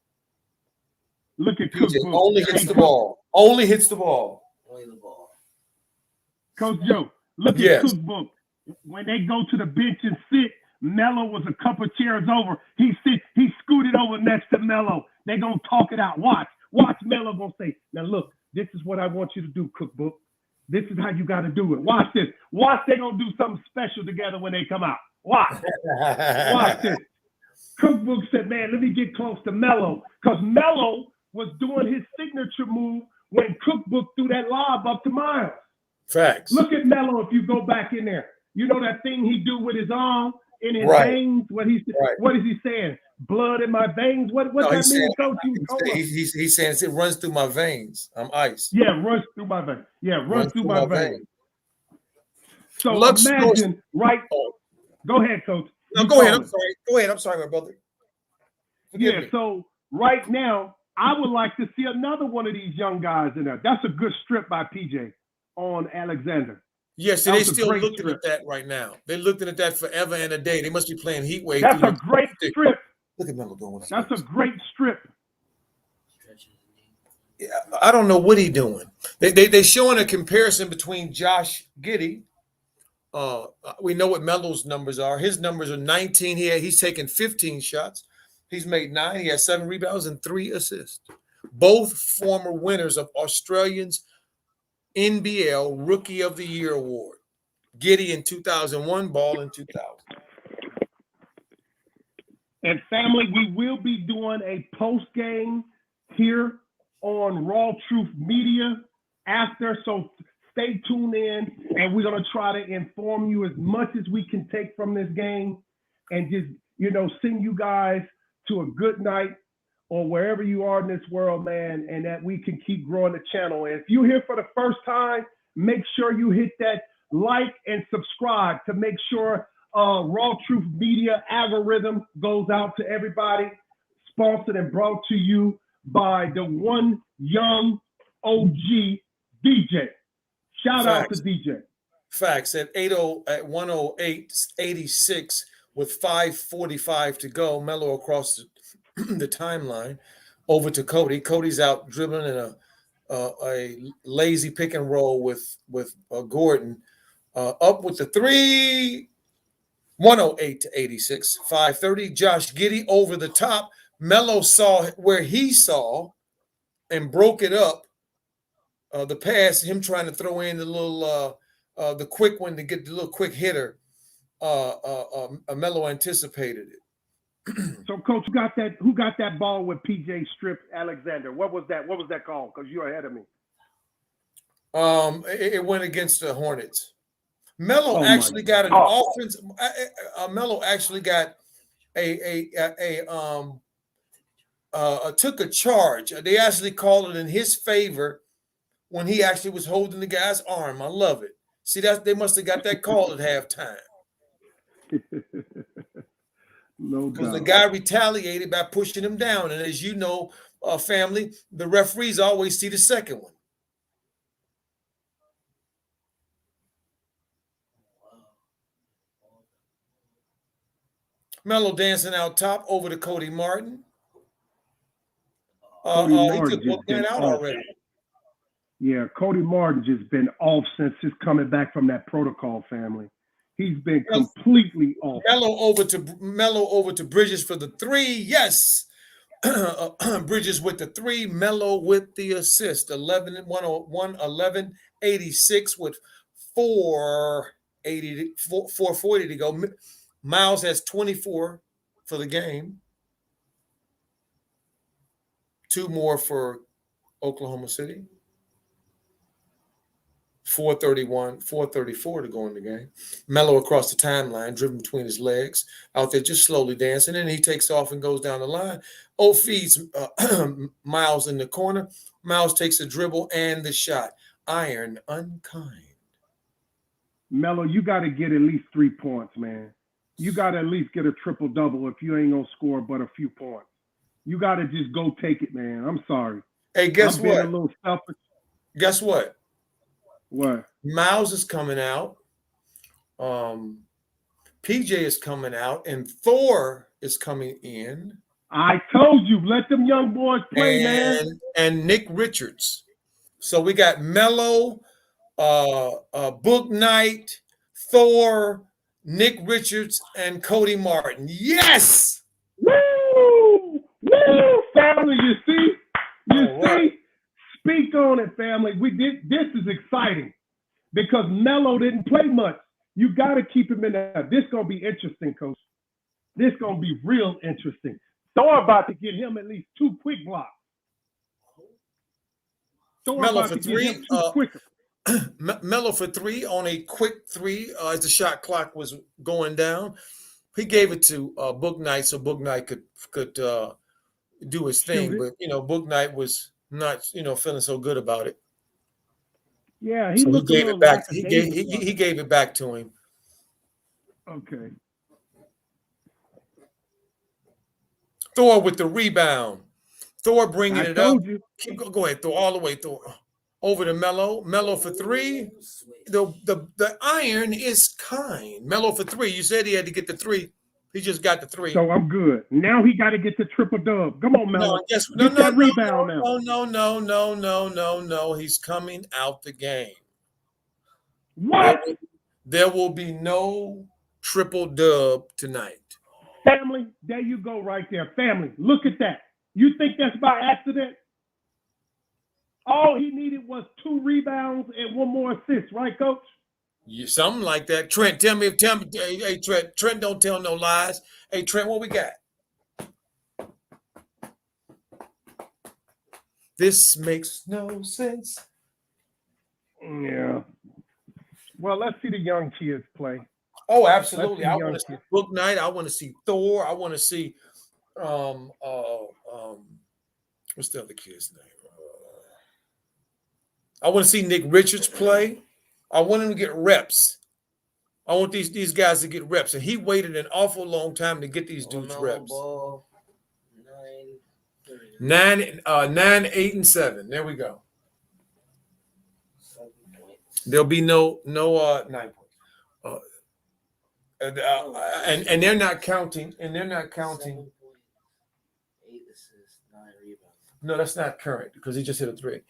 Look at PJ only hits the ball. Only hits the ball. Only the ball. Coach Joe, look at Cookbook. When they go to the bench and sit, Melo was a couple chairs over. He scooted over next to Melo. They gonna talk it out. Watch Melo gonna say, now look, this is what I want you to do, Cookbook. This is how you got to do it. Watch this. Watch, they gonna do something special together when they come out. Watch. Watch this. Cookbook said, man, let me get close to Melo, because Melo was doing his signature move when Cookbook threw that lob up to Miles. Facts. Look at Melo if you go back in there. You know that thing he do with his arm in his Right. veins? What is he saying? Blood in my veins? What No, that he's mean, saying- Coach? He's saying it runs through my veins. I'm ice. Yeah, runs through my veins. Yeah, runs through my veins. So Lux imagine, right? Oh. Go ahead, Coach. No, You go ahead. call I'm it. sorry. Go ahead. I'm sorry, my brother. Forgive me. So right now, I would like to see another one of these young guys in there. That's a good strip by PJ on Alexander. Yes, That they was a still great looking strip. at that right now. They're looking at that forever and a day. They must be playing Heat Wave. That's through a the- great strip. Look at Melo doing. That's a great strip. Yeah, I don't know what he's doing. They showing a comparison between Josh Giddey. We know what Melo's numbers are. His numbers are 19. He's taken 15 shots. He's made 9. He has 7 rebounds and 3 assists. Both former winners of Australians NBL Rookie of the Year award. Giddey in 2001, Ball in 2000. And family, we will be doing a post game here on RawTruth Media after. So stay tuned in, and we're gonna try to inform you as much as we can take from this game, and just send you guys to a good night or wherever you are in this world, man, and that we can keep growing the channel. And if you're here for the first time, make sure you hit that like and subscribe to make sure RawTruth Media algorithm goes out to everybody. Sponsored and brought to you by the one young OG DJ. Shout out to DJ. Facts at 108.86 with 5:45 to go. Melo across the timeline over to Cody. Cody's out dribbling in a lazy pick and roll with Gordon. Up with the 3, 108-86, 5:30. Josh Giddey over the top. Melo saw where he saw and broke it up. The pass, him trying to throw in the little the quick one to get the little quick hitter. Melo anticipated it. So, Coach, who got that ball with PJ stripped Alexander? What was that? What was that call? Because you're ahead of me. It went against the Hornets. Melo actually got an offense. Melo actually got took a charge. They actually called it in his favor when he actually was holding the guy's arm. I love it. See, they must have got that call at halftime. No doubt. Because the guy retaliated by pushing him down. And as you know, family, the referees always see the second one. Melo dancing out top over to Cody Martin. Cody Martin he took just one been out off. already. Yeah, Cody Martin just been off since just coming back from that protocol, family. He's been completely off. Melo over to Bridges for the 3. Yes. Bridges with the 3. Melo with the assist. 11-101-11-86 with 440 to go. Miles has 24 for the game. 2 more for Oklahoma City. 434 to go in the game. Melo across the timeline, driven between his legs, out there just slowly dancing, and he takes off and goes down the line. Feeds Miles in the corner. Miles takes a dribble and the shot. Iron unkind. Melo, you got to get at least 3 points, man. You got to at least get a triple-double if you ain't going to score but a few points. You got to just go take it, man. I'm sorry. Hey, guess I'm what? being a little selfish. Guess what? What? Miles is coming out. PJ is coming out, and Thor is coming in. I told you, let them young boys play, man. And Nick Richards. So we got Melo, Book Knight, Thor, Nick Richards and Cody Martin. Yes. Woo! Woo! Family, you see? All right. Speak on it, family. This is exciting because Melo didn't play much. You got to keep him in there. This is going to be interesting, Coach. This is going to be real interesting. Thor about to get him at least 2 quick blocks. Melo for 3. Melo for 3 on a quick 3 as the shot clock was going down. He gave it to Book Knight so Book Knight could do his thing, but Book Knight was not feeling so good about it. Yeah, he gave it back. He gave it back to him. Okay. Thor with the rebound. Thor bringing it up. Go ahead, Thor, all the way, Thor. Over to Melo. Melo for 3. The iron is kind. Melo for 3. You said he had to get the 3. He just got the 3. So I'm good. Now he got to get the triple dub. Come on, Melo. No. He's coming out the game. What? There will be no triple dub tonight. Family, there you go right there. Family, look at that. You think that's by accident? All he needed was 2 rebounds and 1 more assist, right, Coach? Something like that. Trent, tell me. Hey, Trent. Trent, don't tell no lies. Hey, Trent, what we got? This makes no sense. Yeah. Well, let's see the young kids play. Oh, absolutely. I want to see Book Knight. I want to see Thor. I want to see what's the other kid's name? I want to see Nick Richards play. I want him to get reps. I want these guys to get reps. And he waited an awful long time to get these dudes reps. 9, 8, and 7. There we go. There'll be no 9 points. And they're not counting. 8 assists, 9 rebounds. No, that's not current because he just hit a 3.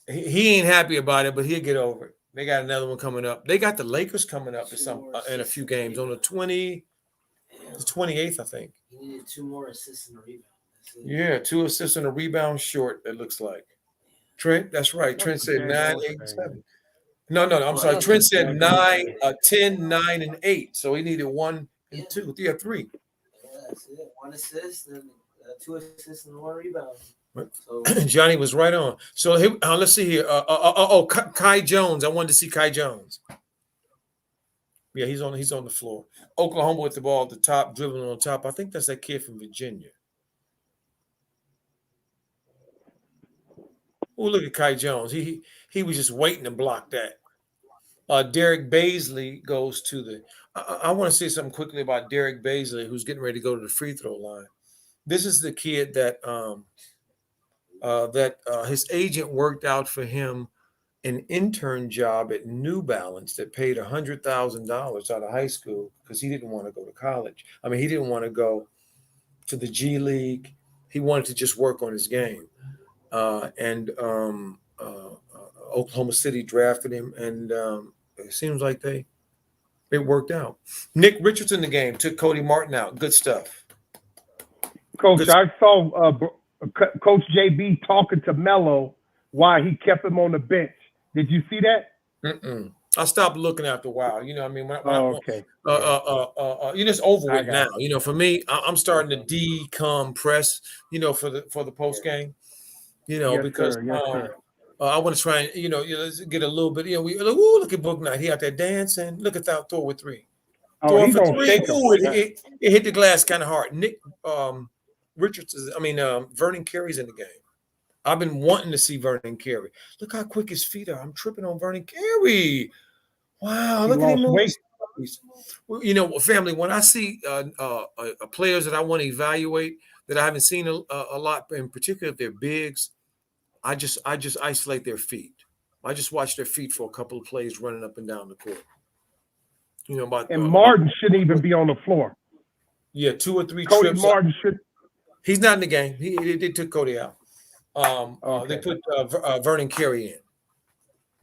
He ain't happy about it, but he'll get over it. They got another one coming up. They got the Lakers coming up in a few games on the 28th, I think. He needed 2 more assists and a rebound. Yeah, 2 assists and a rebound short, it looks like. Trent, that's right. Trent said 9, 8, and 7. No, I'm sorry. Trent said 9, 10, 9, and 8. So he needed 1 and 2. Yeah, 3. Yeah, that's it. 1 assist and 2 assists and 1 rebound. So, Johnny was right on. So let's see here. Kai Jones. I wanted to see Kai Jones. Yeah, he's on the floor. Oklahoma with the ball at the top, dribbling on top. I think that's that kid from Virginia. Oh, look at Kai Jones. He was just waiting to block that. Derek Baisley goes to the. I want to say something quickly about Derek Baisley, who's getting ready to go to the free throw line. This is the kid that his agent worked out for him an intern job at New Balance that paid $100,000 out of high school because he didn't want to go to college. I mean, he didn't want to go to the G League. He wanted to just work on his game. Oklahoma City drafted him, and it seems like it worked out. Nick Richards in the game took Cody Martin out. Good stuff. Coach, I saw Coach JB talking to Melo while he kept him on the bench. Did you see that? I stopped looking after a while. You know what I mean? Okay. It's over with now. You know, for me, I'm starting to decompress, for the post game. Because I want to try and let's get a little bit. Look at Book Knight. He out there dancing. Look at that Thor with 3. Thor for 3. It hit the glass kind of hard. Nick Vernon Carey's in the game. I've been wanting to see Vernon Carey. Look how quick his feet are. I'm tripping on Vernon Carey. Wow, look at him. Family, when I see players that I want to evaluate that I haven't seen a lot, in particular if they're bigs, I just isolate their feet. I just watch their feet for a couple of plays running up and down the court. Martin shouldn't even be on the floor. Yeah, 2 or 3 Cody trips. Martin should. He's not in the game. They took Cody out. They put Vernon Carey in.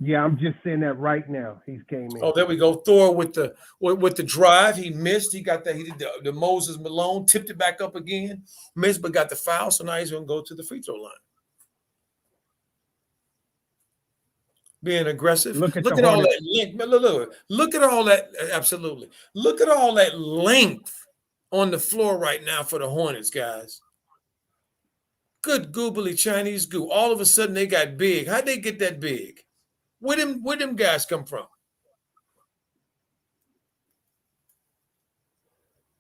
Yeah, I'm just saying that right now. He's came in. Oh, there we go. Thor with the drive. He missed. He got that. He did the Moses Malone, tipped it back up again, missed, but got the foul. So now he's going to go to the free throw line. Being aggressive. Look at all that length. Look at all that. Absolutely. Look at all that length on the floor right now for the Hornets, guys. Good googly Chinese goo. All of a sudden they got big. How'd they get that big? Where them guys come from?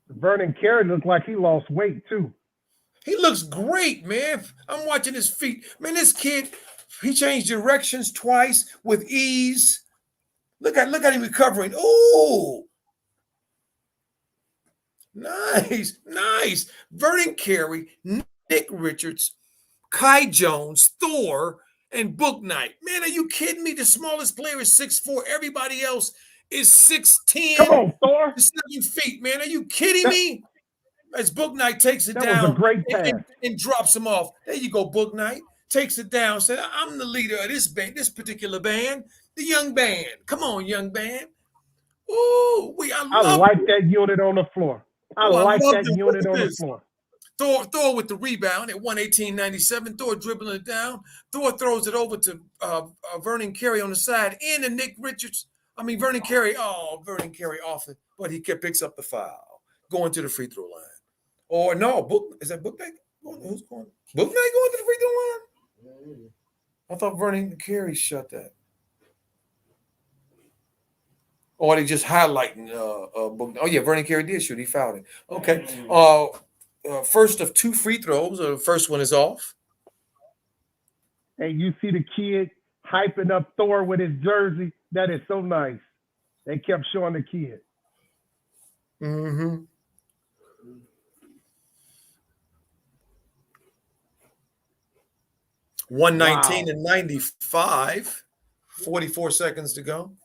Vernon Carey looked like he lost weight too. He looks great, man. I'm watching his feet. Man, this kid, he changed directions twice with ease. Look at him recovering. Oh, nice. Vernon Carey, Nick Richards, Kai Jones, Thor, and Book Knight. Man, are you kidding me? The smallest player is 6'4". Everybody else is 6'10". Come on, Thor. 7 feet, man. Are you kidding me? As Book Knight takes it That down was a great pass. and drops him off. There you go, Book Knight. Takes it down. Said, I'm the leader of this band, this particular band, the young band. Come on, young band. Ooh, I like that unit on the floor. I like that unit on the floor. Thor with the rebound at 118.97. Thor dribbling it down. Thor throws it over to Vernon Carey on the side and to Nick Richards. I mean, Vernon Carey. Oh, Vernon Carey off it, but he picks up the foul, going to the free throw line. Or no, is that Book Knight? Who's going? Book Knight going to the free throw line? I thought Vernon Carey shut that. Or they just highlighting Book. Oh yeah, Vernon Carey did shoot. He fouled it. Okay. First of 2 free throws. The first one is off. Hey, you see the kid hyping up Thor with his jersey. That is so nice. They kept showing the kid. Mm-hmm. Wow. 119-95. 44 seconds to go.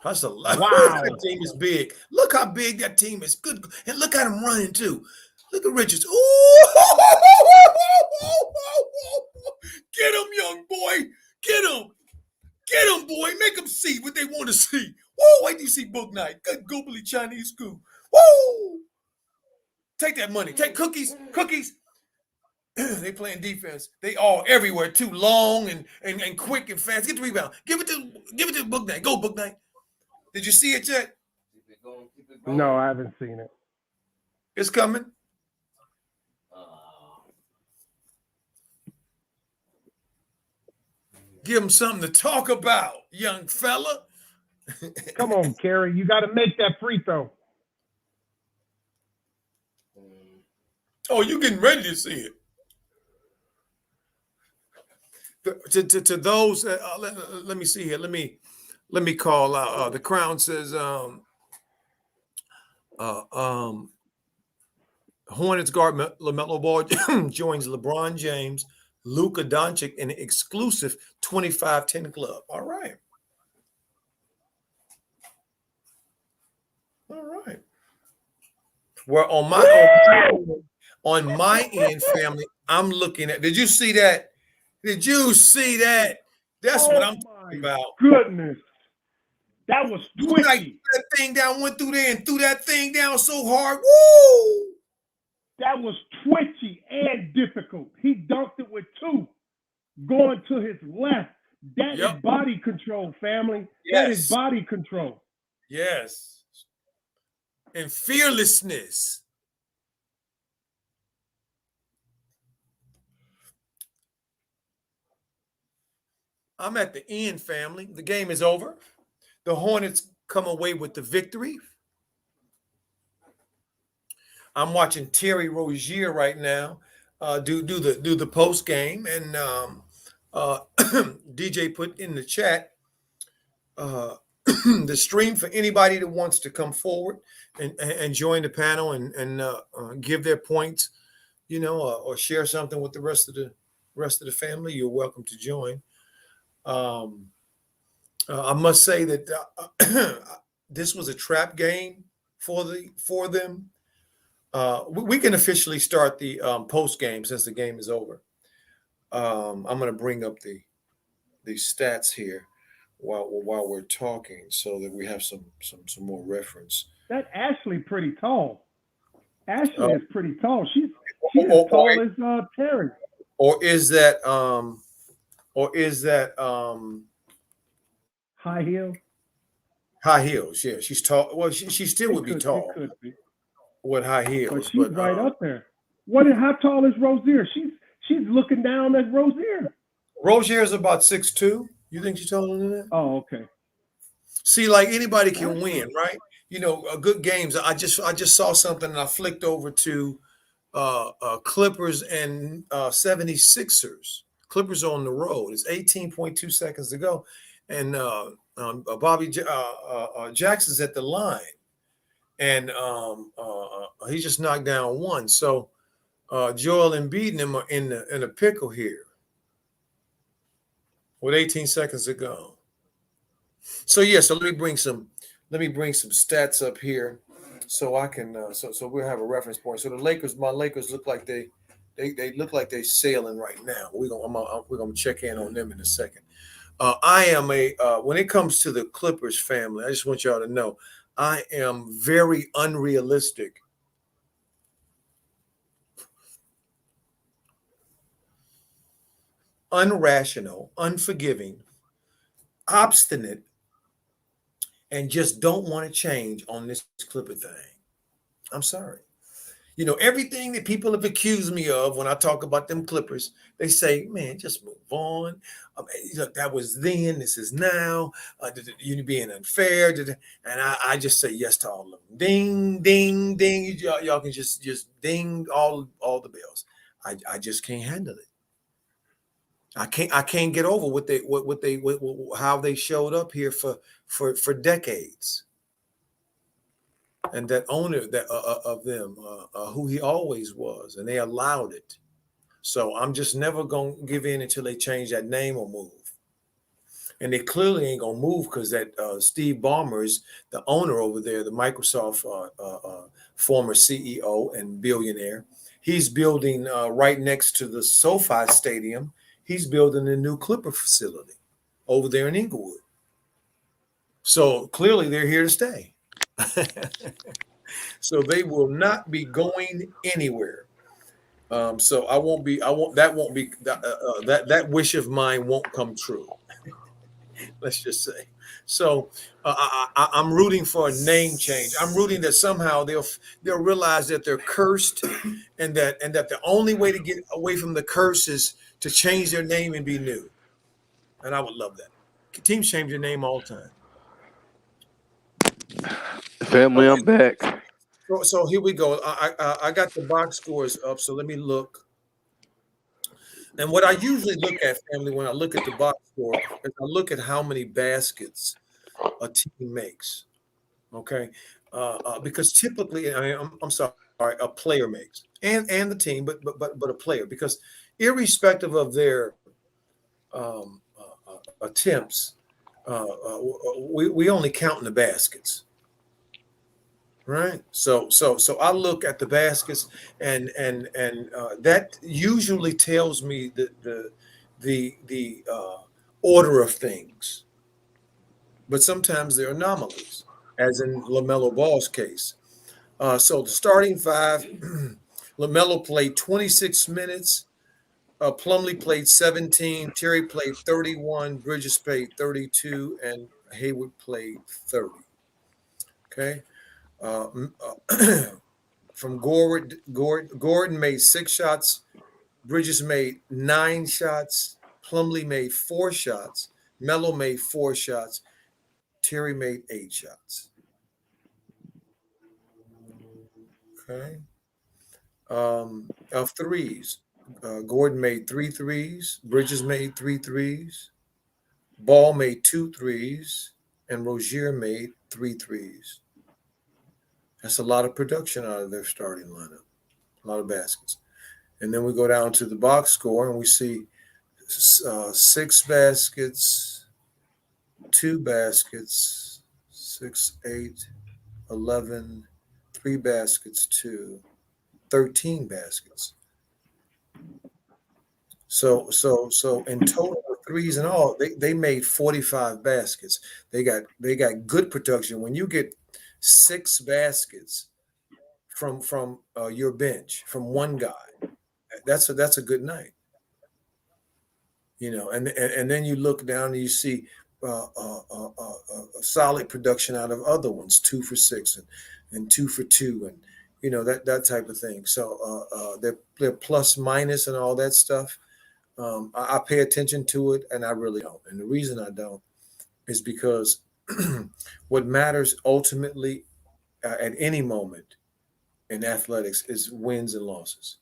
That's a lot. Wow. That team is big. Look how big that team is. Good. And look at him running, too. Look at Richards. Ooh. Get him, young boy. Get him. Get him, boy. Make them see what they want to see. Whoa, wait till you see Book Knight. Good googly Chinese goo. Woo. Take that money. Take cookies. They playing defense. They all everywhere, too. Long and quick and fast. Get the rebound. Give it to Book Knight. Go, Book Knight. Did you see it yet? Keep it going. No, I haven't seen it. It's coming. Give him something to talk about, young fella. Come on, Carey. You got to make that free throw. Oh, you getting ready to see it. To those, let me see here. Let me call out. The Crown says Hornets guard LaMelo Ball joins LeBron James, Luka Doncic in an exclusive 25-10 club. All right. Well, on my end, family, I'm looking at. Did you see that? That's what I'm talking about. Goodness. That was twitchy. Like that thing down, went through there and threw that thing down so hard. Woo! That was twitchy and difficult. He dunked it with 2 going to his left. That is body control, family. Yes. That is body control. Yes. And fearlessness. I'm at the end, family. The game is over. The Hornets come away with the victory. I'm watching Terry Rozier right now do the post game, and DJ put in the chat the stream for anybody that wants to come forward and join the panel and give their points, or share something with the rest of the family. You're welcome to join. I must say that this was a trap game for them. We can officially start the post game since the game is over. I'm going to bring up the stats here while we're talking, so that we have some more reference. That Ashley pretty tall. Ashley is pretty tall. She's as tall as Terry. Or is that high heel? High heels? Yeah, she's tall. Well, she still would be tall. It could be. With high heels, but she's right up there. How tall is Rozier? She's looking down at Rozier. Rozier is about 6'2". You think she's taller than that? Oh, okay. See, like anybody can win, right? You know, good games. I just saw something and I flicked over to Clippers and 76ers. Clippers on the road. It's 18.2 seconds to go, and Bobby Jackson's at the line, and he just knocked down one. So Joel Embiid and him are in a pickle here with 18 seconds to go. So yeah, so let me bring some stats up here, so I can so we'll have a reference point. So my Lakers look like they look like they're sailing right now. We're gonna check in on them in a second. I am when it comes to the Clippers family, I just want y'all to know I am very unrealistic. Unrational, unforgiving, obstinate, and just don't want to change on this Clipper thing. I'm sorry. You know, everything that people have accused me of when I talk about them Clippers, they say, man, just move on. Look, that was then, this is now. You're being unfair. And I just say yes to all of them. Ding, ding, ding. Y'all can just ding all the bells. I just can't handle it. I can't get over how they showed up here for decades, and that owner of them, who he always was, and they allowed it. So I'm just never gonna give in until they change that name or move. And they clearly ain't gonna move because that Steve Ballmer is the owner over there, the Microsoft former CEO and billionaire. He's building right next to the SoFi Stadium. He's building a new Clipper facility over there in Inglewood. So clearly they're here to stay. So they will not be going anywhere. So that wish of mine won't come true. Let's just say. So I'm rooting for a name change. I'm rooting that somehow they'll realize that they're cursed, and that the only way to get away from the curse is to change their name and be new. And I would love that. Teams change their name all the time. Family, I'm back. So here we go. I got the box scores up, so let me look. And what I usually look at, family, when I look at the box score, is I look at how many baskets a team makes. Okay, because typically, I'm sorry, a player makes, and the team, but a player, because irrespective of their attempts, we only count in the baskets. Right. So I look at the baskets, and that usually tells me the order of things. But sometimes there are anomalies, as in Lamelo Ball's case. So the starting five, Lamelo played 26 minutes. Plumlee played 17. Terry played 31. Bridges played 32, and Hayward played 30. Okay. From Gordon made 6 shots, Bridges made 9 shots, Plumlee made 4 shots, Melo made 4 shots, Terry made 8 shots. Okay. Of threes, Gordon made 3 threes, Bridges made 3 threes, Ball made 2 threes, and Rozier made 3 threes. That's a lot of production out of their starting lineup, a lot of baskets. And then we go down to the box score, and we see 6 baskets, 2 baskets, 6, 8, 11, 3 baskets, 2, 13 baskets. So in total with threes and all, they made 45 baskets. They got good production. When you get 6 baskets from your bench from one guy, that's a good night. And then you look down and you see solid production out of other ones, 2 for 6 and 2 for 2, and that type of thing. So they're plus minus and all that stuff. I pay attention to it, and I really don't. And the reason I don't is because what matters ultimately at any moment in athletics is wins and losses.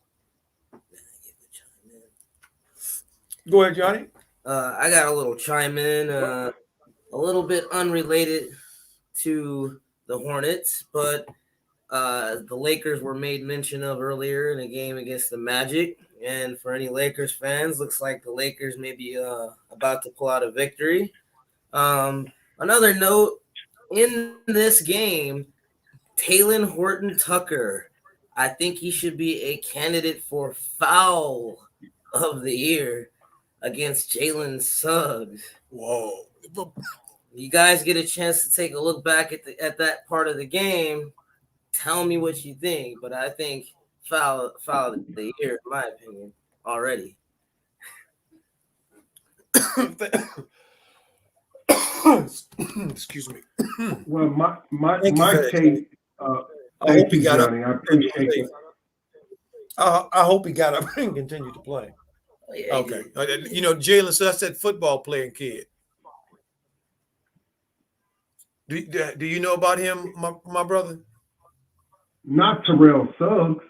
Go ahead, Johnny. I got a little chime in, a little bit unrelated to the Hornets, but the Lakers were made mention of earlier in a game against the Magic. And for any Lakers fans, looks like the Lakers may be about to pull out a victory. Another note, in this game, Talen Horton-Tucker, I think he should be a candidate for foul of the year against Jalen Suggs. Whoa. You guys get a chance to take a look back at that part of the game. Tell me what you think, but I think foul of the year, in my opinion, already. Excuse me. Well, my take. I hope he got Johnny. up. I appreciate it. I hope he got up and continued to play. Oh, yeah, Okay. Jalen, so that's that football playing kid. Do you know about him, my brother? Not Terrell Suggs.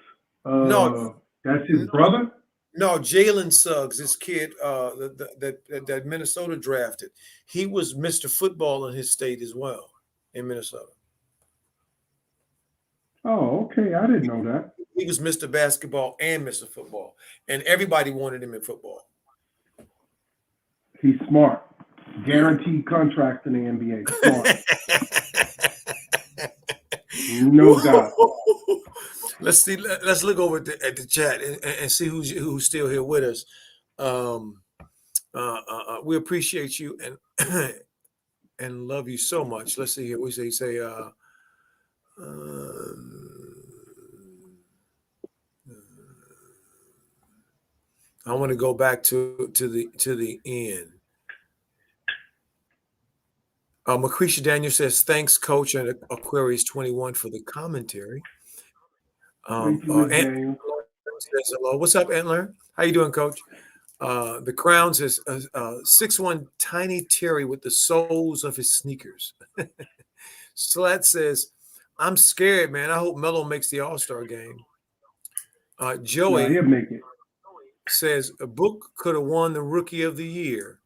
No. That's his brother? No, Jalen Suggs, this kid that Minnesota drafted. He was Mr. Football in his state as well, in Minnesota. Oh, okay. I didn't know that. He was Mr. Basketball and Mr. Football, and everybody wanted him in football. He's smart. Guaranteed contract in the NBA. Smart. No doubt. Let's see. Let's look over at the chat and see who's still here with us. We appreciate you and love you so much. Let's see here. We say. I want to go back to the end. Macretia Daniel says, "Thanks, Coach and Aquarius 21 for the commentary." Antler says hello. What's up, Antler? How you doing, Coach? The Crown says 6'1" Tiny Terry with the soles of his sneakers. Slat says, "I'm scared, man. I hope Melo makes the All-Star game." Joey he'll make it. Says a book could have won the Rookie of the Year,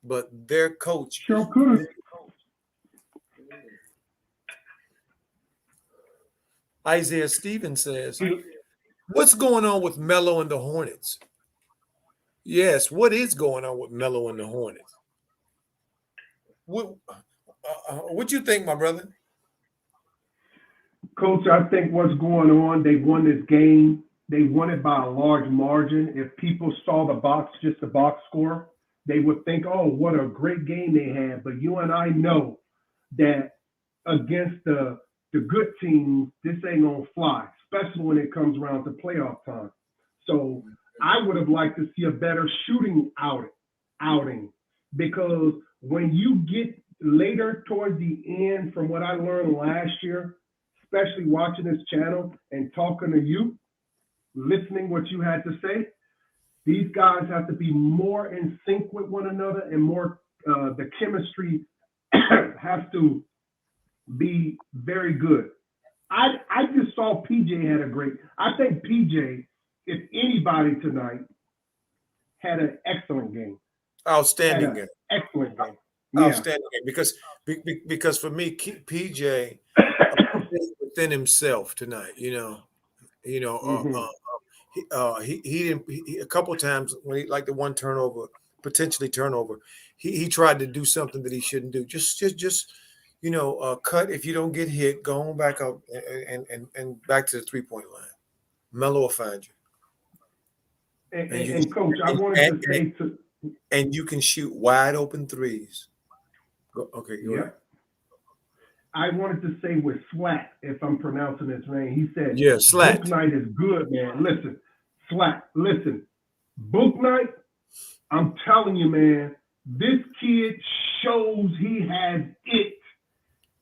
but their coach sure could. Isaiah Stevens says, "What's going on with Melo and the Hornets?" Yes, what is going on with Melo and the Hornets? What you think, my brother? Coach, I think what's going on, they won this game. They won it by a large margin. If people saw just the box score, they would think, oh, what a great game they had. But you and I know that against the good teams, this ain't going to fly, especially when it comes around to playoff time. So I would have liked to see a better shooting outing, because when you get later towards the end, from what I learned last year, especially watching this channel and talking to you, listening what you had to say, these guys have to be more in sync with one another and more, the chemistry has to be very good. I just saw PJ had I think PJ, if anybody tonight, had an excellent game. Outstanding game. Excellent game. Outstanding game. Because for me, PJ within himself tonight, he didn't. A couple of times when he, like the one turnover, potentially turnover, he tried to do something that he shouldn't do. Just cut if you don't get hit, go on back up and back to the 3-point line. Melo will find you. And Coach, I wanted to say to. And you can shoot wide open threes. Okay, go ahead. I wanted to say with Slack, if I'm pronouncing his name, he said, yeah, Slack. Book night is good, man. Listen, Slack, listen. Book night, I'm telling you, man, this kid shows he has it.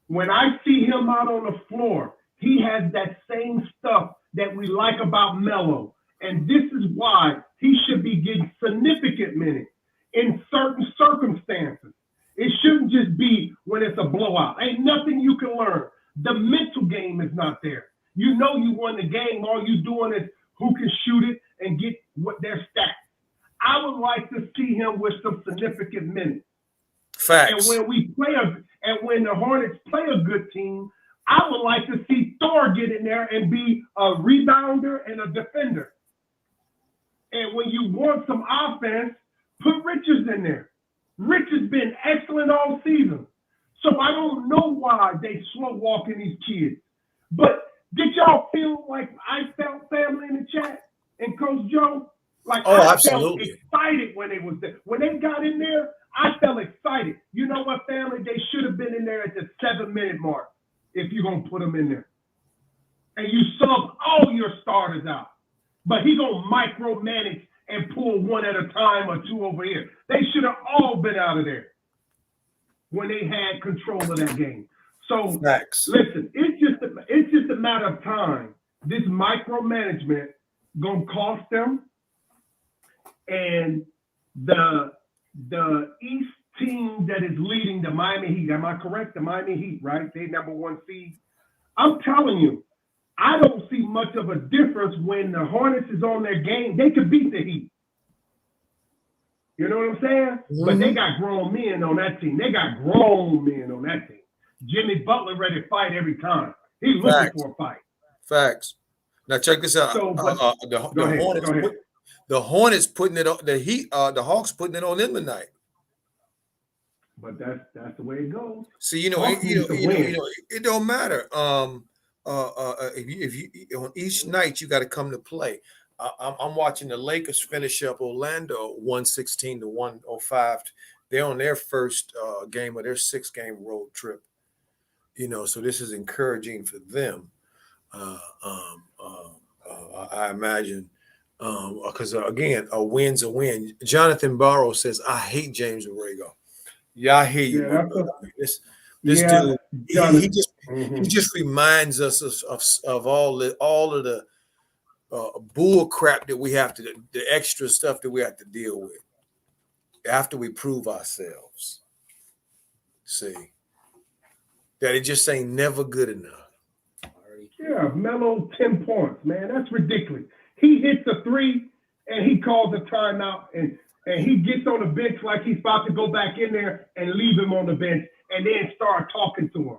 When I see him out on the floor, he has that same stuff that we like about Melo. And this is why he should be getting significant minutes in certain circumstances. It shouldn't just be when it's a blowout. Ain't nothing you can learn. The mental game is not there. You know you won the game. All you doing is who can shoot it and get what their stats. I would like to see him with some significant minutes. Facts. And when the Hornets play a good team, I would like to see Thor get in there and be a rebounder and a defender. And when you want some offense, put Richards in there. Rich has been excellent all season. So I don't know why they slow walking these kids. But did y'all feel like I felt, family, in the chat and Coach Joe? Like I absolutely. felt excited when they was there. When they got in there, I felt excited. You know what, family? They should have been in there at the 7-minute mark if you're going to put them in there. And you sub all your starters out. But he going to micromanage and pull one at a time or two over here. They should have all been out of there when they had control of that game. So Facts. Listen, it's just a matter of time. This micromanagement gonna cost them. And the East team that is leading the Miami Heat, am I correct? The Miami Heat, right? They #1 seed. I'm telling you, I don't see much of a difference when the Hornets is on their game. They could beat the Heat. You know what I'm saying? Mm-hmm. But they got grown men on that team. Jimmy Butler ready to fight every time. He's looking for a fight. Facts. Now check this out. So, the Hornets putting it on the Heat. The Hawks putting it on them tonight. But that's the way it goes. See, it don't matter. If you on each night you got to come to play. I'm watching the Lakers finish up Orlando 116-105. They're on their first game of their 6-game road trip. So this is encouraging for them. I imagine because again, a win's a win. Jonathan Barrow says, "I hate James Borrego." Yeah, I hear you. This dude, he just reminds us of all of the bull crap that we have the extra stuff that we have to deal with after we prove ourselves. See, that it just ain't never good enough. Yeah, Melo 10 points, man. That's ridiculous. He hits a 3 and he calls a timeout and he gets on the bench like he's about to go back in there and leave him on the bench and then start talking to him.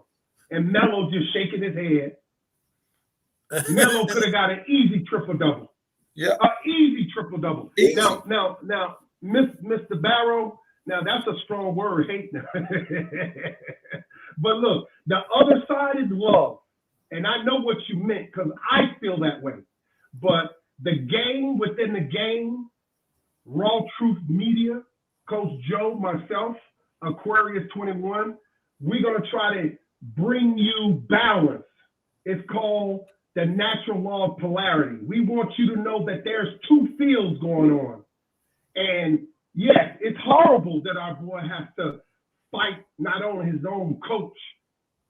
And Melo just shaking his head. Melo could have got an easy triple-double. Yeah. An easy triple-double. Now, Mr. Barrow, now that's a strong word, hate now. But look, the other side is love. And I know what you meant because I feel that way. But the game within the game, RawTruth Media, Coach Joe, myself, Aquarius 21, we're going to try to bring you balance. It's called the natural law of polarity. We want you to know that there's two fields going on. And yes, it's horrible that our boy has to fight not only his own coach,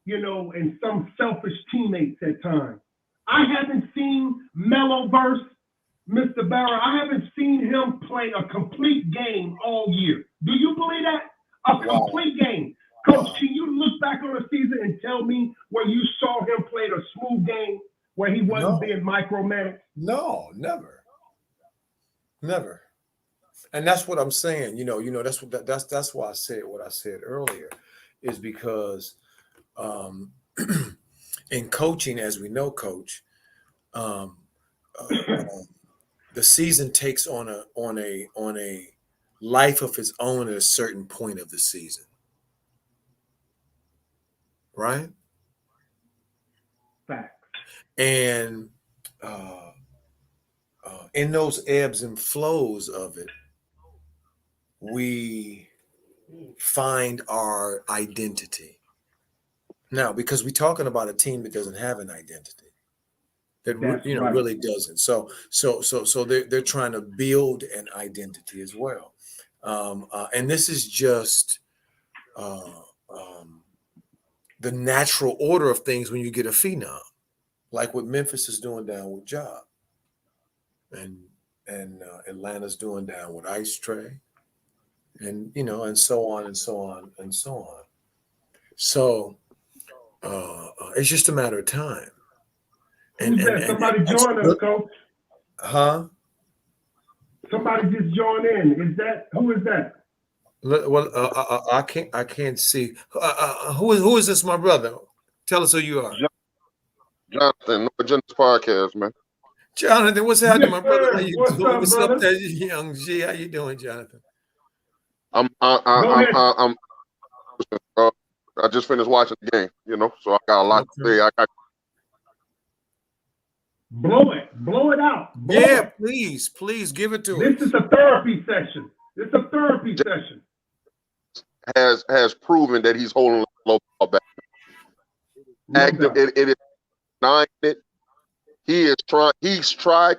and some selfish teammates at times. I haven't seen Melo versus Mr. Barrow. I haven't seen him play a complete game all year. Do you believe that? A complete game. Coach, can you look back on the season and tell me where you saw him play a smooth game where he wasn't being micromanaged? No, never. Never. And that's what I'm saying. That's why I said what I said earlier, is because in coaching, as we know, Coach, the season takes on a life of its own at a certain point of the season, right? Facts. And in those ebbs and flows of it, we find our identity. Now, because we're talking about a team that doesn't have an identity, that right. really doesn't. So they're trying to build an identity as well, and this is just the natural order of things when you get a phenom, like what Memphis is doing down with Ja, and Atlanta's doing down with Ice Tray, and and so on and so on and so on. So it's just a matter of time. Who's that? Somebody join us, Coach. Huh? Somebody just joined in. Who is that? Well, I can't see. Who is this, my brother? Tell us who you are. Jonathan, No Agenda's podcast, man. Jonathan, what's happening, Yes, my brother? sir. How you What's doing? up, What's brother? up there, young G? How you doing, Jonathan? I just finished watching the game, so I got a lot to say. Blow it out. Blow it. Please give it to us. This is a therapy session. Has proven that he's holding low ball back. Active, it is denying it. He's tried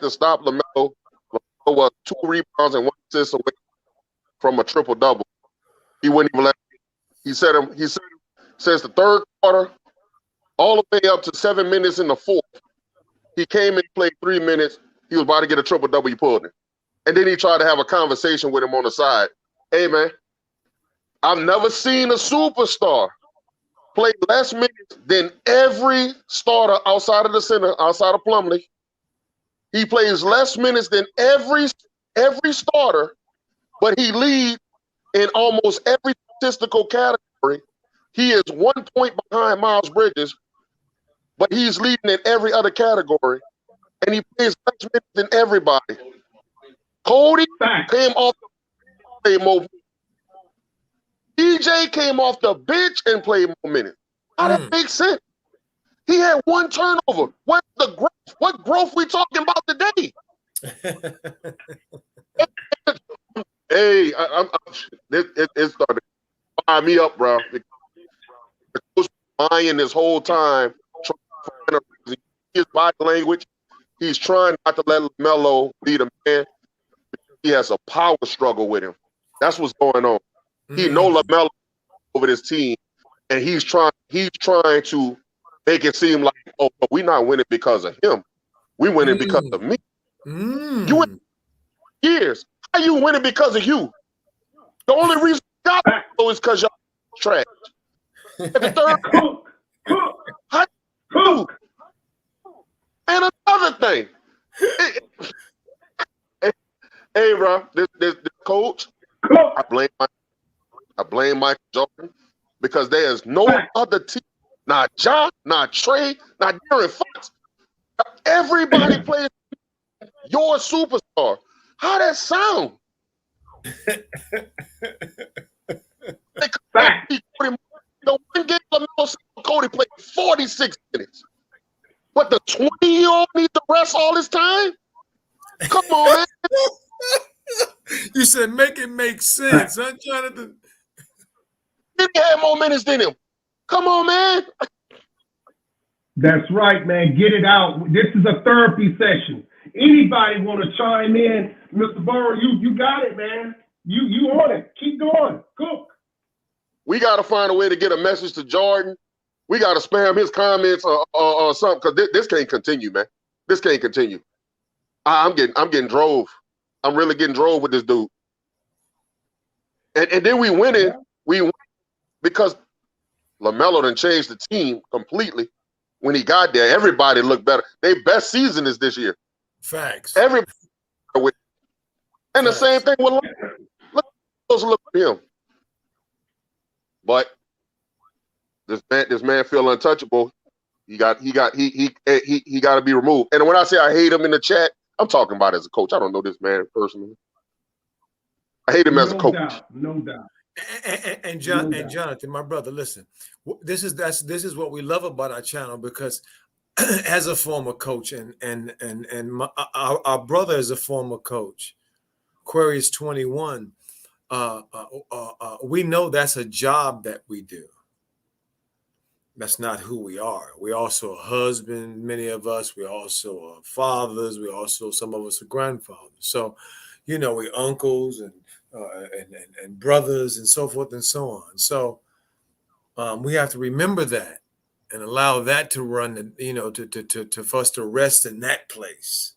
to stop Lamelo. Lamelo was 2 rebounds and 1 assist away from a triple double. He wouldn't even let him. He said since the third quarter, all the way up to 7 minutes in the fourth, he came and played 3 minutes. He was about to get a triple double. He pulled it, and then he tried to have a conversation with him on the side. Hey man, I've never seen a superstar play less minutes than every starter outside of the center, outside of Plumlee. He plays less minutes than every starter, but he leads in almost every statistical category. He is 1 point behind Miles Bridges, but he's leading in every other category, and he plays less minutes than everybody. Cody came off the play more. DJ came off the bench and played more minutes. How that makes sense? He had 1 turnover. What's the growth? What growth we talking about today? Hey, it started to fire me up, bro. The coach lying this whole time, trying to find his body language. He's trying not to let Lamelo be the man. He has a power struggle with him. That's what's going on. He knows Lamelo over this team, and he's trying to make it seem like, oh, but we're not winning because of him. We winning because of me. You win years. How you winning because of you? The only reason you got Lamelo is because y'all trash. Cook. And another thing. Hey, bro, this coach, I blame Michael Jordan, because there is no other team, not Ja, not Trey, not Darren Fox. Everybody plays your superstar. How that sound? The one game Lamelo Cody played 46 minutes. But the 20-year-old needs to rest all his time? Come on, man. You said make it make sense, huh, Jonathan? He had more minutes than him. Come on, man. That's right, man. Get it out. This is a therapy session. Anybody want to chime in? Mr. Burrow, you got it, man. You on it. Keep going. Cook. We got to find a way to get a message to Jordan. We got to spam his comments or something, because this can't continue, man. This can't continue. I'm getting drove. I'm really getting drove with this dude. And then we win it. We win because Lamelo done changed the team completely. When he got there, everybody looked better. Their best season is this year. Facts. Everybody. And the same thing with look at him. But this man feel untouchable. He got to be removed. And when I say I hate him in the chat, I'm talking about as a coach. I don't know this man personally. I hate him as a coach. No doubt. And Jonathan, my brother, listen. This is what we love about our channel, because as a former coach, and our brother is a former coach, Aquarius 21. We know that's a job that we do. That's not who we are. We're also a husband, many of us. We're also fathers. We also, some of us are grandfathers. So, we're uncles and brothers and so forth and so on. So we have to remember that and allow that to run, for us to rest in that place.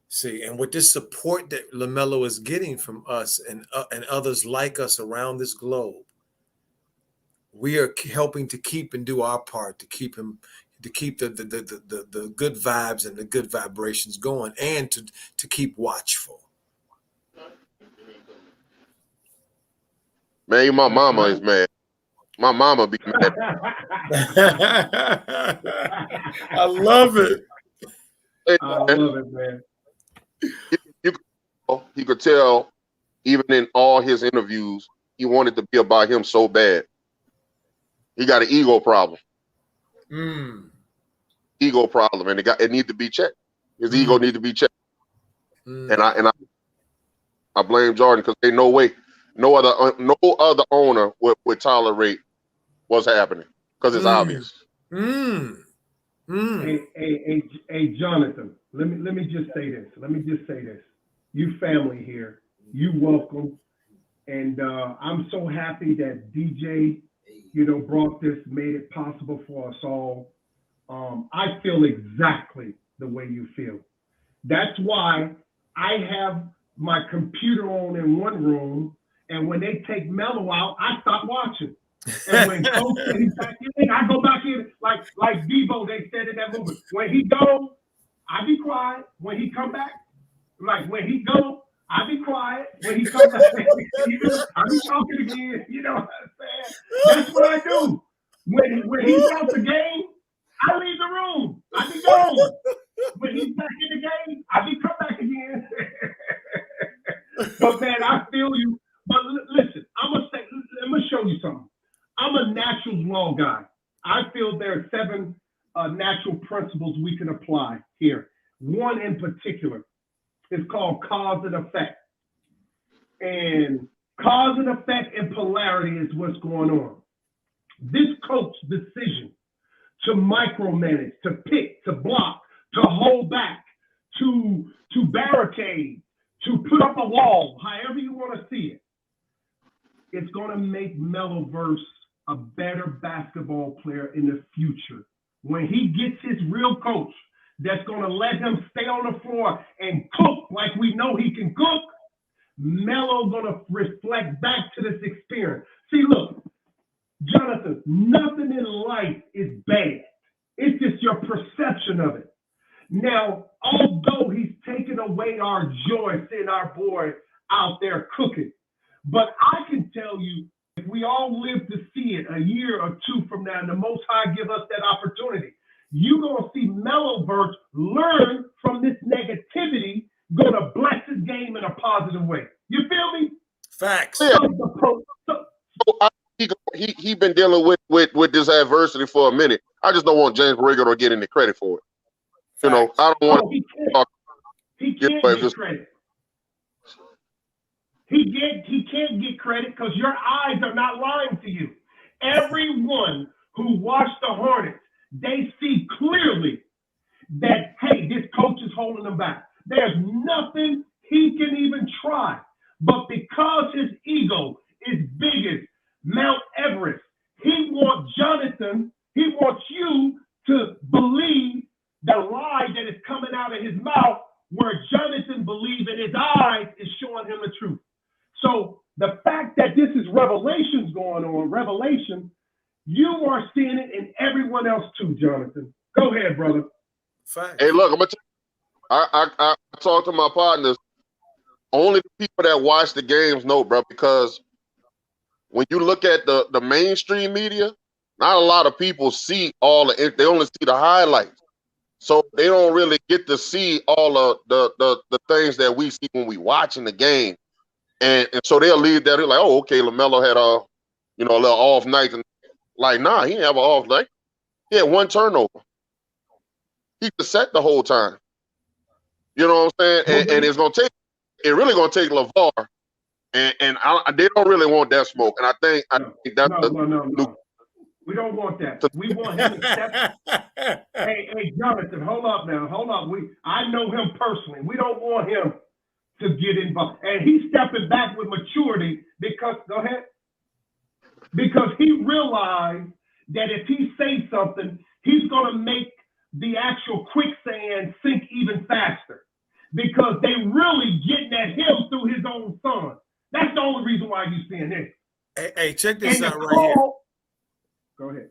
See, and with this support that Lamelo is getting from us and others like us around this globe, we are helping to keep and do our part to keep the good vibes and the good vibrations going, and to keep watchful. Man, my mama is mad. My mama be mad. I love it. I love it, man. He could tell, even in all his interviews, he wanted to be about him so bad. He got an ego problem. Ego problem, and it need to be checked. His ego need to be checked. And I blame Jordan, because ain't no way, no other owner would tolerate what's happening, because it's obvious. Hey, Jonathan, let me just say this. You family here, you welcome, and I'm so happy that DJ, brought this, made it possible for us all. I feel exactly the way you feel. That's why I have my computer on in one room, and when they take Melo out, I stop watching. And when Coach said he's back in, I go back in like Debo, they said in that movie. When he go, I be quiet. When he come back, when he go, I be quiet. When he come back, I be talking again. You know what I'm saying? That's what I do. When he's out the game, I leave the room. I be gone. When he's back in the game, I be come back again. But man, I feel you. But listen, I'm gonna show you something. I'm a natural law guy. I feel there are 7 natural principles we can apply here. One in particular is called cause and effect. And cause and effect and polarity is what's going on. This coach's decision to micromanage, to pick, to block, to hold back, to barricade, to put up a wall, however you want to see it, it's going to make Meloverse a better basketball player in the future. When he gets his real coach that's going to let him stay on the floor and cook like we know he can cook, Melo going to reflect back to this experience. See, look, Jonathan, nothing in life is bad. It's just your perception of it. Now, although he's taken away our joy seeing our boy out there cooking, but I can tell you, if we all live to see it a year or 2 from now, and the Most High give us that opportunity, you're going to see Meloverse learn from this negativity, going to bless his game in a positive way. You feel me? Facts. Yeah. He been dealing with this adversity for a minute. I just don't want James Rager to get any credit for it. Facts. I don't want he can't get credit. He can't get credit because your eyes are not lying to you. Everyone who watched the Hornets, they see clearly that, hey, this coach is holding them back. There's nothing he can even try. But because his ego is big as Mount Everest, he wants you to believe the lie that is coming out of his mouth, where Jonathan believes in his eyes is showing him the truth. So the fact that this is revelations going on, you are seeing it in everyone else too, Jonathan. Go ahead, brother. Facts. Hey, look, I'm gonna I talk to my partners. Only the people that watch the games know, bro, because when you look at the mainstream media, not a lot of people see they only see the highlights. So they don't really get to see all of the things that we see when we watching the game. And so they'll leave that, they're like, oh, okay, LaMelo had a little off night. And like, nah, he didn't have an off night. He had 1 turnover. He just sat the whole time. You know what I'm saying? And it's gonna take. It really gonna take LeVar, and they don't really want that smoke. And I think that's no. We don't want that. We want him to step. Hey, Jonathan, hold up now. Hold up. I know him personally. We don't want him to get involved. And he's stepping back with maturity because, go ahead. Because he realized that if he says something, he's going to make the actual quicksand sink even faster. Because they really getting at him through his own son. That's the only reason why you're seeing this. Hey, check this out right here. Go ahead.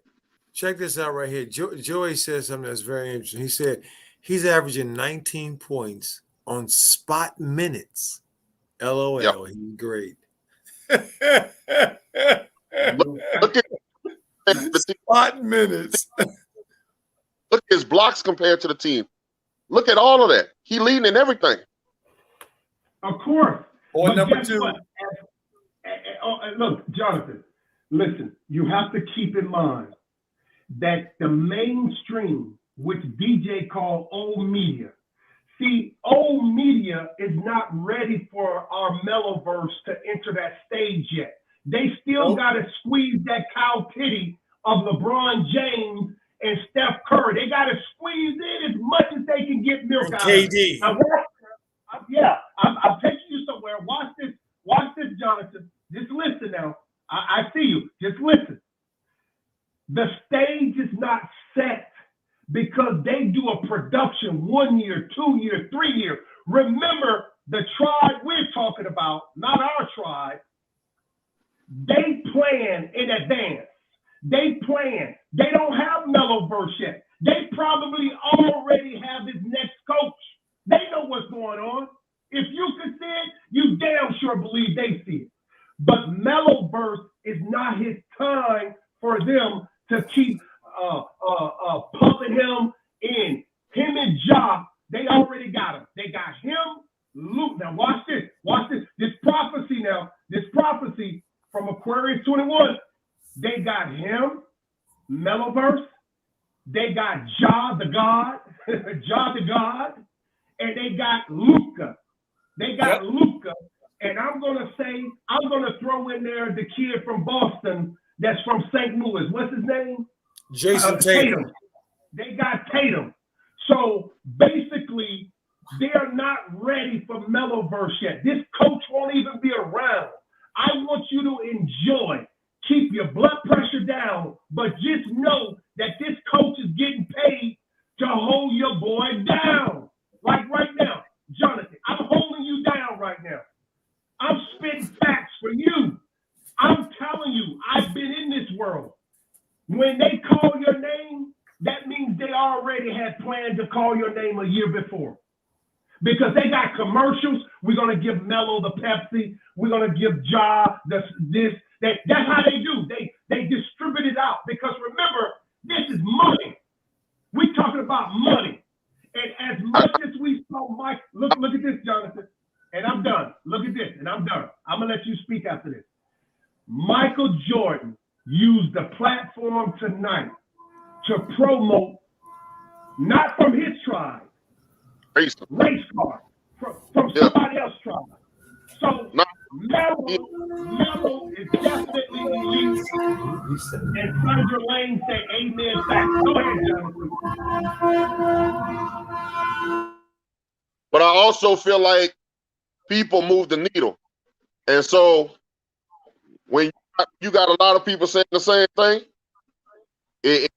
Check this out right here. Joey said something that's very interesting. He said he's averaging 19 points on spot minutes. LOL. Yep. He's great. Look at spot minutes. Look at his blocks compared to the team. Look at all of that. He leading in everything. Of course. Or number two. Look, Jonathan, listen, you have to keep in mind that the mainstream, which DJ called old media, see, old media is not ready for our Meloverse to enter that stage yet. They still got to squeeze that cow titty of LeBron James and Steph Curry. They got to squeeze in as much as they can get milk out KD. of it. I'm taking you somewhere. Watch this, Jonathan. Just listen now. I see you. Just listen. The stage is not set because they do a production 1 year, 2 year, 3 year. Remember, the tribe we're talking about, not our tribe, they plan in advance. They plan. They don't have Meloverse yet. They probably already have his next coach. They know what's going on. If you can see it, you damn sure believe they see it. But Meloverse is not his time for them to keep pumping him in. Him and Ja, they already got him. They got him, Luke. Now watch this. Watch this. This prophecy from Aquarius 21. They got him, Meloverse. They got Ja the God, Ja the God, and they got Luka. They got Luka. And I'm going to throw in there the kid from Boston that's from St. Louis. What's his name? Jason Tatum. They got Tatum. So basically, they're not ready for Meloverse yet. This coach won't even be around. I want you to enjoy. Keep your blood pressure down, but just know that this coach is getting paid to hold your boy down. Like right now, Jonathan, I'm holding you down right now. I'm spitting facts for you. I'm telling you, I've been in this world. When they call your name, that means they already had planned to call your name a year before. Because they got commercials. We're going to give Melo the Pepsi. We're going to give Ja this. That's how they do. They distribute it out. Because remember, this is money. We're talking about money. And as much as we saw Mike, look at this, Jonathan. And I'm done. Look at this, and I'm done. I'm going to let you speak after this. Michael Jordan used the platform tonight to promote, not from his tribe, race car, from somebody else's tribe. So Melo is definitely elite. And Sandra Lane said amen back. Go ahead, Jonathan. But I also feel like people move the needle. And so when you got a lot of people saying the same thing, it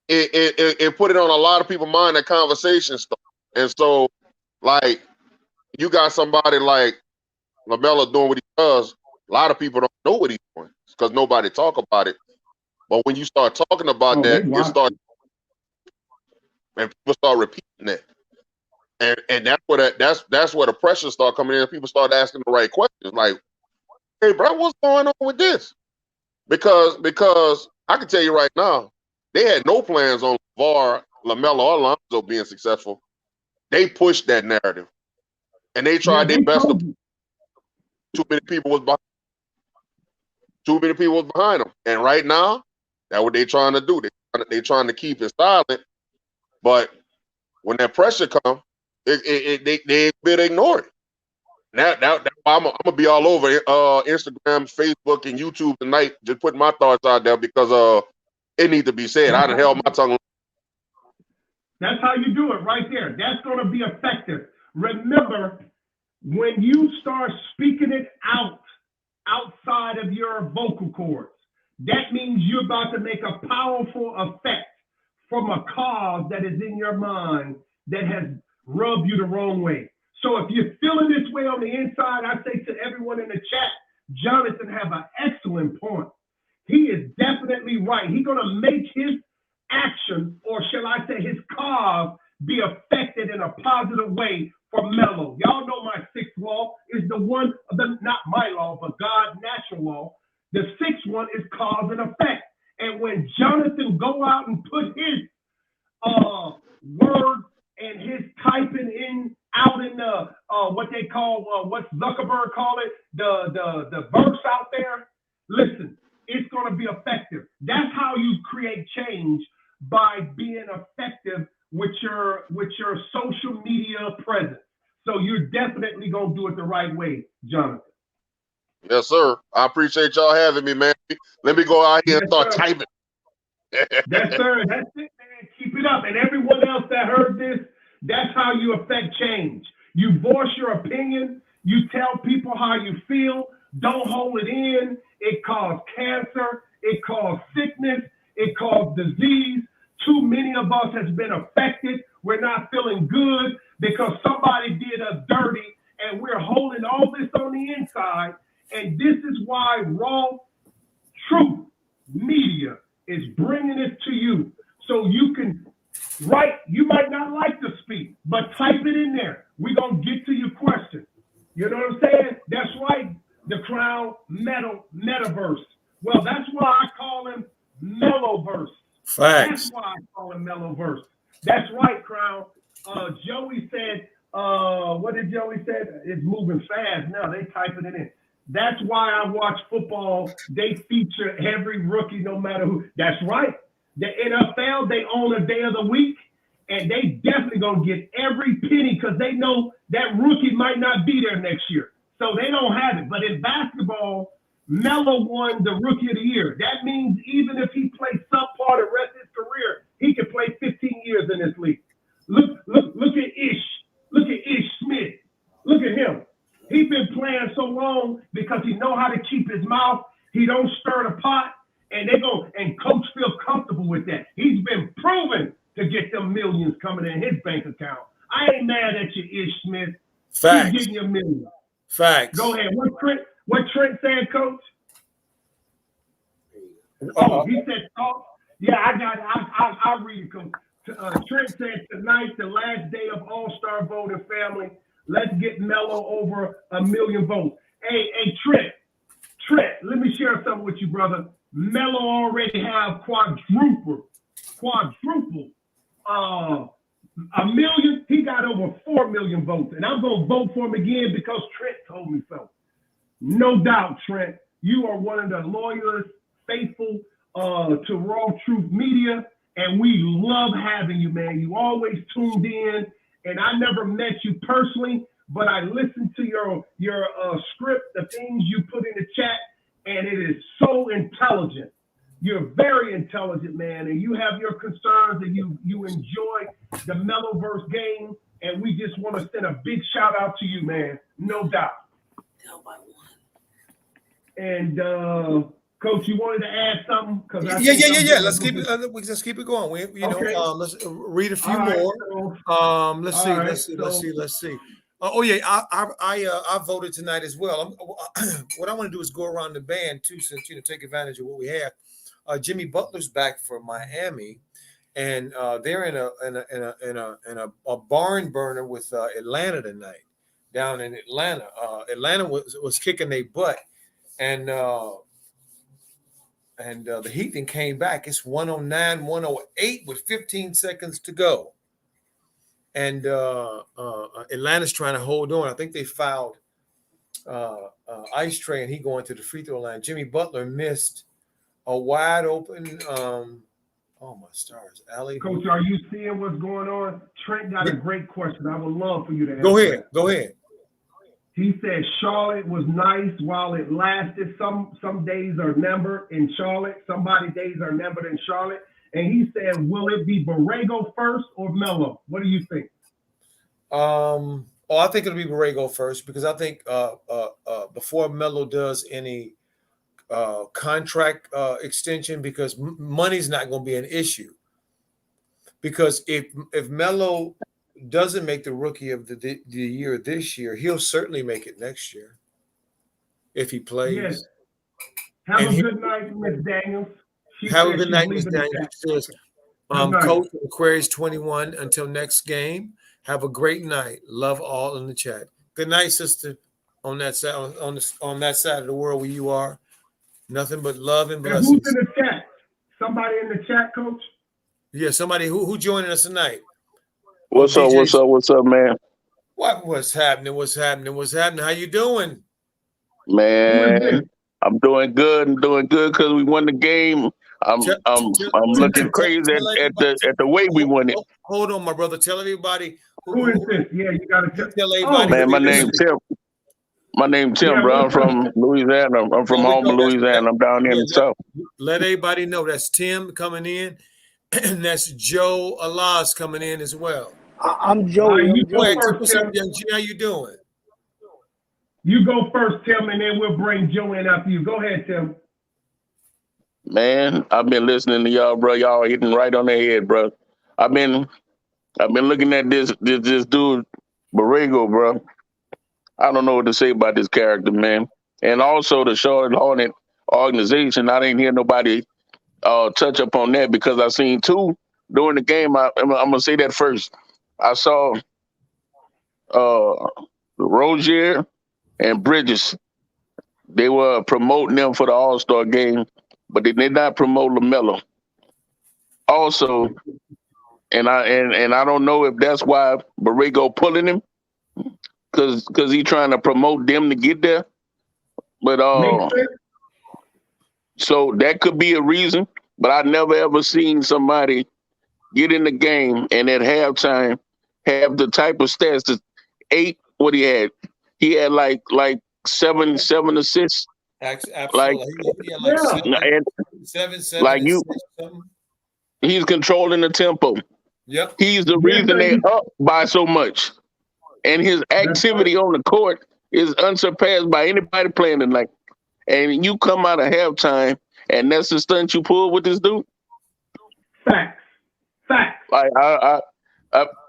put it on a lot of people's mind that conversation stuff. And so, like, you got somebody like Lamelo doing what he does. A lot of people don't know what he's doing because nobody talk about it. But when you start talking about that, and people start repeating it. And that's where the pressure start coming in. People start asking the right questions, like, "Hey, bro, what's going on with this?" Because I can tell you right now, they had no plans on LeVar, Lamelo, or Lonzo being successful. They pushed that narrative, and they tried their best. Too many people was behind them, and right now, that's what they're trying to do. They're trying to keep it silent, but when that pressure comes, they ignore it. Now I'm gonna be all over Instagram, Facebook, and YouTube tonight, just putting my thoughts out there because it needs to be said. I done held my tongue. That's how you do it right there. That's going to be effective. Remember, when you start speaking it out outside of your vocal cords, that means you're about to make a powerful effect from a cause that is in your mind that has rubbed you the wrong way. So if you're feeling this way on the inside, I say to everyone in the chat, Jonathan have an excellent point. He is definitely right. He's going to make his action, or shall I say his cause, be affected in a positive way for Melo. Y'all know my sixth law is the one, not my law, but God's natural law. The sixth one is cause and effect. And when Jonathan go out and put his word and his typing in out in the what they call what Zuckerberg call it, the verse out there, listen, it's going to be effective. That's how you create change, by being effective with your social media presence. So you're definitely going to do it the right way, Jonathan. Yes, sir. I appreciate y'all having me, man. Let me go out here and start typing. Yes, sir. That's it, man. Keep it up. And everyone else that heard this, that's how you affect change. You voice your opinion. You tell people how you feel. Don't hold it in. It caused cancer. It caused sickness. It caused disease. Too many of us has been affected. We're not feeling good because somebody did us dirty, and we're holding all this on the inside. And this is why RawTruth Media is bringing it to you, so you can write. You might not like to speak, but type it in there. We're going to get to your question. You know what I'm saying? That's right, the Crown Metaverse. Well, that's why I call him Meloverse. Facts. That's why I call him Meloverse. That's right, Crown. Joey said, what did Joey say? It's moving fast now. They typing it in. That's why I watch football. They feature every rookie, no matter who. That's right. The NFL, they own a day of the week, and they definitely going to get every penny because they know that rookie might not be there next year. So they don't have it. But in basketball, Melo won the Rookie of the Year. That means even if he plays subpar the rest of his career, he can play 15 years in this league. Look at Ish. Look at Ish Smith. Look at him. He's been playing so long because he know how to keep his mouth. He don't stir the pot, and coach feel comfortable with that. He's been proven to get them millions coming in his bank account. I ain't mad at you, Ish Smith. Facts. He's getting you a million. Facts. Go ahead. What Trent said, Coach? Oh, he said, yeah, I got it. I'll read it, Coach. Trent said, tonight, the last day of All-Star voting, family. Let's get Melo over 1 million votes. Hey, Trent, let me share something with you, brother. Melo already have quadruple 1 million. He got over 4 million votes, and I'm going to vote for him again because Trent told me so. No doubt, Trent, you are one of the loyalists, faithful to RawTruth Media, and we love having you, man. You always tuned in, and I never met you personally, but I listened to your script, the things you put in the chat, and it is so intelligent. You're very intelligent, man, and you have your concerns, and you enjoy the Meloverse game, and we just want to send a big shout out to you, man. No doubt. And Coach, you wanted to add something? Yeah. Let's keep it. We just keep it going. Let's read a few more. Let's see. I voted tonight as well. What I want to do is go around the band too, since take advantage of what we have. Jimmy Butler's back for Miami, and they're in a barn burner with Atlanta tonight. Down in Atlanta, Atlanta was kicking their butt, and the Heat then came back. It's 109-108 with 15 seconds to go. And Atlanta's trying to hold on. I think they fouled Ice Tray, and he going to the free throw line. Jimmy Butler missed a wide open Oh my stars, Allie. Coach, are you seeing what's going on? Trent got a great question. I would love for you to answer. Go ahead. Go ahead. He said Charlotte was nice while it lasted. Some days are numbered in Charlotte. Somebody days are numbered in Charlotte. And he said, will it be Borrego first or Melo? What do you think? I think it'll be Borrego first because I think before Melo does any contract extension, because money's not going to be an issue. Because if Melo doesn't make the rookie of the year this year, he'll certainly make it next year if he plays. Yes. Have a good night, Miss Daniels. Have a good night, Miss Daniels. Coach Aquarius 21. Until next game, have a great night. Love all in the chat. Good night, sister. On that side, on that side of the world where you are, nothing but love and blessings. And who's in the chat? Somebody in the chat, Coach? Yeah, somebody who joining us tonight. What's up? What's up? What's up, man? What's happening? What's happening? What's happening? How you doing? Man, I'm doing good. I'm doing good because we won the game. I'm looking crazy at the way we won it. Hold on, my brother. Tell everybody who is this. Yeah, you gotta tell everybody. Man, my name's Tim. My name's Tim, bro. I'm from Louisiana. I'm from home in Louisiana. I'm down here in the south. Let everybody know that's Tim coming in, and that's Joe Alas coming in as well. I'm Joe. How you doing? You go first, Tim, and then we'll bring Joe in after you. Go ahead, Tim. Man, I've been listening to y'all, bro. Y'all hitting right on the head, bro. I've been looking at this dude, Borrego, bro. I don't know what to say about this character, man. And also the Charlotte Hornet organization. I didn't hear nobody touch up on that because I seen two during the game. I'm gonna say that first. I saw Rozier and Bridges. They were promoting them for the All-Star game, but they did not promote Lamelo. Also, and I don't know if that's why Borrego pulling him, because he trying to promote them to get there. But so that could be a reason. But I never ever seen somebody get in the game and at halftime have the type of stats that 8. What he had like seven assists. Absolutely. Seven. Like you, he's controlling the tempo. Yep. He's the reason they're up by so much, and his activity on the court is unsurpassed by anybody playing tonight. And you come out of halftime, and that's the stunt you pull with this dude. Facts. Like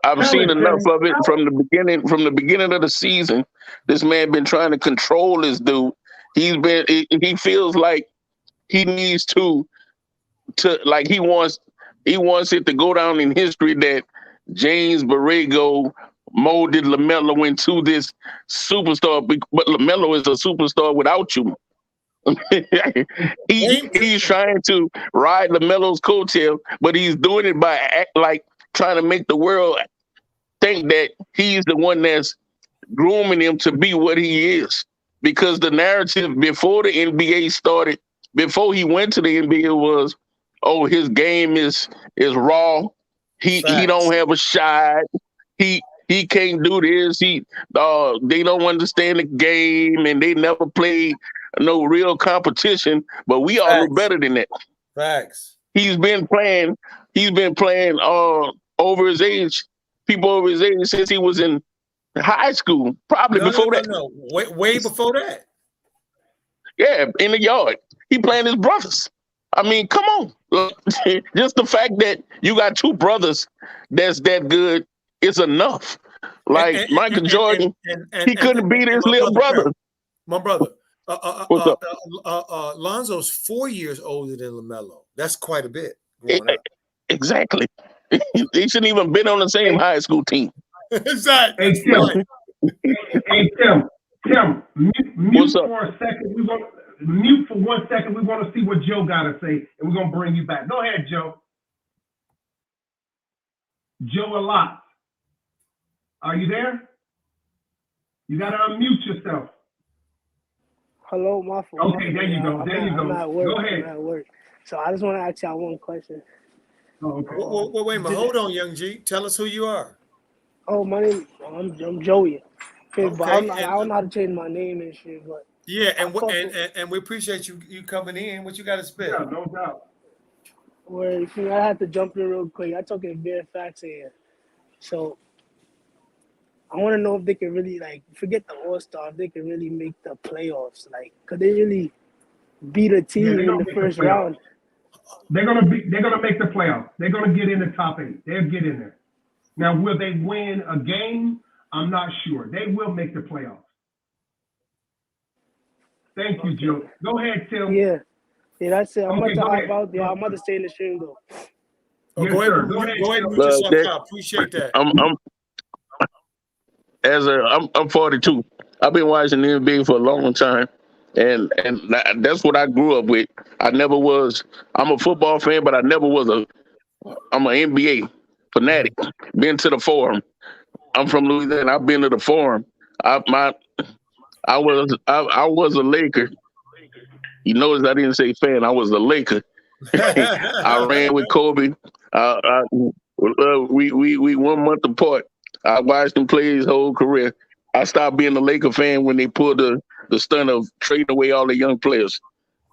I've seen enough of it from the beginning. From the beginning of the season, this man been trying to control this dude. He feels like he needs to like he wants it to go down in history that James Borrego molded Lamelo into this superstar. But Lamelo is a superstar without you. He's trying to ride LaMelo's coattail, but he's doing it by trying to make the world think that he's the one that's grooming him to be what he is. Because the narrative before the NBA started, before he went to the NBA was, oh, his game is raw. He don't have a shot. He can't do this. They don't understand the game, and they never played no real competition. But we are better than that. Facts. He's been playing over his age, people over his age since he was in high school, probably before that. No. Way before that. Yeah, in the yard. He playing his brothers. I mean, come on. Just the fact that you got two brothers that's that good is enough. Like Michael Jordan, he couldn't beat his little brother. My brother. What's up? Lonzo's 4 years older than LaMelo. That's quite a bit. Exactly. They shouldn't even been on the same high school team. Exactly. Hey, Tim, mute for a second. Mute for 1 second. We want to see what Joe got to say, and we're going to bring you back. Go ahead, Joe. Joe Alas. Are you there? You got to unmute yourself. Hello, my fault. Okay, there you go. I'm at work. Go ahead. I'm at work. So I just want to ask y'all one question. Oh, okay. Well, wait a minute. Hold on, Young G. Tell us who you are. Oh, my name, I'm Joey. Okay, but I Okay, don't know how to change my name and shit, but yeah, I fuck with and we appreciate you coming in. What you got to spit? Yeah, no doubt. where you know, I had to jump in real quick. I talking bare facts here. So I want to know if they can really, like, forget the All-Star, if they can really make the playoffs. Like, could they really beat a Yeah, team they're in gonna the make first the playoffs. round? They're gonna make the playoffs. They're gonna get in the top 8. They'll get in there. Now, will they win a game? I'm not sure. They will make the playoffs. Thank you, Joe. Go ahead, Tim. Yeah, that's it. I'm Okay, about to go hop ahead. out. Yeah, I'm about to stay in the stream, though. Oh, Yes, go sir. ahead. Go ahead, Go ahead and Tim. mute yourself out. Appreciate that. I'm 42. I've been watching the NBA for a long time, and that's what I grew up with. I'm a football fan, but I'm an NBA fanatic. Been to the Forum. I'm from Louisiana. I've been to the Forum. I was a Laker. You notice I didn't say fan. I was a Laker. I ran with Kobe. We 1 month apart. I watched him play his whole career. I stopped being a Laker fan when they pulled the stunt of trading away all the young players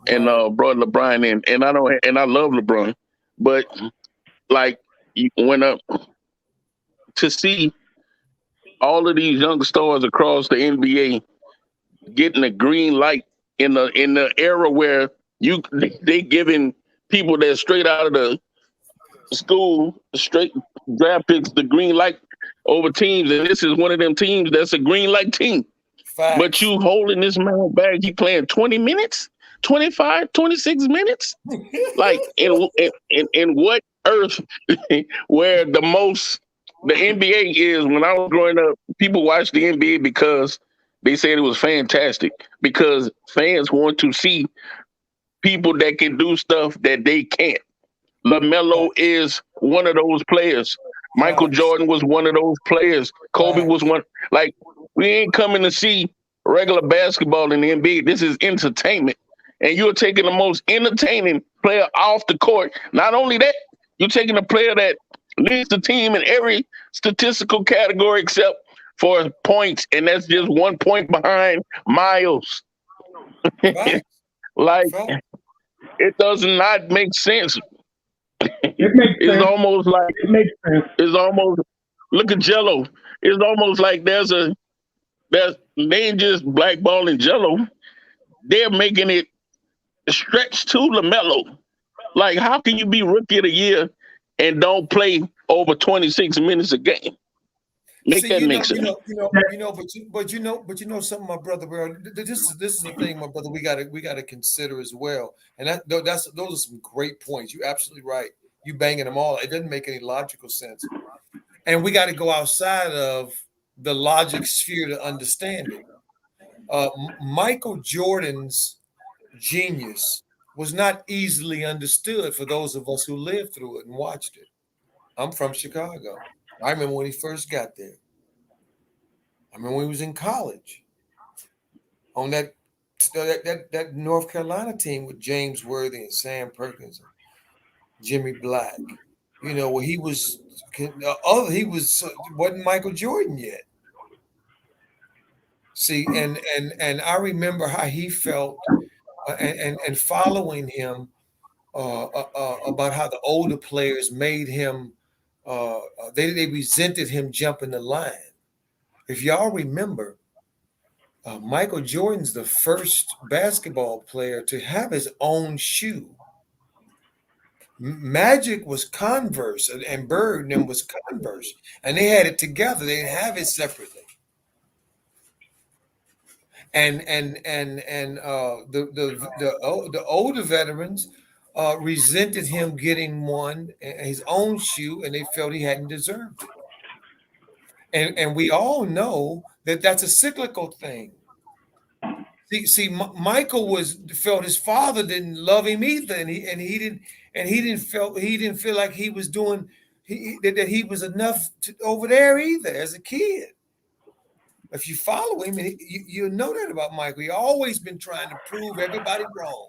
and brought LeBron in. And I love LeBron, but like to see all of these young stars across the NBA getting a green light in the era where they giving people that straight out of the school straight draft picks the green light over teams, and this is one of them teams that's a green light team. Facts. But you holding this man back, he playing 20 minutes, 25, 26 minutes. Like in what earth where the NBA is? When I was growing up, people watched the NBA because they said it was fantastic, because fans want to see people that can do stuff that they can't. Lamelo is one of those players. Michael Jordan was one of those players. Kobe was one. Like, we ain't coming to see regular basketball in the NBA. This is entertainment. And you're taking the most entertaining player off the court. Not only that, you're taking a player that leads the team in every statistical category except for points, and that's just 1 point behind Miles. Like, it does not make sense. It makes It's sense. almost like It makes sense. it's almost look at Jello. It's almost like they ain't just blackballing Jello. They're making it stretch to LaMelo. Like, how can you be rookie of the year and don't play over 26 minutes a game? Make that make sense. But you know something, my brother, bro. This is the thing, my brother. We gotta consider as well. And those are some great points. You're absolutely right. You banging them all. It doesn't make any logical sense. And we got to go outside of the logic sphere to understand it. Michael Jordan's genius was not easily understood for those of us who lived through it and watched it. I'm from Chicago. I remember when he first got there. I remember when he was in college on that North Carolina team with James Worthy and Sam Perkins and Jimmy Black. You know, where he wasn't Michael Jordan yet. See, and I remember how he felt and following him about how the older players made him they resented him jumping the line. If y'all remember, Michael Jordan's the first basketball player to have his own shoe. Magic was Converse and Bird and them was Converse, and they had it together. They didn't have it separately. And the older veterans resented him getting his own shoe, and they felt he hadn't deserved it. And we all know that that's a cyclical thing. See, Michael felt his father didn't love him either, and he didn't feel like he was doing that he was enough over there either as a kid. If you follow him, you know that about Michael. He always been trying to prove everybody wrong.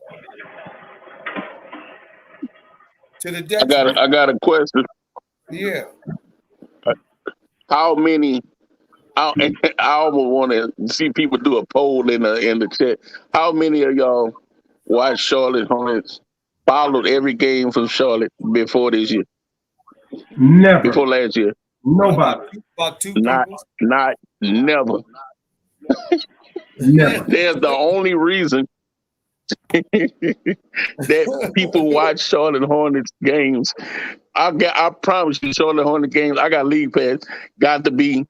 To the detriment. I got a question. Yeah. How many? I almost want to see people do a poll in the chat. How many of y'all watched Charlotte Hornets? Followed every game from Charlotte before this year? Never. Before last year? Nobody. About two Not never. Never. There's the only reason that people watch Charlotte Hornets games. I promise you, Charlotte Hornets games. I got league pass. Got to be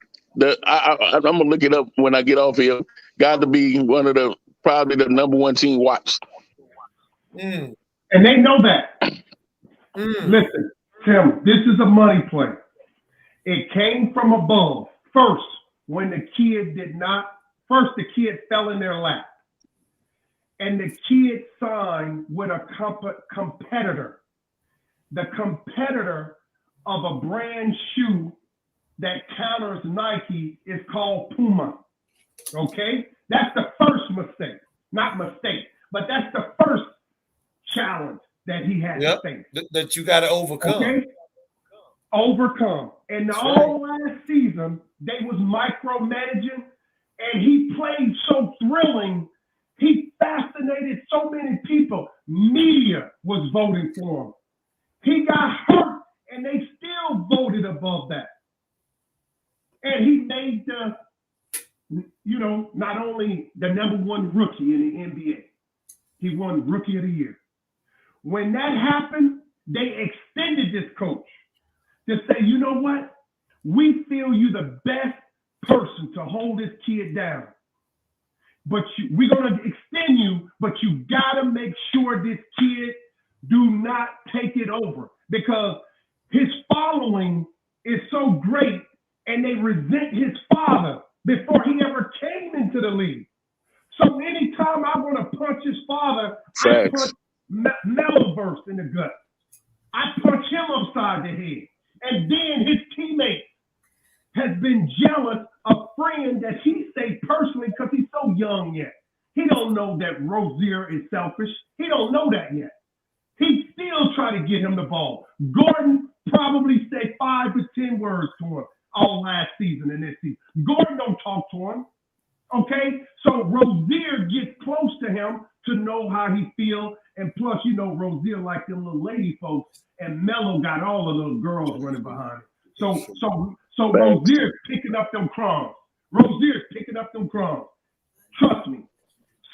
I'm gonna look it up when I get off here. Got to be one of the probably the number one team watched. And they know that. Listen, Tim, this is a money play. It came from above. First, when the kid the kid fell in their lap. And the kid signed with a competitor. The competitor of a brand shoe that counters Nike is called Puma. Okay? That's the first mistake. Not mistake, but that's the first challenge that he had to face. That you got to overcome. Okay? Overcome. And all last season, they was micromanaging, and he played so thrilling. He fascinated so many people. Media was voting for him. He got hurt, and they still voted above that. And he made not only the number one rookie in the NBA, he won Rookie of the Year. When that happened, they extended this coach to say, you know what? We feel you the best person to hold this kid down. But we're going to extend you, but you got to make sure this kid do not take it over, because his following is so great and they resent his father before he ever came into the league. So anytime I want to punch his father, I punch Melo in the gut. I punch him upside the head. And then his teammate has been jealous of friend that he say personally because he's so young yet. He don't know that Rozier is selfish. He don't know that yet. He still try to get him the ball. Gordon probably said 5 to 10 words to him all last season and this season. Gordon don't talk to him. Okay? So Rozier gets close to him to know how he feels. And plus, Rozier like them little lady folks, and Melo got all the little girls running behind him. So Rozier's picking up them crumbs. Trust me.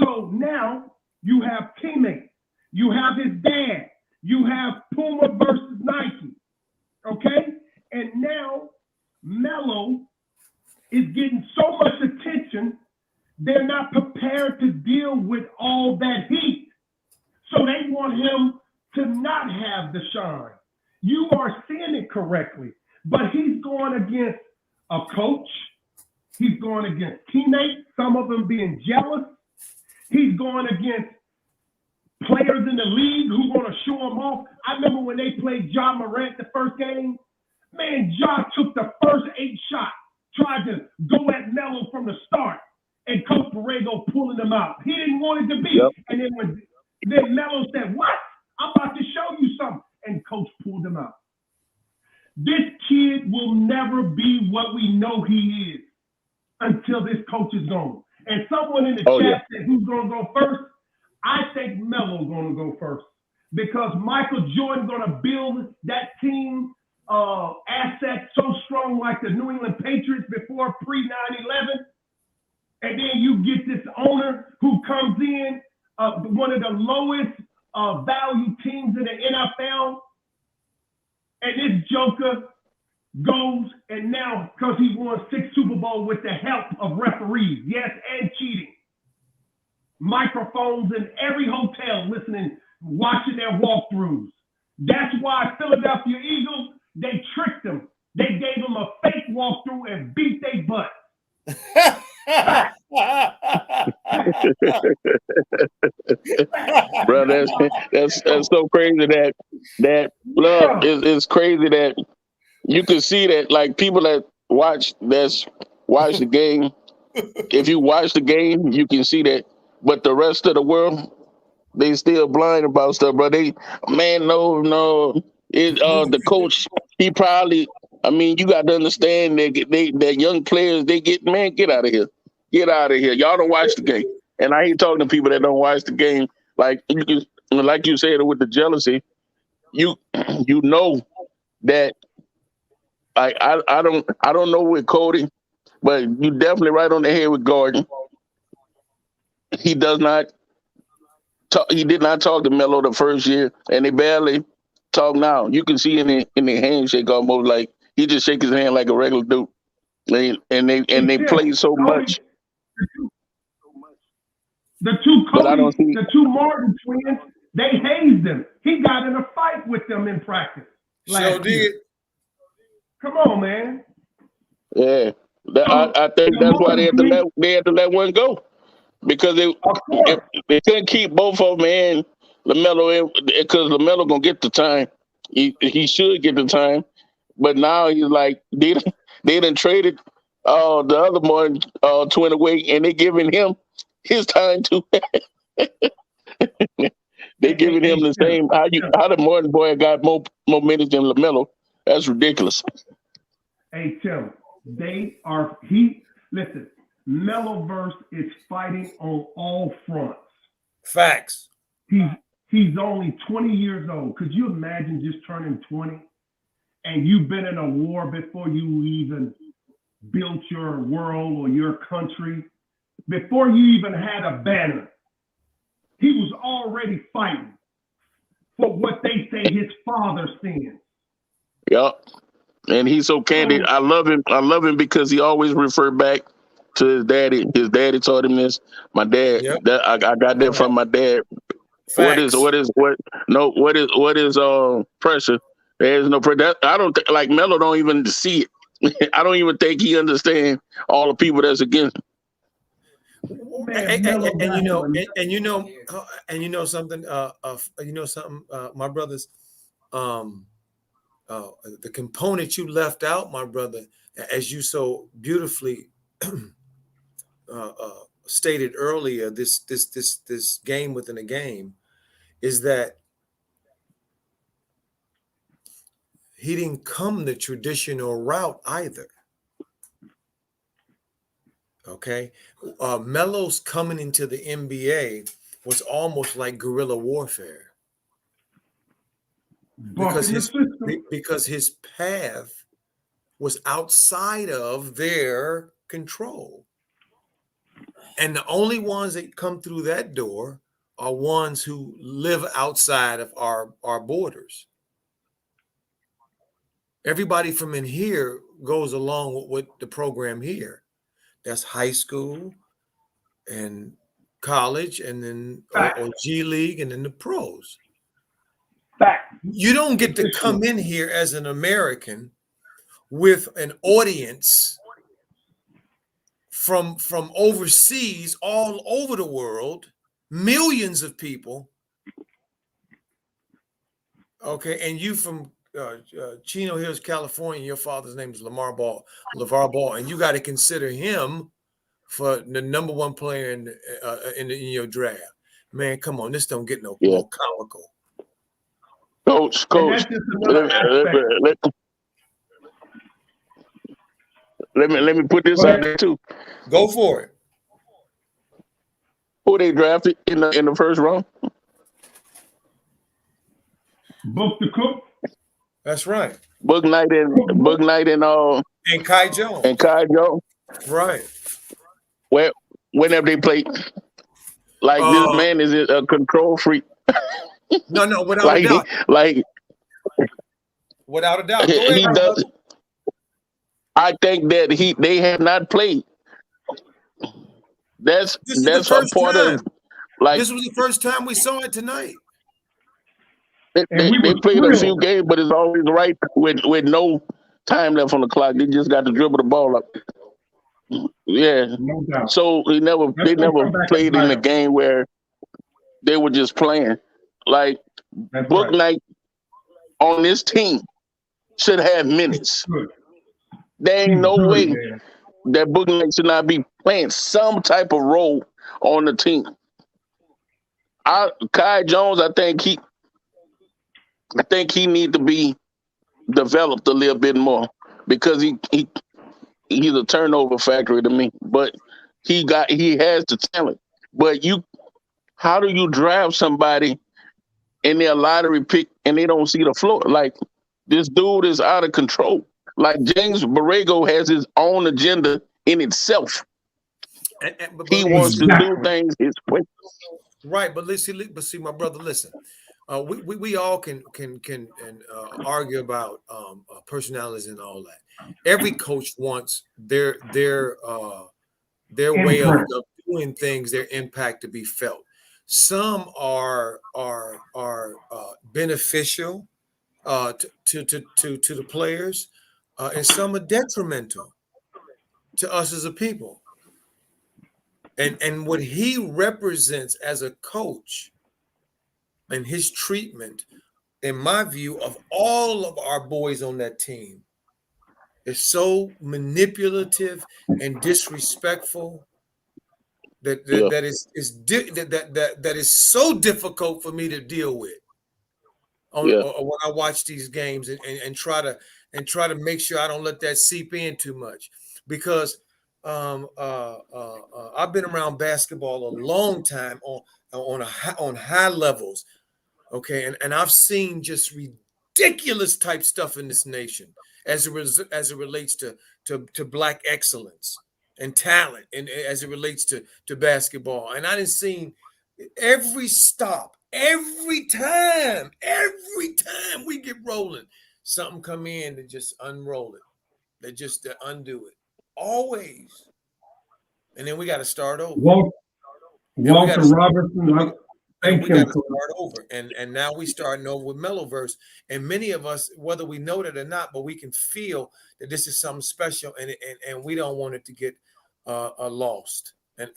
So now you have teammates. You have his dad. You have Puma versus Nike. Okay? And now Melo is getting so much attention, they're not prepared to deal with all that heat. So they want him to not have the shine. You are seeing it correctly. But he's going against a coach. He's going against teammates, some of them being jealous. He's going against players in the league who want to show him off. I remember when they played Ja Morant the first game. Man, Ja took the first 8 shots, tried to go at Melo from the start, and Coach Borrego pulling him out. He didn't want it to be. Yep. And then Melo said, "What? I'm about to show you something." And Coach pulled him out. This kid will never be what we know he is until this coach is gone. And someone in the chat said, who's going to go first? I think Melo's going to go first, because Michael Jordan's going to build that team asset so strong like the New England Patriots before pre-9/11. And then you get this owner who comes in, one of the lowest value teams in the NFL. And this joker goes, and now, because he won 6 Super Bowls with the help of referees, yes, and cheating. Microphones in every hotel listening, watching their walkthroughs. That's why Philadelphia Eagles, they tricked them. They gave them a fake walkthrough and beat their butt. Bro, that's so crazy that love is crazy that you can see that, like, people that watch the game. If you watch the game, you can see that, but the rest of the world, They still blind about stuff, bro. No. The coach, he probably. I mean, you got to understand that young players, get out of here, get out of here. Y'all don't watch the game, and I ain't talking to people that don't watch the game. Like you said with the jealousy, you know that. I don't know with Cody, but you definitely right on the head with Gordon. He does not. He did not talk to Melo the first year, and they barely talk now. You can see in the handshake almost like he just shake his hand like a regular dude. They play so much. The two But I don't see. the two Martin twins, they hazed him. He got in a fight with them in practice. Sure did. Come on, man. Yeah, I think that's why they had to let one go. Because they couldn't keep both of them and Lamelo in, because Lamelo gonna get the time. He should get the time, but now he's like they done traded the other one twin away, and they giving him his time too. They giving him the same. How the Martin boy got more minutes than Lamelo? That's ridiculous. Hey Tim, listen. Meloverse is fighting on all fronts. Facts. He's only 20 years old. Could you imagine just turning 20 and you've been in a war before you even built your world or your country? Before you even had a banner, he was already fighting for what they say his father stands. Yep. And he's so candid. I love him because he always refer back to his daddy. His daddy taught him this. My dad. Yep. I got that from my dad. Facts. What is pressure? There's no pressure. I don't think like Melo don't even see it. I don't even think he understands all the people that's against him. And you know something. My brothers. The component you left out, my brother, as you so beautifully stated earlier, this game within a game, is that he didn't come the traditional route either. Okay, Melo's coming into the NBA was almost like guerrilla warfare because his path was outside of their control. And the only ones that come through that door are ones who live outside of our borders. Everybody from in here goes along with the program here. That's high school and college and then or G League and then the pros. You don't get to come in here as an American with an audience from overseas, all over the world, millions of people. Okay, and you from Chino Hills, California. Your father's name is LeVar Ball, and you got to consider him for the number one player in your draft. Man, come on, this don't get no more comical. Coach, let me put this out there too. Go for it. Who they drafted in the first round? Book the Cook. That's right. Book Knight and Kai Jones. And Kai Jones. Right. Well, whenever they play, like this man is a control freak. No, without a doubt. Without a doubt. Go ahead, he does. I think that they have not played. That's a part of like. This was the first time we saw it tonight. They played a few games, but it's always right with no time left on the clock. They just got to dribble the ball up. Yeah. No doubt. So they never played in a game where they were just playing. Like Book Knight on this team should have minutes. There ain't no way that Book Knight should not be playing some type of role on the team. Kai Jones, I think he need to be developed a little bit more because he's a turnover factory to me. But he has the talent. But how do you draft somebody and they're a lottery pick and they don't see the floor? Like, this dude is out of control. Like, James Borrego has his own agenda in itself. He wants to do things his way. Right, but see, my brother, listen. We all can argue about personalities and all that. Every coach wants their way of doing things, their impact to be felt. Some are beneficial to the players, and some are detrimental to us as a people. And what he represents as a coach and his treatment, in my view, of all of our boys on that team is so manipulative and disrespectful that is so difficult for me to deal with when I watch these games and try to make sure I don't let that seep in too much, because I've been around basketball a long time on high levels, okay, and I've seen just ridiculous type stuff in this nation as it relates to Black excellence and talent, and as it relates to basketball. And I done seen every time we get rolling, something come in to just unroll it, to undo it. Always. And then we got to start over. Walter Robertson. We got to start over. And now we starting over with Meloverse. And many of us, whether we know that or not, but we can feel that this is something special, and we don't want it to get lost. And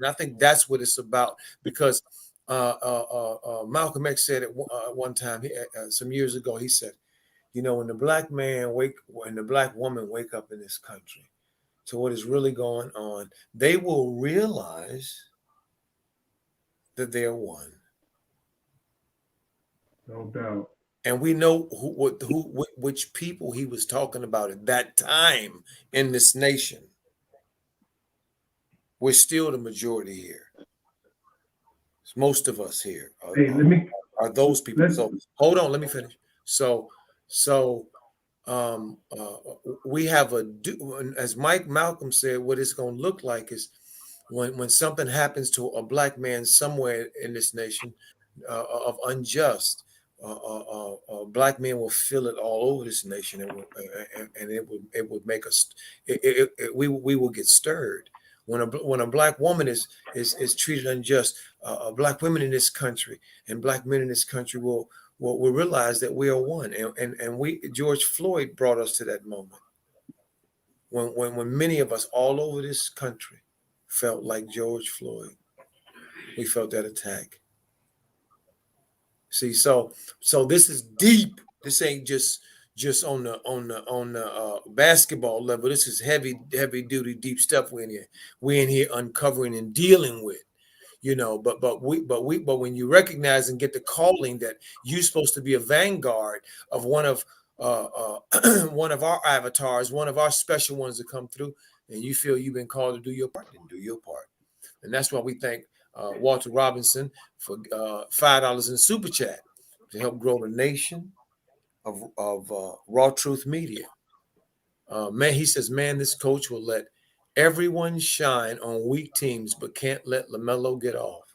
I think that's what it's about, because Malcolm X said it one time, some years ago. He said, when the Black man when the Black woman wake up in this country to what is really going on, they will realize that they're one. No doubt. And we know which people he was talking about at that time in this nation. We're still the majority here. Most of us here are those people. So hold on, let me finish. So we have as Malcolm said, what it's going to look like is when something happens to a Black man somewhere in this nation of unjust, Black men will feel it all over this nation, and it would make us. We will get stirred when a Black woman is treated unjust. Black women in this country and Black men in this country will realize that we are one, and George Floyd brought us to that moment when many of us all over this country felt like George Floyd. We felt that attack. See, so this is deep. This ain't just on the basketball level. This is heavy duty, deep stuff we're in here uncovering and dealing with. But when you recognize and get the calling that you're supposed to be a vanguard of one of our avatars, one of our special ones to come through, and you feel you've been called to do your part, then do your part. And that's why we thank Walter Robinson for $5 in Super Chat to help grow the nation of RawTruth Media. He says, this coach will let everyone shine on weak teams, but can't let Lamelo get off.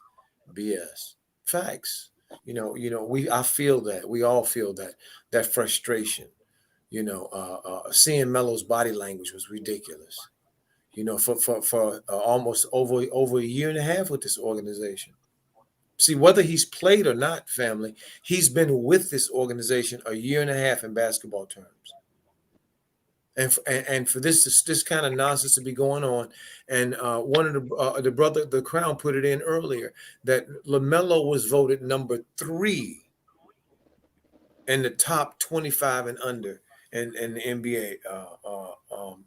BS. Facts. I feel that. We all feel that frustration. Seeing Melo's body language was ridiculous. For almost over a year and a half with this organization. See, whether he's played or not, family, he's been with this organization a year and a half in basketball terms. And for this kind of nonsense to be going on, and one of the Crown put it in earlier that Lamelo was voted number 3 in the top 25 and under in the NBA.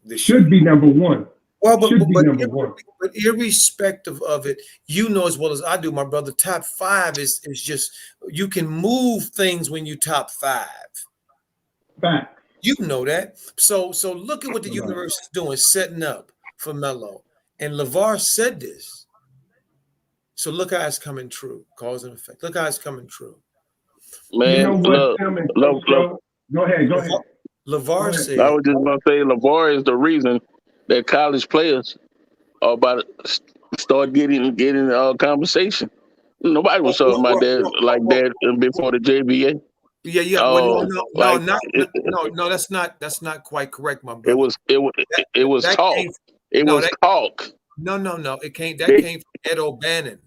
This should be number 1. Well, should be number one. But irrespective of it, you know as well as I do, my brother, top 5 is just, you can move things when you top 5. Fact. You know that. So look at what the universe is doing, setting up for Melo. And LeVar said this. So look how it's coming true, cause and effect. Look how it's coming true. Man, you know what, Tim and Coach Joe? Go ahead. LeVar said. I was just going to say, LeVar is the reason that college players are about to start getting conversation. Nobody was talking about that like that before the JBA. Yeah. Well, no, that's not quite correct, my brother. It was talk. It was talk. No. That came from Ed O'Bannon.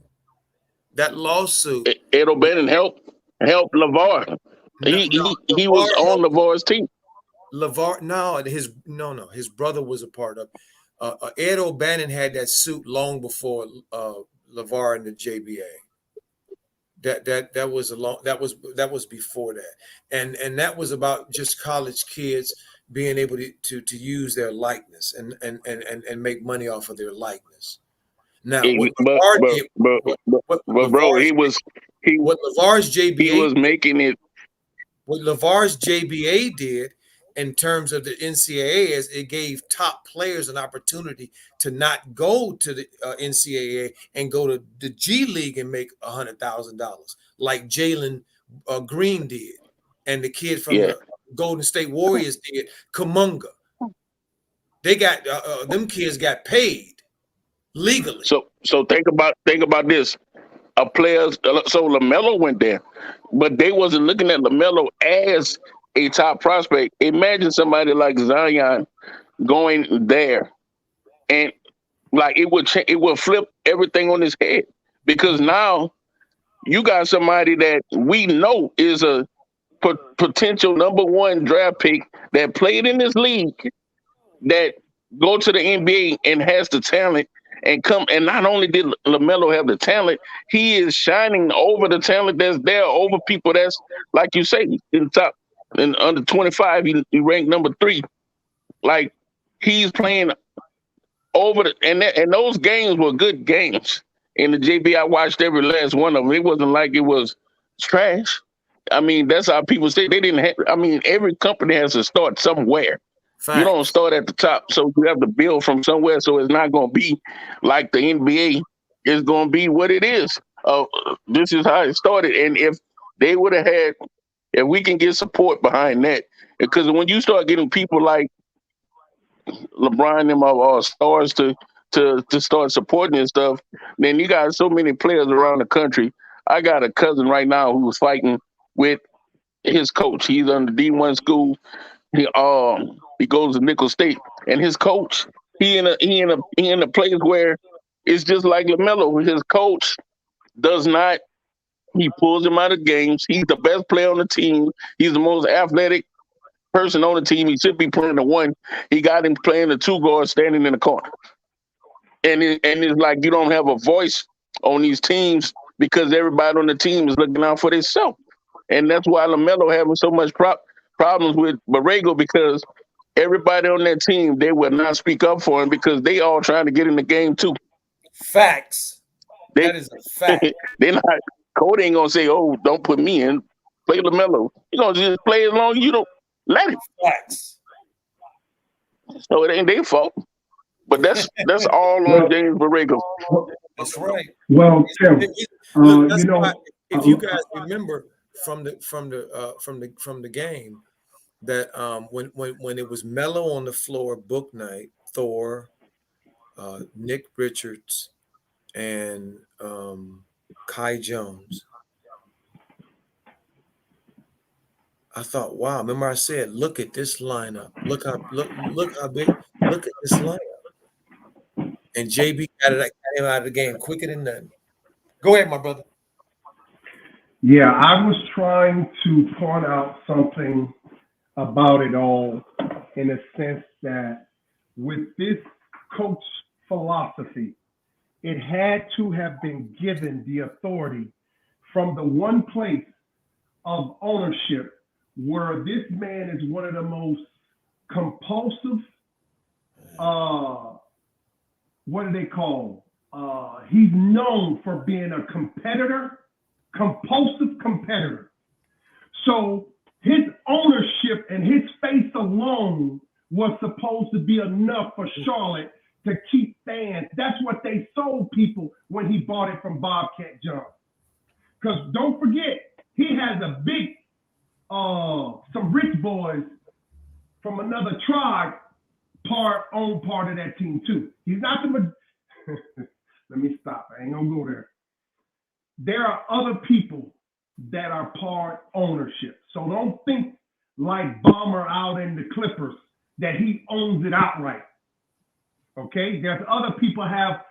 That lawsuit. Ed O'Bannon helped LeVar. He was on LeVar's team. LeVar, his brother was a part of. Ed O'Bannon had that suit long before LeVar and the JBA. That was before that, and that was about just college kids being able to use their likeness and make money off of their likeness. Now, what LeVar's JBA did in terms of the NCAA is it gave top players an opportunity to not go to the NCAA and go to the G League and make $100,000 like Jalen Green did, and the kid from the Golden State Warriors did, Kuminga. They got them kids got paid legally. So think about this. So LaMelo went there, but they wasn't looking at LaMelo as a top prospect. Imagine somebody like Zion going there, and like it would flip everything on his head, because now you got somebody that we know is a potential number 1 draft pick that played in this league, that go to the NBA and has the talent. And not only did LaMelo have the talent, he is shining over the talent that's there, over people that's, like you say, in the top, in under 25, he ranked number 3. Like, he's playing over and those games were good games. In the JB, I watched every last one of them. It wasn't like it was trash. I mean, that's how people say they didn't have. Every company has to start somewhere. Fact. You don't start at the top, so you have to build from somewhere. So it's not going to be like the NBA. It's going to be what it is. This is how it started. And if they would have had, if we can get support behind that, because when you start getting people like LeBron and them are stars to start supporting and stuff, then you got so many players around the country. I got a cousin right now who's fighting with his coach. He's on the D1 school. He goes to Nickel State, and his coach, he in a place where it's just like LaMelo. His coach does not. He pulls him out of games. He's the best player on the team. He's the most athletic person on the team. He should be playing the 1. He got him playing the 2 guard, standing in the corner. And it's like you don't have a voice on these teams because everybody on the team is looking out for themselves. And that's why LaMelo having so much problems with Borrego, because everybody on that team, they will not speak up for him because they all trying to get in the game too. Facts. That is a fact. They're not. Cody ain't gonna say, "Oh, don't put me in. Play LaMelo." You gonna just play as long as you don't let him. Facts. So it ain't their fault. But that's all on James Borrego. That's right. Well, Tim, look, if you guys remember from the game, that when it was Melo on the floor, Book Night, Thor, Nick Richards, and Kai Jones, I thought, wow. Remember I said, look at this lineup. Look how big. Look at this lineup. And JB got him out of the game quicker than nothing. Go ahead, my brother. Yeah, I was trying to point out something about it all, in a sense that with this coach philosophy, it had to have been given the authority from the one place of ownership where this man is one of the most compulsive what do they call? He's known for being a competitor, compulsive competitor. So his ownership and his face alone was supposed to be enough for Charlotte to keep fans. That's what they sold people when he bought it from Bobcat John. Because don't forget, he has a big, some rich boys from another tribe own part of that team too. He's not the. Let me stop. I ain't gonna go there. There are other people that are part ownership. So don't think like Bomber out in the Clippers that he owns it outright. Okay, there's other people have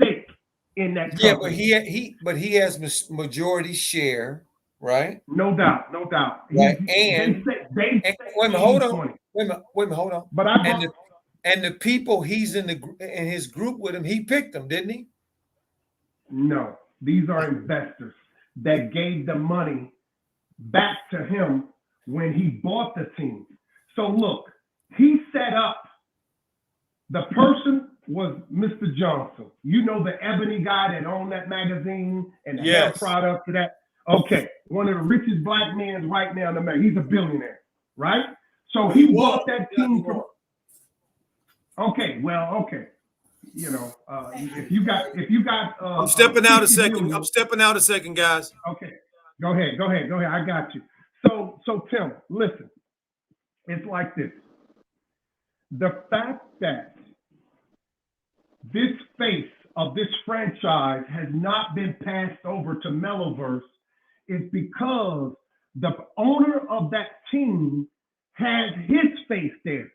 stake in that company. Yeah, but he has majority share, right? No doubt. Right. Hold on. But and the people he's in his group with him, he picked them, didn't he? No, these are investors that gave the money back to him when he bought the team. So look, he set up. The person was Mr. Johnson. You know, the ebony guy that owned that magazine and the hair product to that. Okay, one of the richest black men right now in America. He's a billionaire, right? So he bought that team from. Okay. You know, if you got. I'm stepping out a second. I'm stepping out a second, guys. Okay, go ahead. I got you. So Tim, listen. It's like this. The fact that this face of this franchise has not been passed over to Meloverse is because the owner of that team has his face there.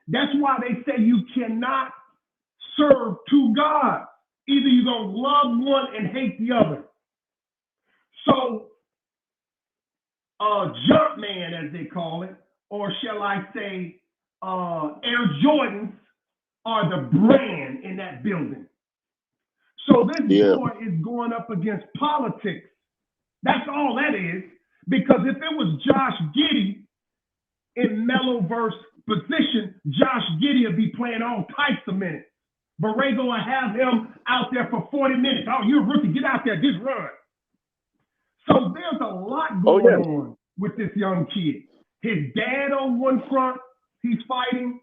That's why they say you cannot serve two gods. Either you're going to love one and hate the other. So, Jumpman, as they call it, or shall I say, Air Jordans are the brand in that building. So this boy is going up against politics. That's all that is. Because if it was Josh Giddey in Meloverse position, Josh Giddey would be playing all types of minutes. Borrego will have him out there for 40 minutes. Oh, you're a rookie. Get out there. Just run. So there's a lot going on with this young kid. His dad on one front, he's fighting.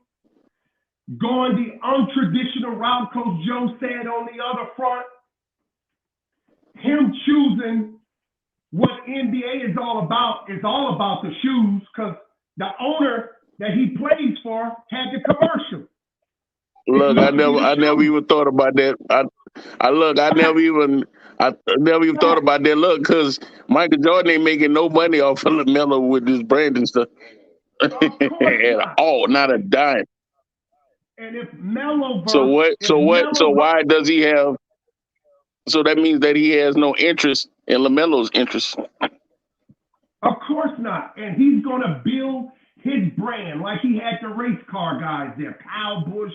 Going the untraditional route, Coach Joe said, on the other front. Him choosing what NBA is all about the shoes, because the owner that he plays for had the commercial. Look, I never even thought about that. I never even thought about that. Look, because Michael Jordan ain't making no money off of LaMelo with this brand and stuff at all, not a dime. And if Melo, so why does he have? So that means that he has no interest in LaMelo's interest. Of course not. And he's going to build his brand like he had the race car guys there, Kyle Busch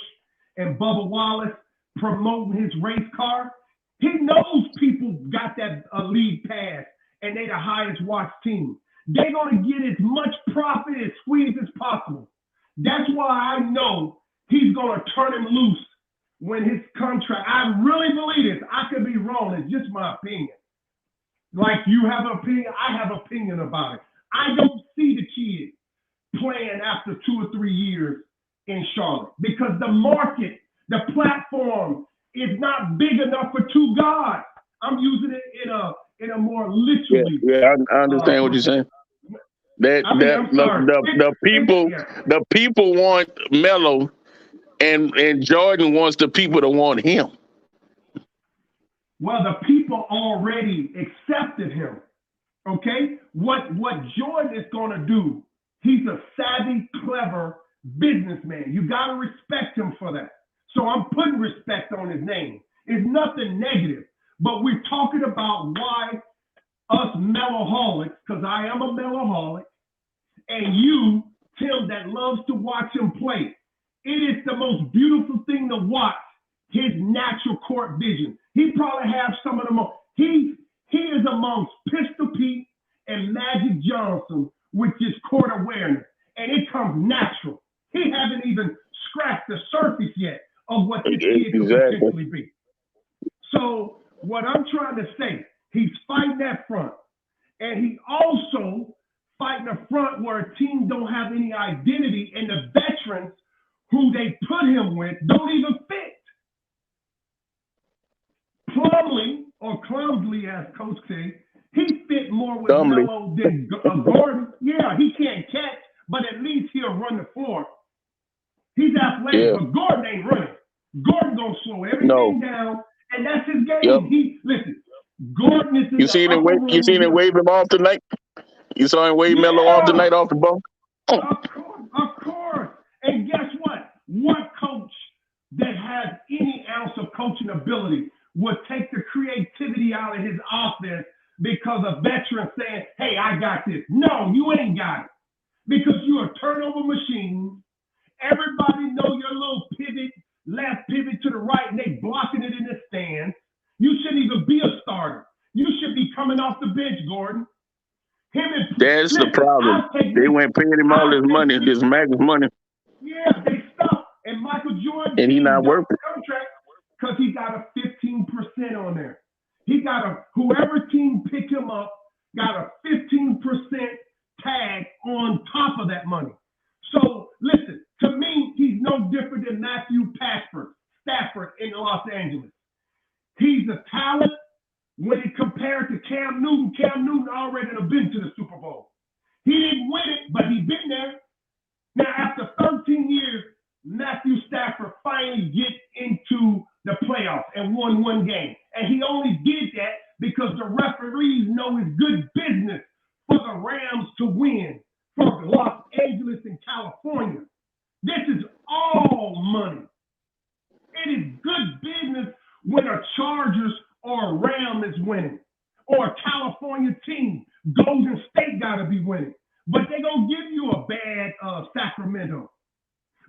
and Bubba Wallace promoting his race car. He knows people got that league pass and they the highest watched team. They're going to get as much profit and squeeze as possible. That's why I know he's going to turn him loose when his contract. I really believe this. I could be wrong. It's just my opinion. Like you have an opinion, I have an opinion about it. I don't see the kid playing after 2 or 3 years in Charlotte because the market, the platform is not big enough for two guys. I'm using it in a more literally. Yeah, I understand what you're saying. The people want Melo, and Jordan wants the people to want him. Well, the people already accepted him. Okay, what Jordan is going to do? He's a savvy, clever businessman. You got to respect him for that. So I'm putting respect on his name. It's nothing negative, but we're talking about why us Meloholics, because I am a Meloholic, and you, Tim, that loves to watch him play. It is the most beautiful thing to watch, his natural court vision. He probably has some of the most, he is amongst Pistol Pete and Magic Johnson with his court awareness, and it comes natural. He hasn't even scratched the surface yet of what this kid could potentially be. So what I'm trying to say, he's fighting that front. And he also fighting a front where a team don't have any identity, and the veterans who they put him with don't even fit. Plumlee, or Clumsley, as Coach said, he fit more with Melo than Gordon. Yeah, he can't catch, but at least he'll run the floor. He's athletic, but Gordon ain't running. Gordon gonna slow everything down, and that's his game. Listen, Gordon is in you seen him wave him off tonight? You saw him wave Melo off tonight off the ball? Of course. And guess what? What coach that has any ounce of coaching ability would take the creativity out of his offense because a veteran saying, hey, I got this? No, you ain't got it. Because you're a turnover machine. Everybody know your little pivot, left pivot to the right, and they blocking it in the stands. You shouldn't even be a starter. You should be coming off the bench, Gordon. That's the problem. They went paying him all this money, this max money. Yeah, they stopped. And Michael Jordan, and he not working contract because he got a 15% on there. He got whoever team picked him up got a 15% tag on top of that money. So listen, to me, he's no different than Matthew Stafford in Los Angeles. He's a talent. When it compared to Cam Newton already had been to the Super Bowl. He didn't win it, but he's been there. Now, after 13 years, Matthew Stafford finally gets into the playoffs and won one game. And he only did that because the referees know it's good business for the Rams to win for Los Angeles and California. This is all money. It is good business when a Chargers or a Ram is winning, or a California team. Golden State got to be winning. But they're going to give you a bad Sacramento.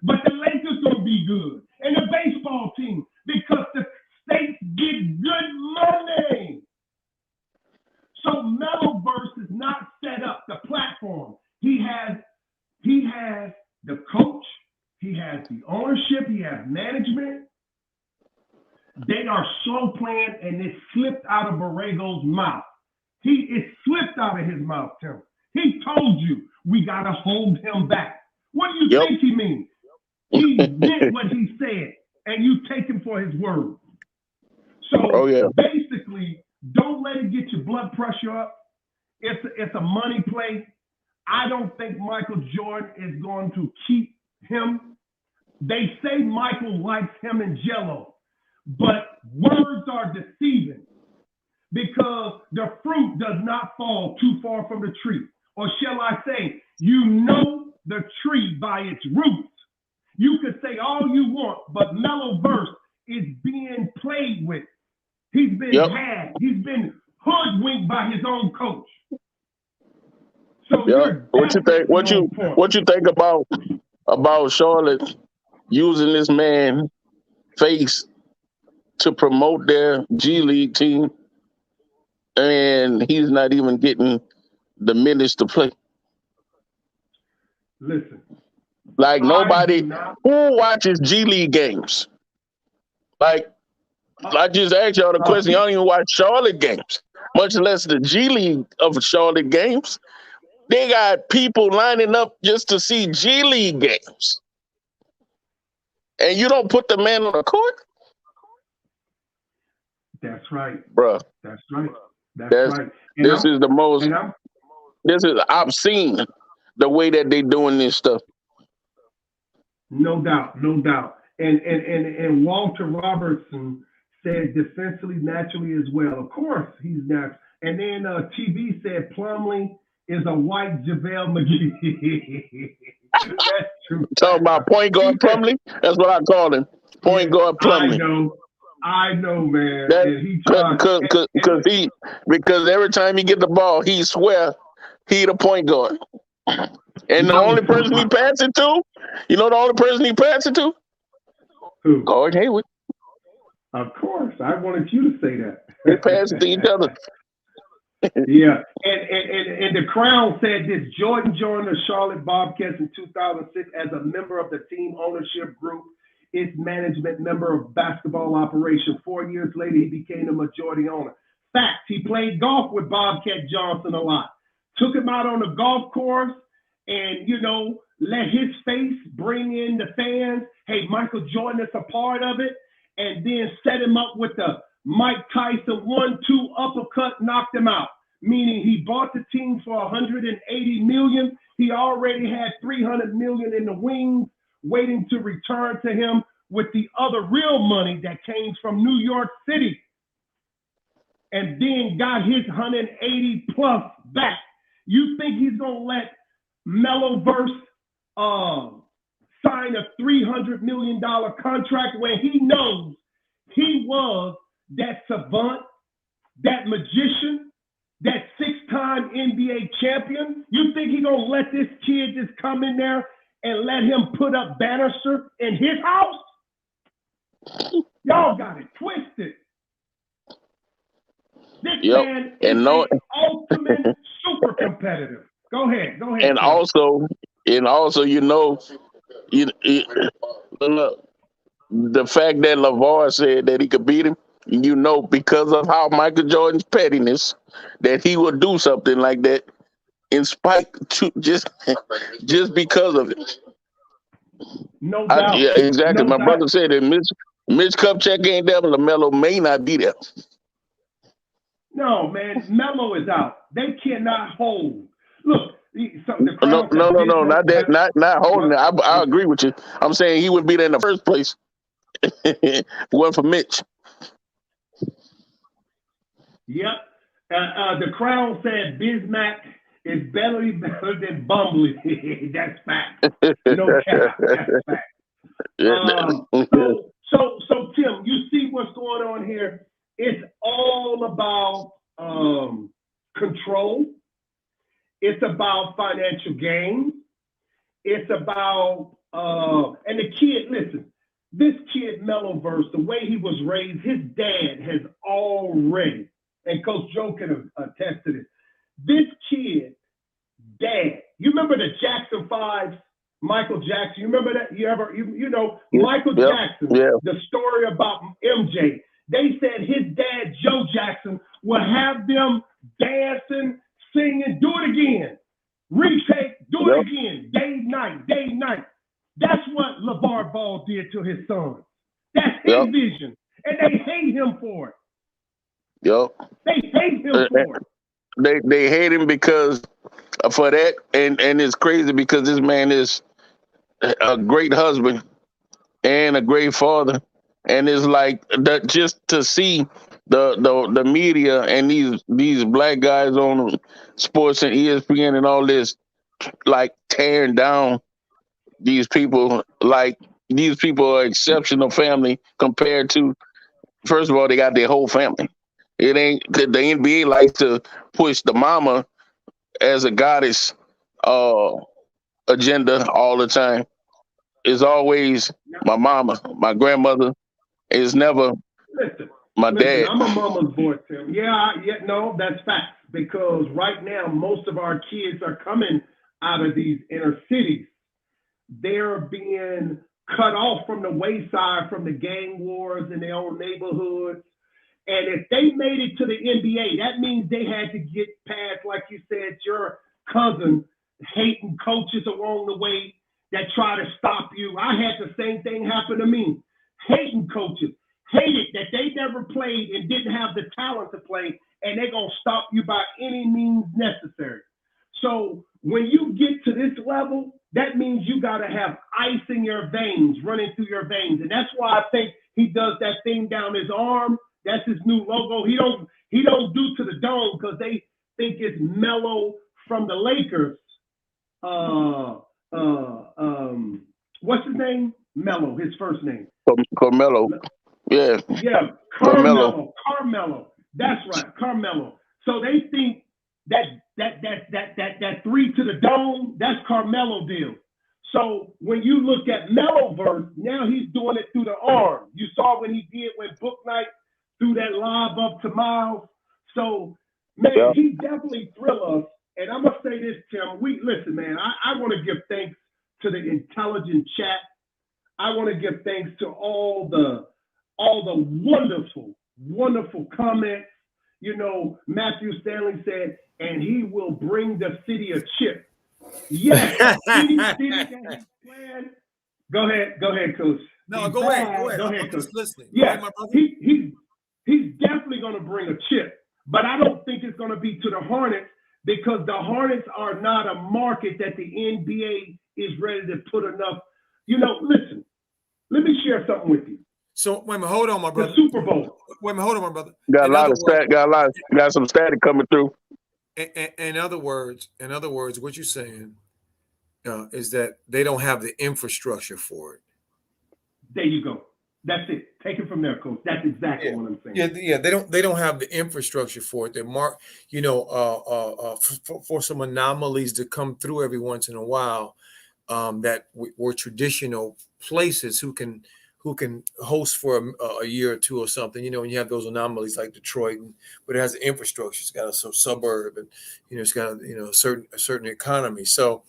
But the Lakers going to be good. And the baseball team, because the states get good money. So Meloverse is not set up, the platform. He has the coach, he has the ownership, he has management. They are slow playing, and it slipped out of Borrego's mouth. It slipped out of his mouth, Tim. He told you we got to hold him back. What do you think he means? He meant what he said, and you take him for his word. So basically, don't let it get your blood pressure up. It's a money play. I don't think Michael Jordan is going to keep him. They say Michael likes him in Jello. But words are deceiving because the fruit does not fall too far from the tree. Or shall I say, you know the tree by its roots. You could say all you want, but Meloverse is being played with. He's been had. He's been hoodwinked by his own coach. So what you think about Charlotte using this man face to promote their G League team, and he's not even getting the minutes to play? Listen, like nobody who watches G League games. Like I just asked y'all the question. Y'all don't even watch Charlotte games, much less the G League of Charlotte games. They got people lining up just to see G League games, and you don't put the man on the court. That's right, bro. That's right. That's right. And this is the most. This is obscene the way that they doing this stuff. No doubt, no doubt. And Walter Robertson said defensively, naturally as well. Of course, he's natural. And then TV said Plumlee is a white JaVale McGee. That's true. Talking about point guard Plumlee? That's what I call him. Point guard Plumlee. I know, man. Because every time he get the ball, he swear he the point guard. And the only person he pass it to, you know the only person he pass it to? Who? Gordon Hayward. Of course. I wanted you to say that. They pass it to each other. Yeah. And the Crown said this. Jordan joined the Charlotte Bobcats in 2006 as a member of the team ownership group. its management member of basketball operation. 4 years later, he became the majority owner. Fact, he played golf with Bobcat Johnson a lot. Took him out on the golf course and, let his face bring in the fans. Hey, Michael Jordan is a part of it. And then set him up with the Mike Tyson 1-2 uppercut, knocked him out. Meaning he bought the team for $180 million. He already had $300 million in the wings waiting to return to him with the other real money that came from New York City. And then got his 180 plus back. You think he's going to let Meloverse sign a $300 million contract when he knows he was that savant, that magician, that six-time NBA champion? You think he's going to let this kid just come in there and let him put up Bannister in his house? Y'all got it twisted. This man is the ultimate super competitor. Go ahead. And also, the fact that LeVar said that he could beat him, because of how Michael Jordan's pettiness, that he would do something like that in spite just because of it. No doubt. Yeah, exactly. No My doubt. brother said that Mitch Kupchak ain't there, LaMelo may not be there. No, man, Melo is out. They cannot hold. Look, the No, not that, not holding it. I agree with you. I'm saying he would be there in the first place. One for Mitch. Yep. The crowd said Bismack is better than Bumbly. That's fact. No cap. That's fact. So Tim, you see what's going on here? It's all about control. It's about financial gain. It's about and the kid. Listen, this kid Meloverse, the way he was raised, his dad has already, and Coach Joe can attest to this. This kid, dad, you remember the Jackson 5, Michael Jackson? You remember that? Michael Jackson. Yeah. The story about MJ. They said his dad, Joe Jackson, would have them dancing, singing, do it again. Retake, do it again. Day, night. That's what LeVar Ball did to his son. That's his vision. And they hate him for it. Yep. They hate him for it. They hate him because for that, and it's crazy because this man is a great husband and a great father. And it's like that, just to see the media and these black guys on sports and ESPN and all this, like tearing down these people. Like, these people are exceptional family compared to, first of all, they got their whole family. It ain't the NBA likes to push the mama as a goddess agenda all the time. It's always my mama, my grandmother. It's never my dad. I'm a mama's boy, Tim. No, that's fact. Because right now, most of our kids are coming out of these inner cities. They're being cut off from the wayside from the gang wars in their own neighborhoods. And if they made it to the NBA, that means they had to get past, like you said, your cousin hating coaches along the way that try to stop you. I had the same thing happen to me. Hating coaches, hated that they never played and didn't have the talent to play, and they're going to stop you by any means necessary. So when you get to this level, that means you got to have ice in your veins, running through your veins. And that's why I think he does that thing down his arm. That's his new logo. He don't do to the dome because they think it's Melo from the Lakers. What's his name? Melo, his first name. Carmelo. Yeah. Yeah, Carmelo. That's right, Carmelo. So they think that 3 to the dome, that's Carmelo deal. So when you look at Meloverse, now he's doing it through the arm. You saw when he did when Book Night threw that lob up to Miles. So man, he definitely thrill us. And I'm gonna say this, Tim. Listen, man. I want to give thanks to the intelligent chat. I want to give thanks to all the wonderful comments. You know, Matthew Stanley said, and he will bring the city a chip. Yes, any city that he's playing. Go ahead, Coach. No, go ahead. Go ahead, I'm Coach. just listening. Yeah, my brother. He's definitely going to bring a chip, but I don't think it's going to be to the Hornets because the Hornets are not a market that the NBA is ready to put enough. You know, listen, let me share something with you. So wait a minute, hold on, my brother. The Super Bowl. Wait a minute, hold on, my brother. Got some static coming through. In other words, what you're saying is that they don't have the infrastructure for it. There you go. That's it. Take it from there, Coach. That's exactly what I'm saying. Yeah. They don't have the infrastructure for it. They're for some anomalies to come through every once in a while. That were traditional places who can host for a year or two or something. You know, when you have those anomalies like Detroit, but it has the infrastructure. It's got a suburb, and it's got a certain economy. So.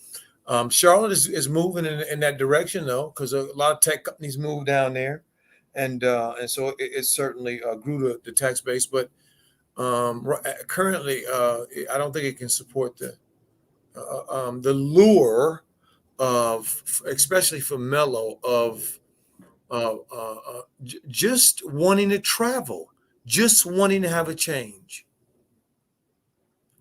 Charlotte is moving in that direction though, because a lot of tech companies move down there, and so it certainly grew the tax base. But currently, I don't think it can support the lure of, especially for Melo, of just wanting to travel, just wanting to have a change.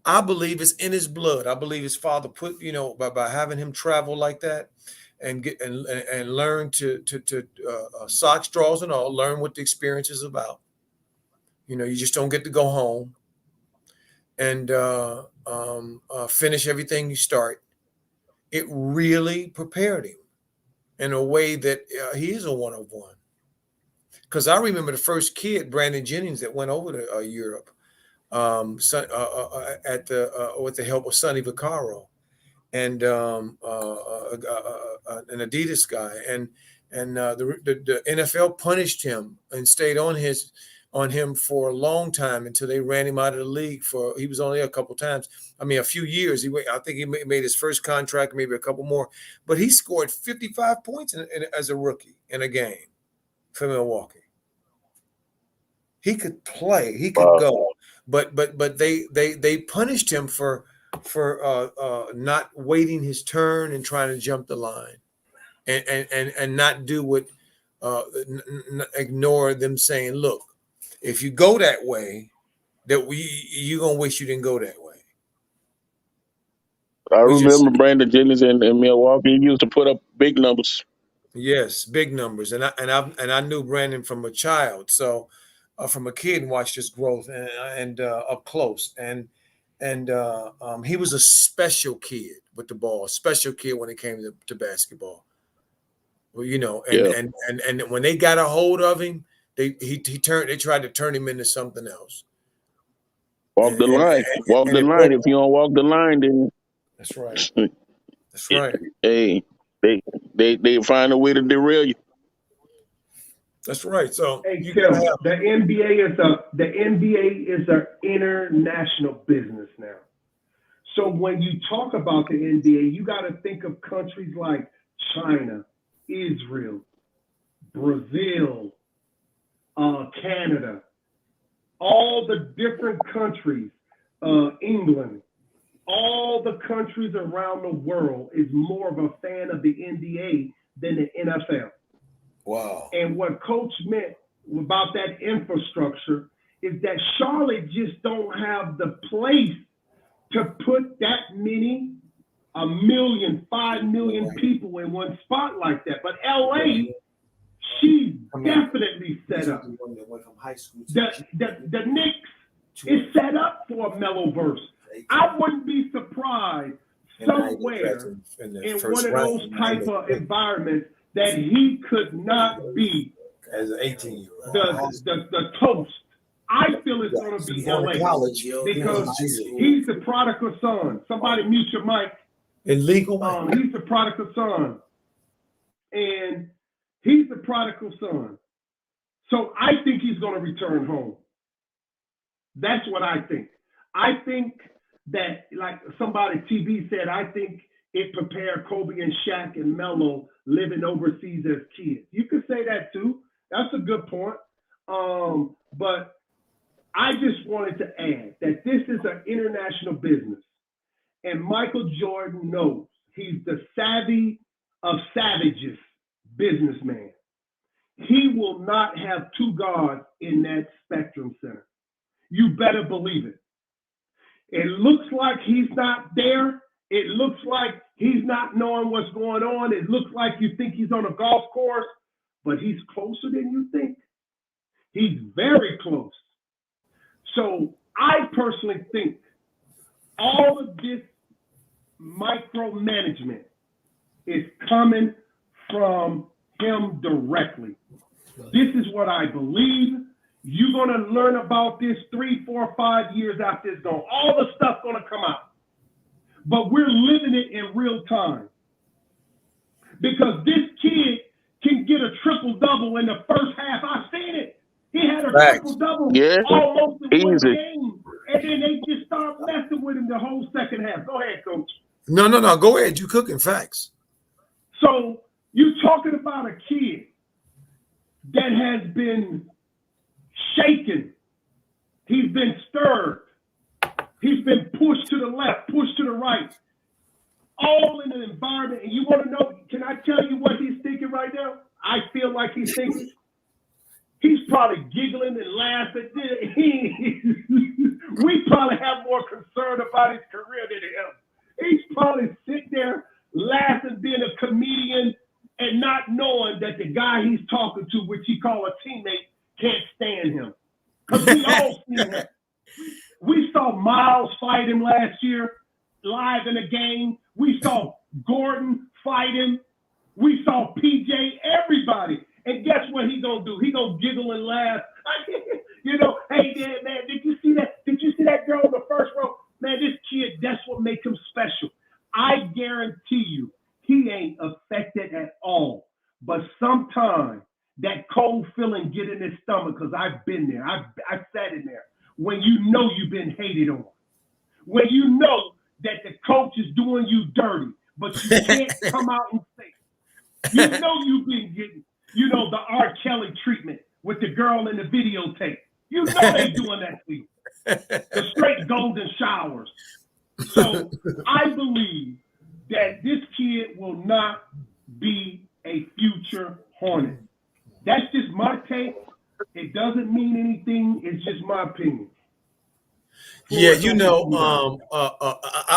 I believe it's in his blood. I believe his father put, by having him travel like that and get and learn to sock straws and all, learn what the experience is about. You just don't get to go home and finish everything you start. It really prepared him in a way that he is a one-of-one. Because I remember the first kid, Brandon Jennings, that went over to Europe. With the help of Sonny Vaccaro and an Adidas guy, and the NFL punished him and stayed on him for a long time until they ran him out of the league. He was only a couple times. I mean, a few years. I think he made his first contract, maybe a couple more, but he scored 55 points as a rookie in a game for Milwaukee. He could play. He could go. But they punished him for not waiting his turn and trying to jump the line, and not do what ignore them saying, look, if you go that way, you're gonna wish you didn't go that way. I remember Brandon Jennings in Milwaukee. He used to put up big numbers. Yes, big numbers, and I knew Brandon from a child, so. From a kid and watched his growth and up close, and he was a special kid with the ball, a special kid when it came to basketball. Well, and when they got a hold of him, they tried to turn him into something else. Walk the line. If you don't walk the line, then that's right. That's right. Hey, they find a way to derail you. That's right. So hey, Tim, the NBA is an international business now. So when you talk about the NBA, you got to think of countries like China, Israel, Brazil, Canada, all the different countries, England, all the countries around the world is more of a fan of the NBA than the NFL. Wow. And what Coach meant about that infrastructure is that Charlotte just don't have the place to put that many, 1 million, 5 million people in one spot like that. But LA, she's definitely set up. The Knicks is set up for a Meloverse. I wouldn't be surprised somewhere in one of those type of environments that he could not be as an 18-year-old. The toast. I feel it's going to be LA because he's the prodigal son. Somebody mute your mic. Illegal. He's the prodigal son, and he's the prodigal son. So I think he's going to return home. That's what I think. I think that, like somebody TV said, I think it prepared Kobe and Shaq and Melo living overseas as kids. You could say that too. That's a good point. But I just wanted to add that this is an international business. And Michael Jordan knows he's the savvy of savages businessman. He will not have two guards in that Spectrum Center. You better believe it. It looks like he's not there. It looks like he's not knowing what's going on. It looks like you think he's on a golf course, but he's closer than you think. He's very close. So I personally think all of this micromanagement is coming from him directly. This is what I believe. You're going to learn about this 3, 4, 5 years after it's gone. All the stuff going to come out. But we're living it in real time. Because this kid can get a triple-double in the first half. I've seen it. He had a triple-double almost in one game. And then they just start messing with him the whole second half. Go ahead, Coach. No. Go ahead. You cooking facts. So you're talking about a kid that has been shaken. He's been stirred. He's been pushed to the left, pushed to the right, all in an environment. And you want to know, can I tell you what he's thinking right now? I feel like he's thinking. He's probably giggling and laughing. We probably have more concern about his career than him. He's probably sitting there laughing, being a comedian, and not knowing that the guy he's talking to, which he call a teammate, can't stand him. Because we all seen him. We saw Miles fight him last year live in a game. We saw Gordon fight him. We saw PJ, everybody. And guess what he gonna do? He gonna giggle and laugh. Hey, man, did you see that? Did you see that girl in the first row? Man, this kid, that's what makes him special. I guarantee you, he ain't affected at all. But sometimes that cold feeling get in his stomach, because I've been there. I've sat in there. When you know you've been hated on. When you know that the coach is doing you dirty, but you can't come out and say it. You know you've been getting, the R. Kelly treatment with the girl in the videotape. You know they doing that to you. The straight golden showers. So I believe that this kid will not be a future Hornet. That's just my take. It doesn't mean anything. It's just my opinion. Yeah,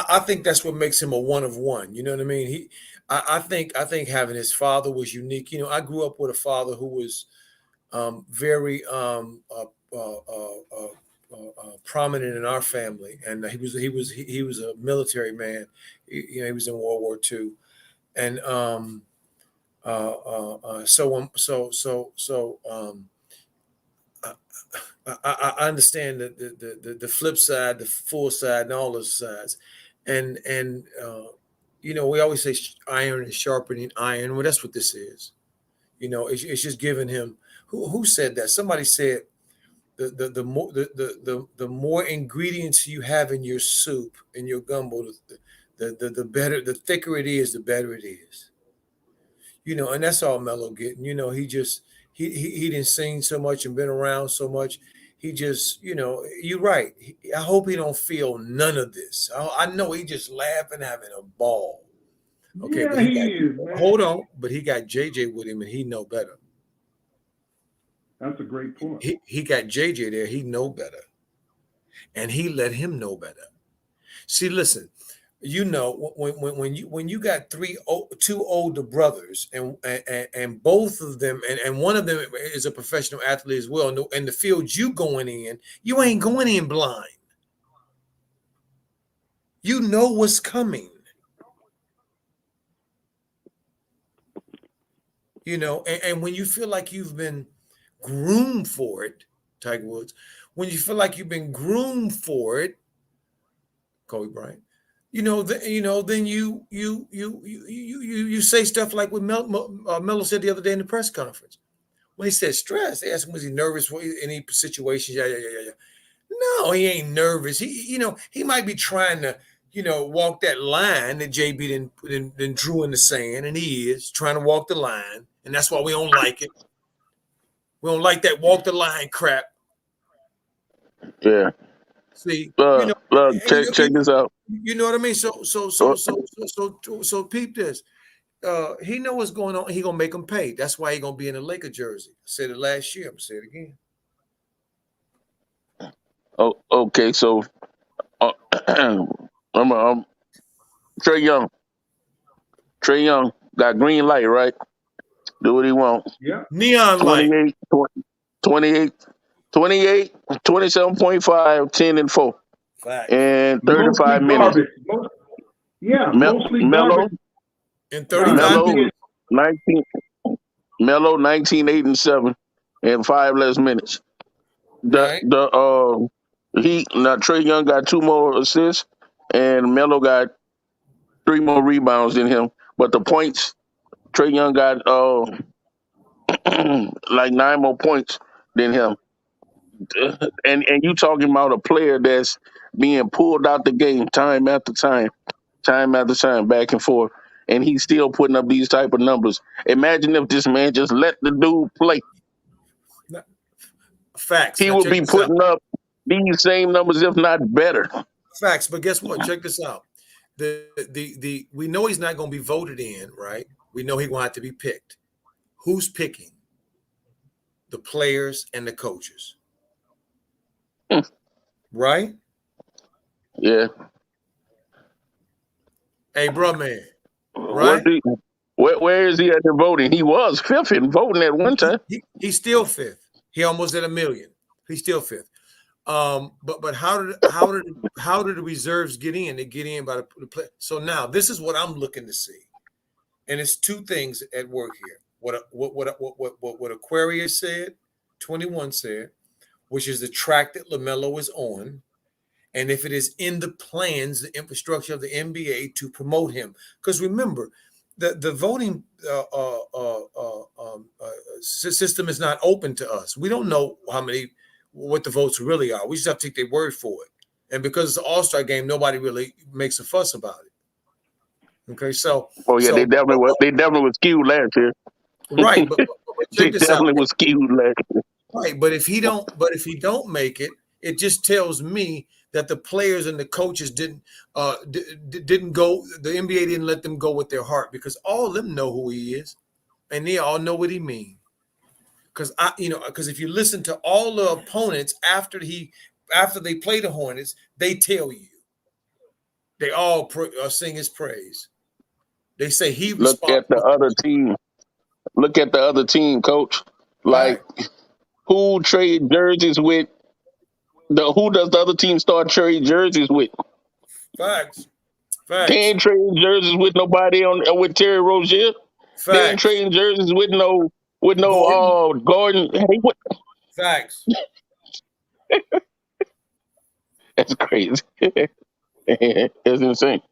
I think that's what makes him a one of one. You know what I mean? I think having his father was unique. I grew up with a father who was very prominent in our family, and he was a military man. He was in World War II, and I understand the flip side, the full side, and all those sides, and we always say iron is sharpening iron. Well, that's what this is. It's just giving him. Who said that? Somebody said the more ingredients you have in your soup, in your gumbo, the better, the thicker it is, the better it is. And that's all Melo getting. He just he didn't sing so much and been around so much. He just, you're right. I hope he don't feel none of this. I know he just laughing, having a ball. Okay, yeah, but he is, man. Hold on, but he got JJ with him, and he know better. That's a great point. He got JJ there. He know better, and he let him know better. See, listen. When you got two older brothers and both of them and one of them is a professional athlete as well, and the field you going in, you ain't going in blind. You know what's coming. And when you feel like you've been groomed for it, Tiger Woods, when you feel like you've been groomed for it, Kobe Bryant, then you say stuff like what Melo said the other day in the press conference. When he said stress, they asked him, was he nervous for any situations? Yeah. No, he ain't nervous. He might be trying to, walk that line that JB then drew in the sand, and he is trying to walk the line, and that's why we don't like it. We don't like that walk the line crap. Yeah. See, check this out. You know what I mean? So peep this. He know what's going on. He gonna make them pay. That's why he gonna be in a Laker jersey. I said it last year. I'm gonna say it again. Oh, okay. So, I'm Trae Young. Trae Young got green light, right? Do what he wants. Yeah. Neon light. 28, 27.5, 10 and 4. Fact. And 35 minutes. Mostly Melo garbage. And 35 minutes. 19, 8 and 7, and 5 less minutes. Right. Trae Young got 2 more assists, and Melo got 3 more rebounds than him. But the points, Trae Young got like 9 more points than him. And you talking about a player that's being pulled out the game time after time, back and forth, and he's still putting up these type of numbers. Imagine if this man just let the dude play. Facts. He would be putting up these same numbers, if not better. Facts. But guess what? Check this out. We know he's not going to be voted in, right? We know he's going to have to be picked. Who's picking? The players and the coaches. Right? Yeah. Hey, bro, man. Right? Where is he at the voting? He was 5th in voting at one time. He's still 5th. He almost at 1 million. He's still 5th. But how did the reserves get in? They get in by the play. So now this is what I'm looking to see, and it's 2 things at work here. What Aquarius said, 21 said, which is the track that Lamelo is on, and if it is in the plans, the infrastructure of the NBA to promote him. Because remember, the voting system is not open to us. We don't know what the votes really are. We just have to take their word for it. And because it's an all-star game, nobody really makes a fuss about it. Okay, so they definitely was skewed last year. Right, but check this out. Was skewed last year. Right, but if he don't make it, it just tells me that the players and the coaches didn't go. The NBA didn't let them go with their heart, because all of them know who he is, and they all know what he means. Because if you listen to all the opponents after they play the Hornets, they tell you, they all sing his praise. They say he look at the other team. Look at the other team, coach. Like, right. Who trade jerseys with? Who does the other team start trade jerseys with? Facts. They ain't trading jerseys with nobody with Terry Rozier. Facts. They ain't trading jerseys with no Gordon. Hey, what? Facts. That's crazy. It's insane.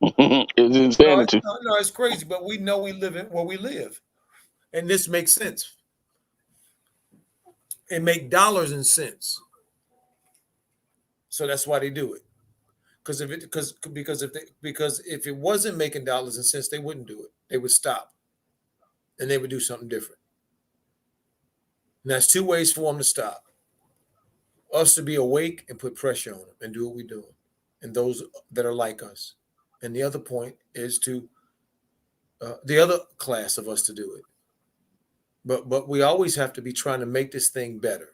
It's insanity. No, it's crazy, but we know we live where we live, and this makes sense. It make dollars and cents, so that's why they do it. Because if it wasn't making dollars and cents, they wouldn't do it. They would stop, and they would do something different. And that's 2 ways for them to stop: us to be awake and put pressure on them and do what we're doing, and those that are like us. And the other point is to the other class of us to do it. But we always have to be trying to make this thing better,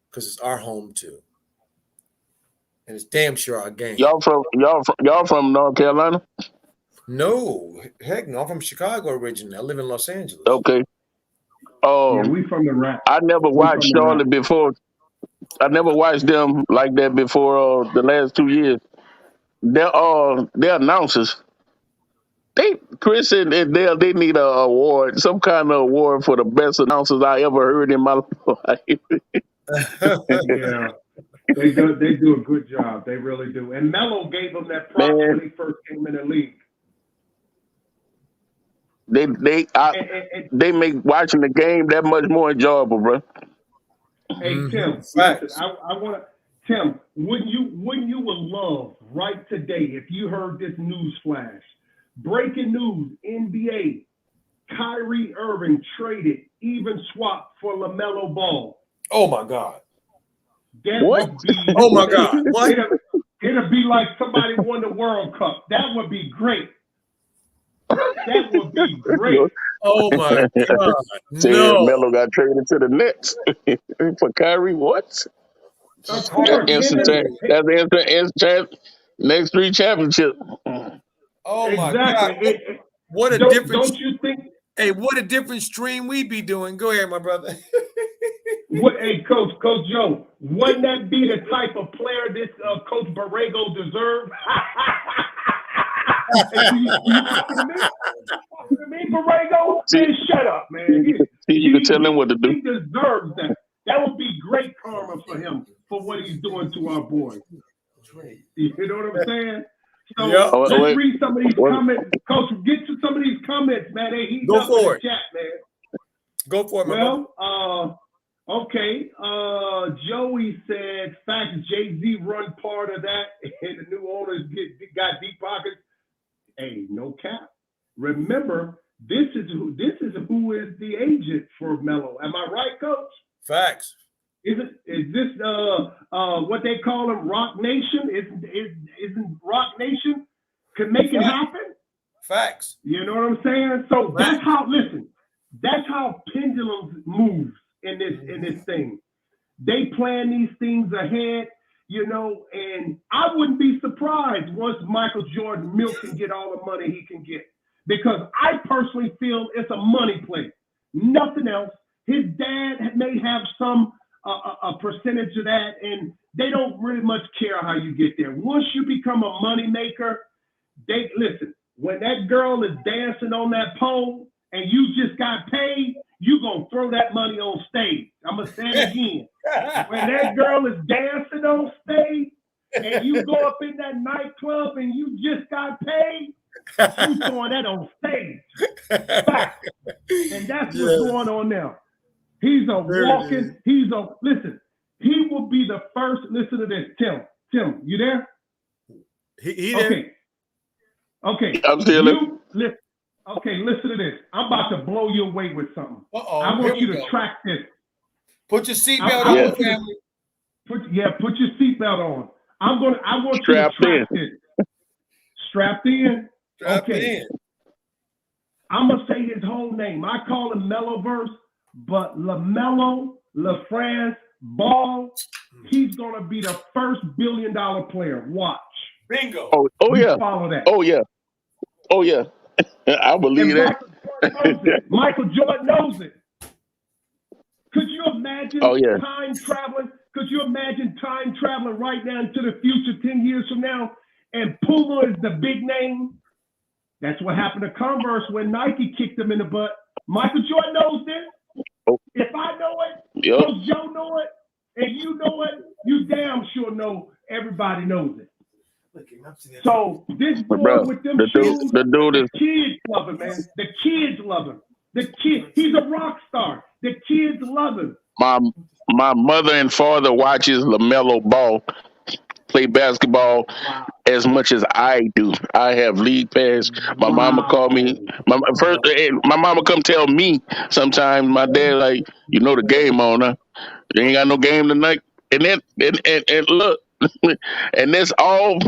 because it's our home too, and it's damn sure our game. Y'all from North Carolina? No, heck no. I'm from Chicago originally. I live in Los Angeles. Okay. We from the rap. I never watched Charlotte before. I never watched them like that before the last 2 years. Their announcers, Chris and Dale, they need an award, some kind of award for the best announcers I ever heard in my life. Yeah, they do a good job. They really do. And Melo gave them that prop when he first came in the league. They make watching the game that much more enjoyable, bro. Hey Tim, listen, I want to. Tim, wouldn't you would love right today if you heard this news flash? Breaking news, NBA, Kyrie Irving traded, even swapped for LaMelo Ball. Oh my God. That would be oh my God. What? It'll be like somebody won the World Cup. That would be great. That would be great. Oh my God. No. Melo got traded to the Nets for Kyrie. What? Of course. That's the answer. Next 3 championships. Oh my exactly. God. What a difference. Don't you think? Hey, what a different stream we be doing. Go ahead, my brother. Hey, Coach Joe, wouldn't that be the type of player this Coach Borrego deserved? Me, Borrego? Man, shut up, man. You can tell him what to do. He deserves that. That would be great karma for him for what he's doing to our boys. You know what I'm saying? So let's read some of these comments. Coach, get to some of these comments, man. Hey, he's Go up for in the chat, man. Go for it, man. Well, okay. Joey said, facts, Jay-Z run part of that, and the new owners got deep pockets. Hey, no cap. Remember, this is who is the agent for Melo. Am I right, Coach? Facts. Is this what they call them, Rock Nation? Isn't Rock Nation could make it happen? Facts. You know what I'm saying? So that's how pendulums move in this thing. They plan these things ahead, you know, and I wouldn't be surprised once Michael Jordan milks and get all the money he can get, because I personally feel it's a money play, nothing else. His dad may have some a percentage of that, and they don't really much care how you get there. Once you become a money maker, listen. When that girl is dancing on that pole and you just got paid, you gonna throw that money on stage. I'm gonna say it again. When that girl is dancing on stage and you go up in that nightclub and you just got paid, you throwing that on stage. And that's what's going on now. He's listen, he will be the first. Listen to this, Tim, you there? He there. Okay. I'm still Okay, listen to this. I'm about to blow you away with something. I want you to track this. Put your seatbelt on, family. Put your seatbelt on. I want you to track this. Strapped in? Strapped in. I'm going to say his whole name. I call him Meloverse, but LaMelo, LaFrance, Ball, he's going to be the first billion-dollar player. Watch. Bingo. Oh yeah. Follow that. Oh, yeah. I believe that. Michael Jordan knows it. Could you imagine time traveling? Could you imagine time traveling right now into the future 10 years from now? And Puma is the big name. That's what happened to Converse when Nike kicked them in the butt. Michael Jordan knows this. If I know it, Coach Joe know it, and you know it, you damn sure know everybody knows it. So this boy with them shoes, the kids love him, man. The kids love him. He's a rock star. The kids love him. My mother and father watches LaMelo Ball play basketball as much as I do. I have league pass. My mama called me. My mama come tell me sometimes. My dad like, you know the game on, huh? You ain't got no game tonight. And then and look, and that's all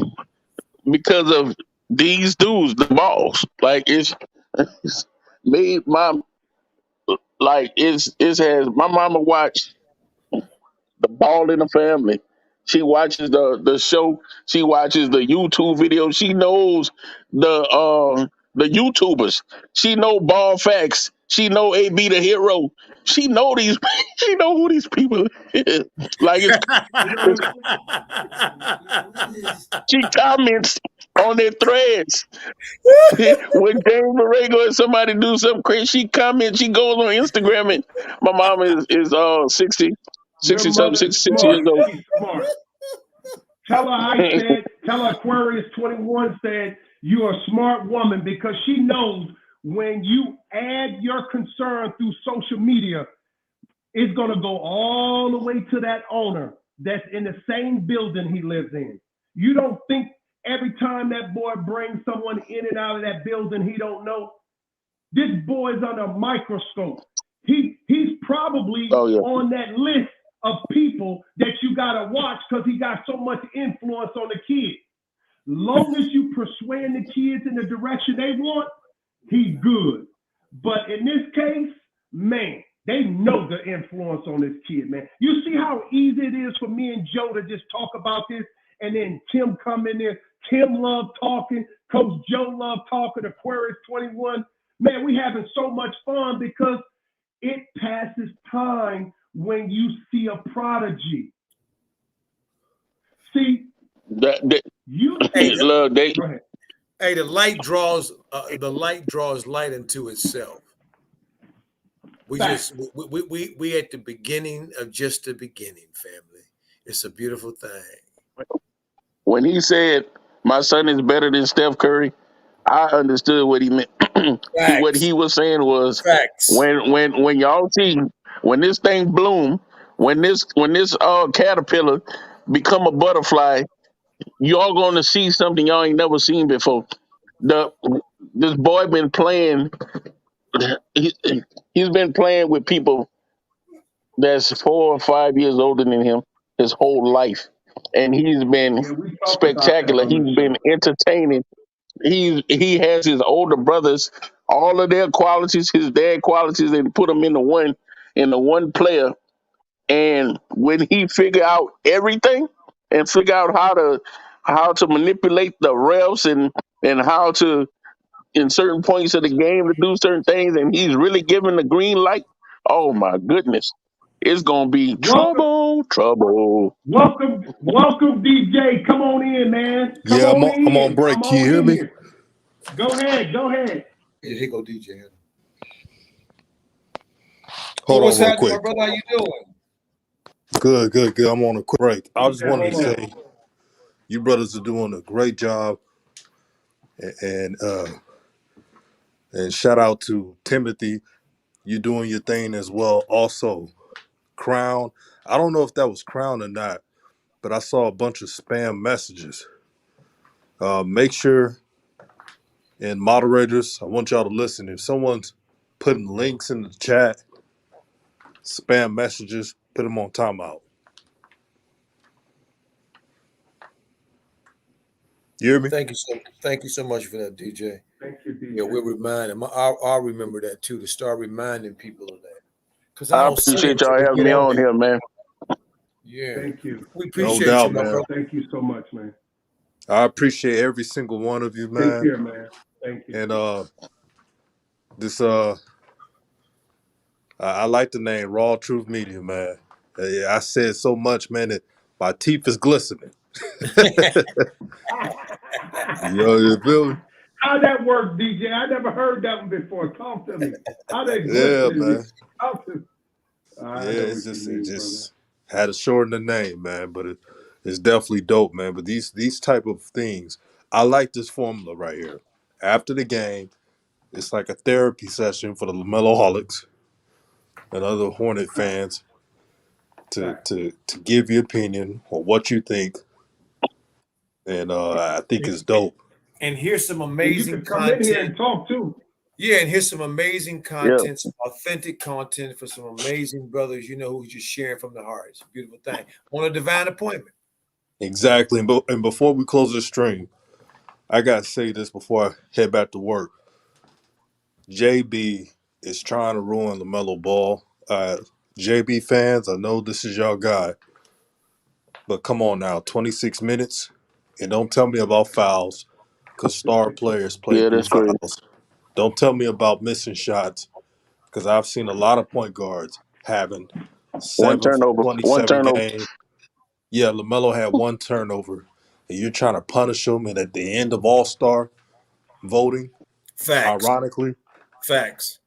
because of these dudes, the Balls. Like it's made my has my mama watch the Ball in the Family. She watches the show. She watches the YouTube videos. She knows the YouTubers. She know Ball Facts. She know AB the Hero. She know these. She know who these people is. Like she comments on their threads. When James Borrego and somebody do something crazy, she comments. She goes on Instagram, and my mom is 60 something, 66 years old. She's smart. Tell her Aquarius 21 said you're a smart woman, because she knows when you add your concern through social media, it's going to go all the way to that owner that's in the same building he lives in. You don't think every time that boy brings someone in and out of that building he don't know? This boy's under a microscope. He's probably on that list of people that you gotta watch because he got so much influence on the kids. Long as you persuade the kids in the direction they want, he's good. But in this case, man, they know the influence on this kid, man. You see how easy it is for me and Joe to just talk about this, and then Tim come in there. Tim love talking. Coach Joe love talking. Aquarius 21. Man, we having so much fun because it passes time when you see a prodigy. See, you Go ahead. Hey, the light draws light into itself. We at the beginning of just the beginning, family. It's a beautiful thing. When he said my son is better than Steph Curry, I understood what he meant. What he was saying was when y'all see when this thing bloom, when this caterpillar become a butterfly, y'all gonna see something y'all ain't never seen before. This boy been playing. He's been playing with people that's 4 or 5 years older than him his whole life, and he's been spectacular. He's been entertaining. He has his older brothers, all of their qualities, his dad qualities, and put them in the one player. And when he figure out everything and figure out how to manipulate the refs and how to in certain points of the game to do certain things, and he's really giving the green light. Oh my goodness, it's gonna be trouble. Welcome, DJ. Come on in, man. I'm on break. Can you hear me? Go ahead. Here go DJ. Hold on real quick. My brother, how you doing? Good. I'm on a quick break. I just wanted to say you brothers are doing a great job, and shout out to Timothy. You're doing your thing as well. Also, Crown. I don't know if that was Crown or not, but I saw a bunch of spam messages. Make sure, and moderators, I want y'all to listen. If someone's putting links in the chat, spam messages, put them on timeout. You hear me? Thank you so much for that, DJ. Thank you, DJ. Yeah, we'll remind them. I'll remember that too, to start reminding people of that. Because I appreciate y'all having me on here, man. Yeah. Thank you. We appreciate you, my brother. Thank you so much, man. I appreciate every single one of you, man. Take care, man. Thank you. And this I like the name RawTruth Media, man. I said so much, man, that my teeth is glistening. You feel me? How that work, DJ? I never heard that one before. Talk to me. How they man. Talk to me. It just had to shorten the name, man, but it's definitely dope, man. But these type of things, I like this formula right here. After the game, it's like a therapy session for the Lamelo-holics and other Hornet fans to give your opinion on what you think, and I think it's dope. And here's some amazing content. Come in here and talk too. Yeah, and here's some amazing content, some authentic content for some amazing brothers, who's just sharing from the heart. It's a beautiful thing. On a divine appointment. Exactly. And before we close the stream, I got to say this before I head back to work. JB is trying to ruin LaMelo Ball. JB fans, I know this is y'all guy, but come on now, 26 minutes, and don't tell me about fouls, because star players play through fouls. Don't tell me about missing shots, because I've seen a lot of point guards having 7 for 27 games. Yeah, LaMelo had 1 turnover, and you're trying to punish him, and at the end of All-Star voting, ironically. Facts.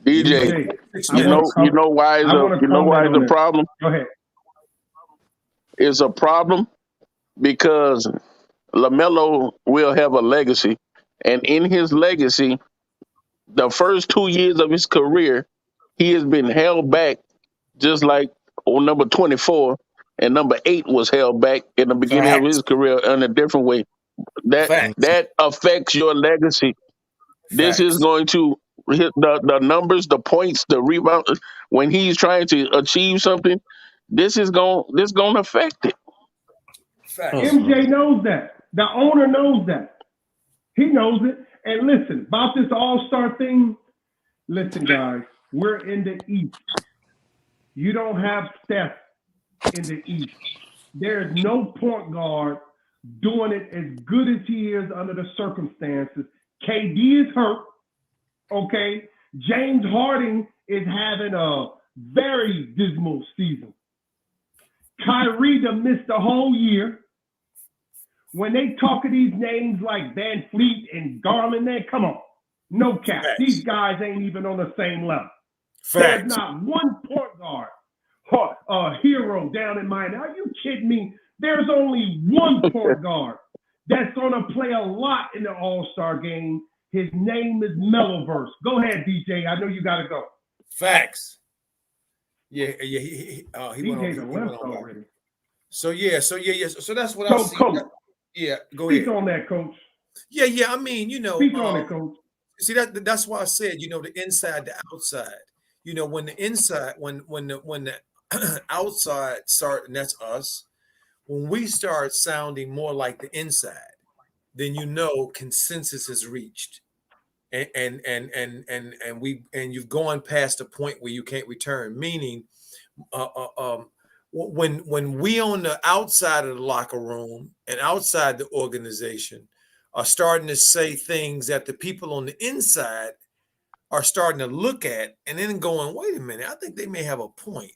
DJ, you know why it's a problem? Go ahead. It's a problem because LaMelo will have a legacy, and in his legacy, the first 2 years of his career, he has been held back, just like number 24, and number 8 was held back in the beginning of Facts. his career in a different way. Facts. That affects your legacy. This is Facts. going to hit the numbers, the points, the rebound. When he's trying to achieve something, this gonna affect it. Facts. MJ knows that. The owner knows that. He knows it. And listen, about this all-star thing, listen, guys, we're in the East. You don't have Steph in the East. There's no point guard doing it as good as he is under the circumstances. KD is hurt, okay? James Harden is having a very dismal season. Kyrie done missed the whole year. When they talk of these names like Van Fleet and Garland, man, come on. No cap. Facts. These guys ain't even on the same level. Facts. There's not one point guard, hero down in Miami. Are you kidding me? There's only one point guard that's going to play a lot in the All-Star game. His name is Meloverse. Go ahead, DJ. I know you got to go. Facts. Yeah. He DJ's went left on already. So that's what I see. Coach, Yeah, go speak ahead. on that, Coach. Yeah. I mean, Speak on it, Coach. See that's why I said, the inside, the outside. When the inside, when the outside start, and that's us. When we start sounding more like the inside, then consensus is reached, and you've gone past the point where you can't return. Meaning, when we on the outside of the locker room and outside the organization are starting to say things that the people on the inside are starting to look at and then going, wait a minute, I think they may have a point.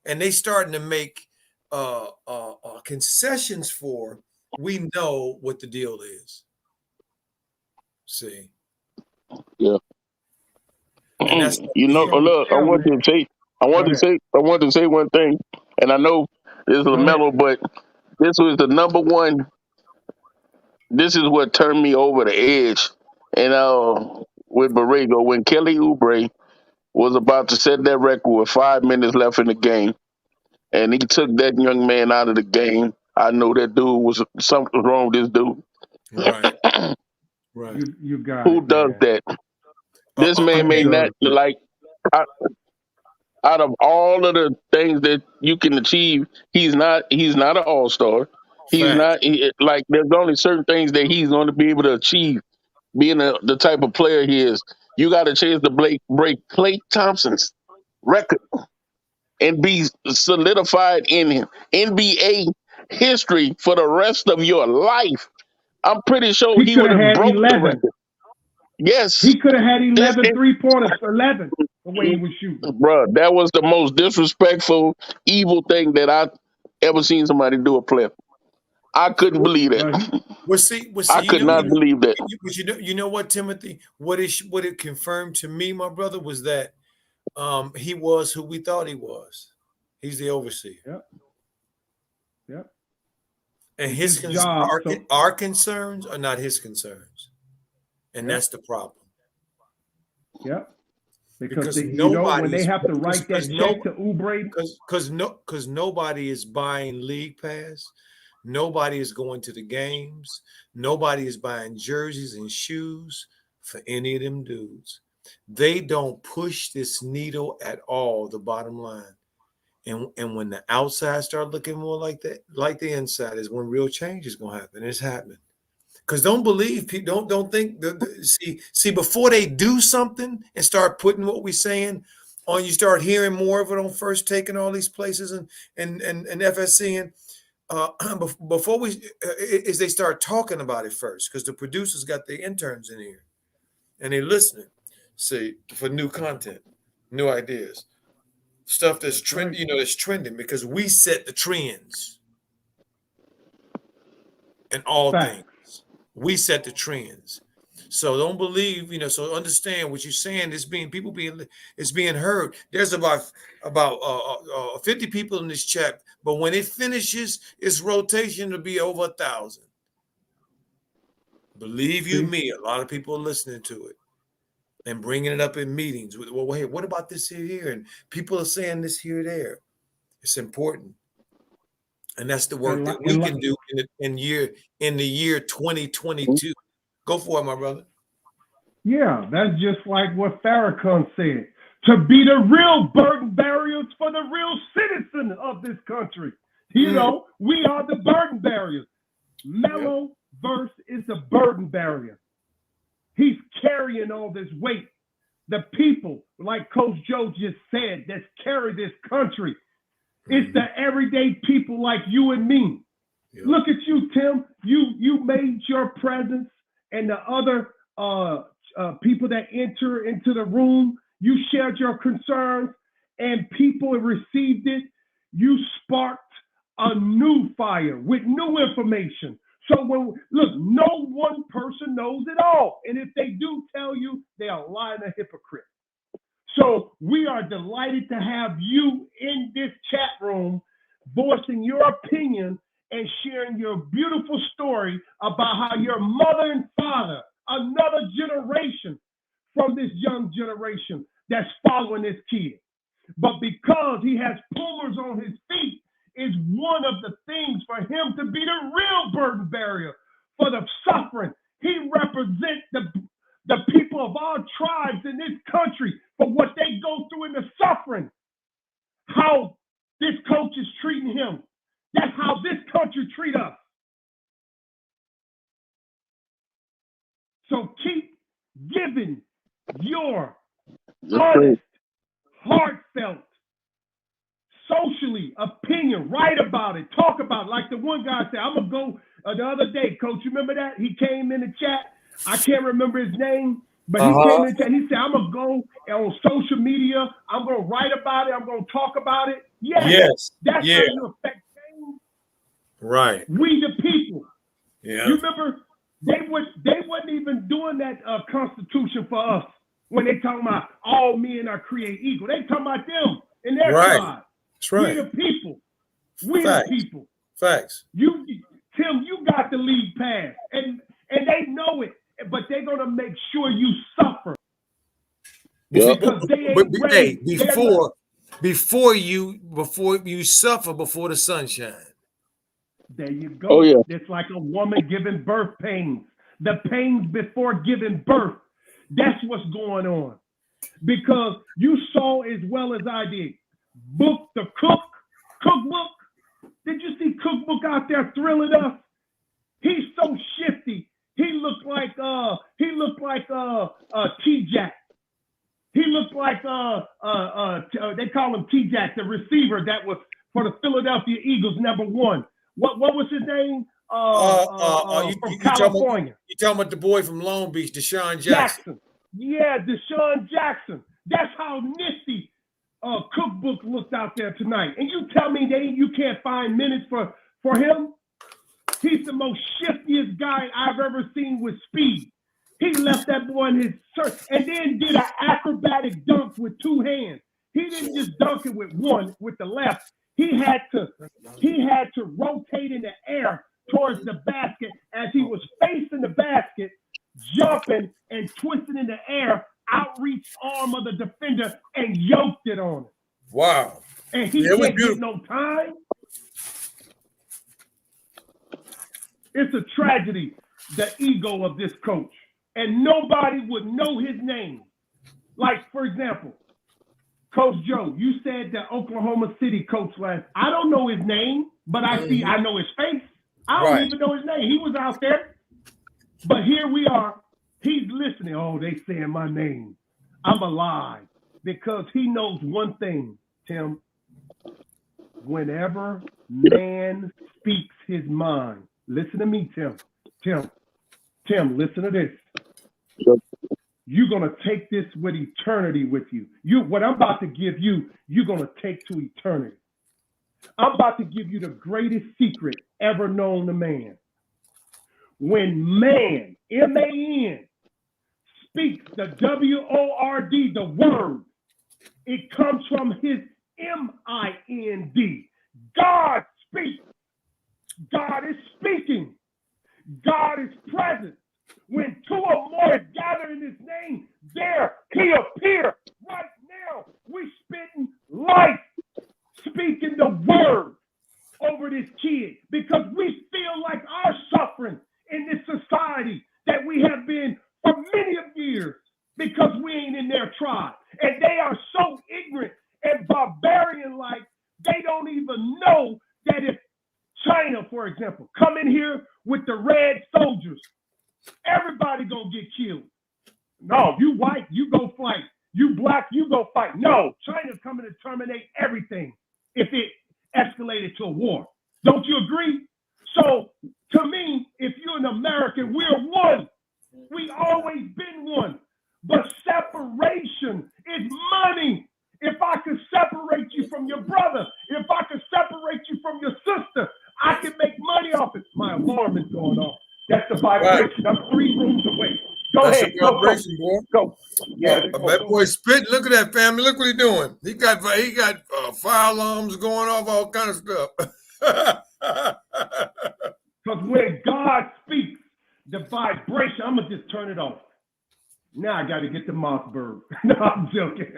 And they starting to make concessions for, we know what the deal is. See? Yeah. And that's look, I want to say one thing, and I know this is LaMelo, but this was the number one. This is what turned me over the edge. And with Borrego, when Kelly Oubre was about to set that record with 5 minutes left in the game, and he took that young man out of the game, I know that dude was something wrong with this dude. Right. Right. You got Who it, does man. that? This man may not out of all of the things that you can achieve, he's not an all-star. He's not there's only certain things that he's going to be able to achieve being the type of player he is. You got a chance to break Klay Thompson's record and be solidified in NBA history for the rest of your life. I'm pretty sure he would have broke 11. the record. Yes. He could have had 11 3-pointers for 11 the way he was shooting. Bruh, that was the most disrespectful, evil thing that I ever seen somebody do a player. I couldn't believe that. I could not believe that. You know what, Timothy? What it confirmed to me, my brother, was that he was who we thought he was. He's the overseer. Yep. And our concerns are not his concerns. And that's the problem. Yep. Because when they have to write that check to Oubre, because nobody is buying league pass, nobody is going to the games, nobody is buying jerseys and shoes for any of them dudes. They don't push this needle at all. The bottom line, and when the outside start looking more like that, like the inside, is when real change is going to happen. It's happening. Because don't believe people, don't think. See, before they do something and start putting what we're saying on, you start hearing more of it on First Take and all these places and FSC before is they start talking about it first, because the producers got their interns in here and they're listening. See, for new content, new ideas, stuff that's trending. That's trending because we set the trends in all things. We set the trends. So don't believe, so understand what you're saying is it's being heard. There's about 50 people in this chat, but when it finishes its rotation, it'll be over 1,000. Believe you me, a lot of people are listening to it and bringing it up in meetings. Well, hey, what about this here? And people are saying this here, there. It's important. And that's the work that we can do in the year 2022. Go for it, my brother. Yeah, that's just like what Farrakhan said. To be the real burden barriers for the real citizen of this country. You know, we are the burden barriers. Melo verse is the burden barrier. He's carrying all this weight. The people, like Coach Joe just said, that's carry this country. It's the everyday people like you and me. Look at you, Tim. You made your presence and the other people that enter into the room. You shared your concerns and people received it. You sparked a new fire with new information. So look, no one person knows it all. And if they do tell you, they are lying, a hypocrite. So we are delighted to have you in this chat room, voicing your opinion and sharing your beautiful story about how your mother and father, another generation from this young generation that's following this kid. But because he has pumas on his feet, is one of the things for him to be the real burden barrier for the suffering. He represents the people of all tribes in this country for what they go through in the suffering. How this coach is treating him. That's how this country treats us. So keep giving your honest, heartfelt, socially opinion, write about it, talk about it. Like the one guy said, I'm going to go the other day, Coach, you remember that? He came in the chat. I can't remember his name, but he came in the chat. He said, I'm going to go on social media. I'm going to write about it. I'm going to talk about it. Yes. That's how you affect change. Right. We the people. Yeah. You remember, they wasn't even doing that Constitution for us when they talking about all men are created equal. They talking about them and their tribe. That's right. We the people. We Facts. the people. Facts. Tim, you got the league pass. And they know it, but they're gonna make sure you suffer. Because they ain't ready. Before you suffer before the sunshine. There you go. Oh, yeah. It's like a woman giving birth pains. The pains before giving birth. That's what's going on. Because you saw as well as I did. Book the cookbook. Did you see Cookbook out there thrilling us? He's so shifty. He looked like T-Jack. He looked like they call him T-Jack, the receiver that was for the Philadelphia Eagles, #1. What was his name? From California. You talking about the boy from Long Beach, Deshaun Jackson? Yeah, Deshaun Jackson. That's how nifty Cookbook looked out there tonight. And you tell me you can't find minutes for him? He's the most shiftiest guy I've ever seen with speed. He left that boy in his shirt and then did an acrobatic dunk with 2 hands. He didn't just dunk it with one, with the left. He had to rotate in the air towards the basket as he was facing the basket, jumping and twisting in the air, outreach arm of the defender and yoked it on him. Wow. And he can't get no time. It's a tragedy, the ego of this coach. And nobody would know his name. Like, for example, Coach Joe, you said the Oklahoma City coach I don't know his name, but I know his face. I don't even know his name. He was out there. But here we are. He's listening. Oh, they saying my name. I'm alive. Because he knows one thing, Tim. Whenever man speaks his mind, listen to me, Tim. Tim, listen to this. You're going to take this with eternity with you. What I'm about to give you, you're going to take to eternity. I'm about to give you the greatest secret ever known to man. When man, M-A-N, speaks the W-O-R-D, the word, it comes from his M-I-N-D. God speaks. God is speaking. God is present. When 2 or more gather in his name, there he appears. Right now, we spitting life. speaking the word over this kid because we feel like our suffering in this society that we have been for many of years because we ain't in their tribe. And they are so ignorant and barbarian-like, they don't even know that if China, for example, come in here with the red soldiers, everybody gonna get killed. No, you white, you go fight. You black, you go fight. No, China's coming to terminate everything if it escalated to a war. Don't you agree? So, to me, if you're an American, we're one. We always been one. But separation is money. If I could separate you from your brother, if I could separate you from your sister, I can make money off it. My alarm is going off. That's the vibration. Right. I'm 3 rooms away. Go ahead. Go. Yeah, that boy spitting. Look at that, family. Look what he's doing. He got fire alarms going off, all kind of stuff. Because when God speaks, the vibration, I'm going to just turn it off. Now I got to get the Mossberg. No, I'm joking.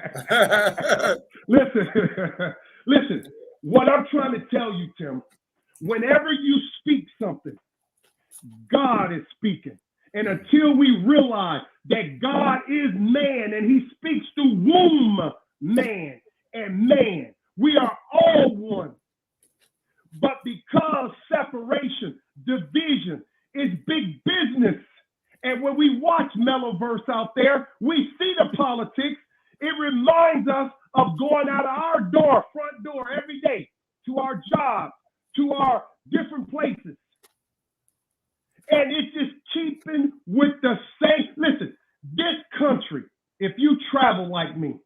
Listen. What I'm trying to tell you, Tim, whenever you speak something, God is speaking. And until we realize that God is man and he speaks through womb man and man, we are all one. But because separation, division is big business, and when we watch Meloverse out there, we see the politics. It reminds us of going out of our door, front door every day to our jobs, to our different places. And it's just keeping with the same. Listen, this country, if you travel like me,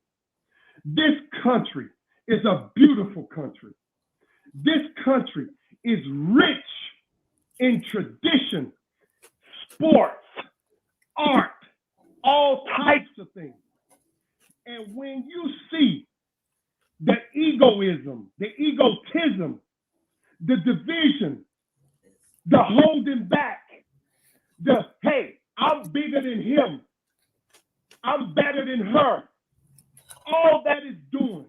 this country is a beautiful country. This country is rich in tradition, sports, art, all types of things. And when you see the egoism, the egotism, the division, the holding back, the, hey, I'm bigger than him, I'm better than her, all that is doing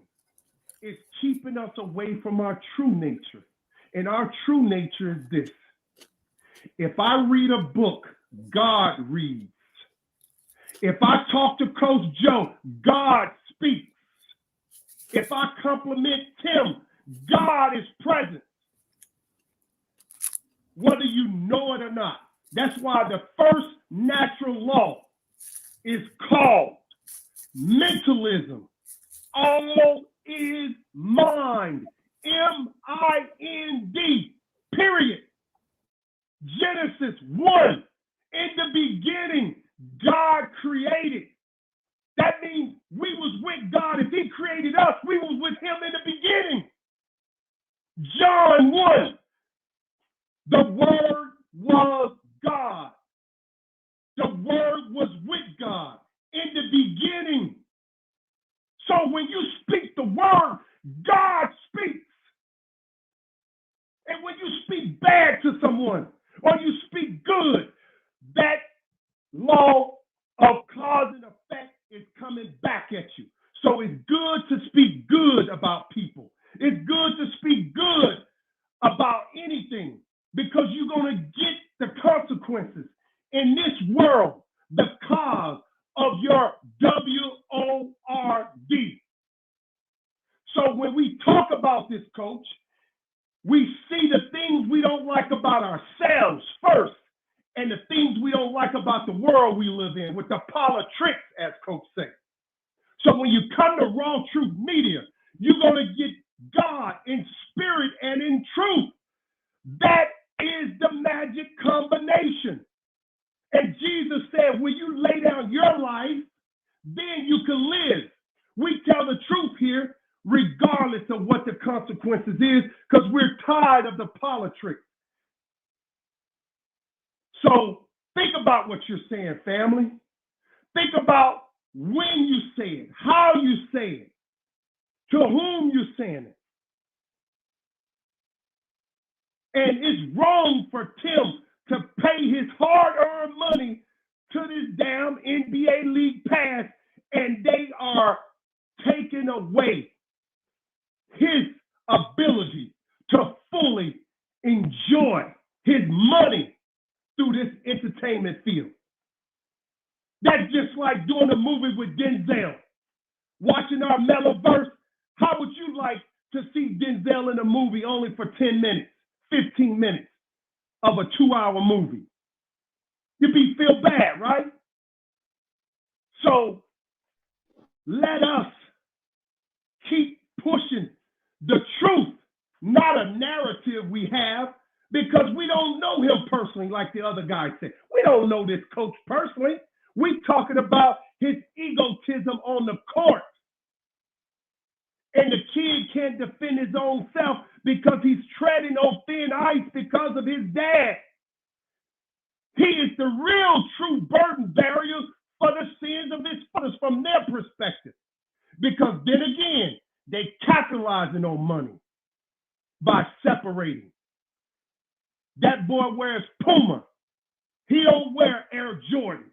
is keeping us away from our true nature. And our true nature is this. If I read a book, God reads. If I talk to Coach Joe, God speaks. If I compliment Tim, God is present. Whether you know it or not. That's why the first natural law is called mentalism. All is mind. M-I-N-D, period. Genesis 1, in the beginning, God created. That means we was with God. If he created us, we was with him in the beginning. John 1, the word was God. The word was with God in the beginning. So when you speak the word, God speaks. And when you speak bad to someone or you speak good, that law of cause and effect is coming back at you. So it's good to speak good about people. It's good to speak good about anything because you're going to get the consequences in this world because of your W-O-R-D. So when we talk about this, Coach, we see the things we don't like about ourselves first and the things we don't like about the world we live in with the politics, as Coach said. So when you come to RawTruth Media, you're going to get God in spirit and in truth. That is the magic combination. And Jesus said, when you lay down your life, then you can live. We tell the truth here, regardless of what the consequences is, because we're tired of the politics. So think about what you're saying, family. Think about when you say it, how you say it, to whom you're saying it. And it's wrong for Tim to pay his hard-earned money to this damn NBA League Pass, and they are taking away his ability to fully enjoy his money through this entertainment field. That's just like doing a movie with Denzel. Watching our Meloverse, how would you like to see Denzel in a movie only for 10 minutes, 15 minutes of a 2-hour movie? You'd feel bad, right? So let us keep pushing the truth, not a narrative we have, because we don't know him personally, like the other guy said. We don't know this coach personally. We're talking about his egotism on the court. And the kid can't defend his own self because he's treading on thin ice because of his dad. He is the real true burden bearer for the sins of his fathers from their perspective. Because then again, they capitalizing on money by separating. That boy wears Puma. He don't wear Air Jordans.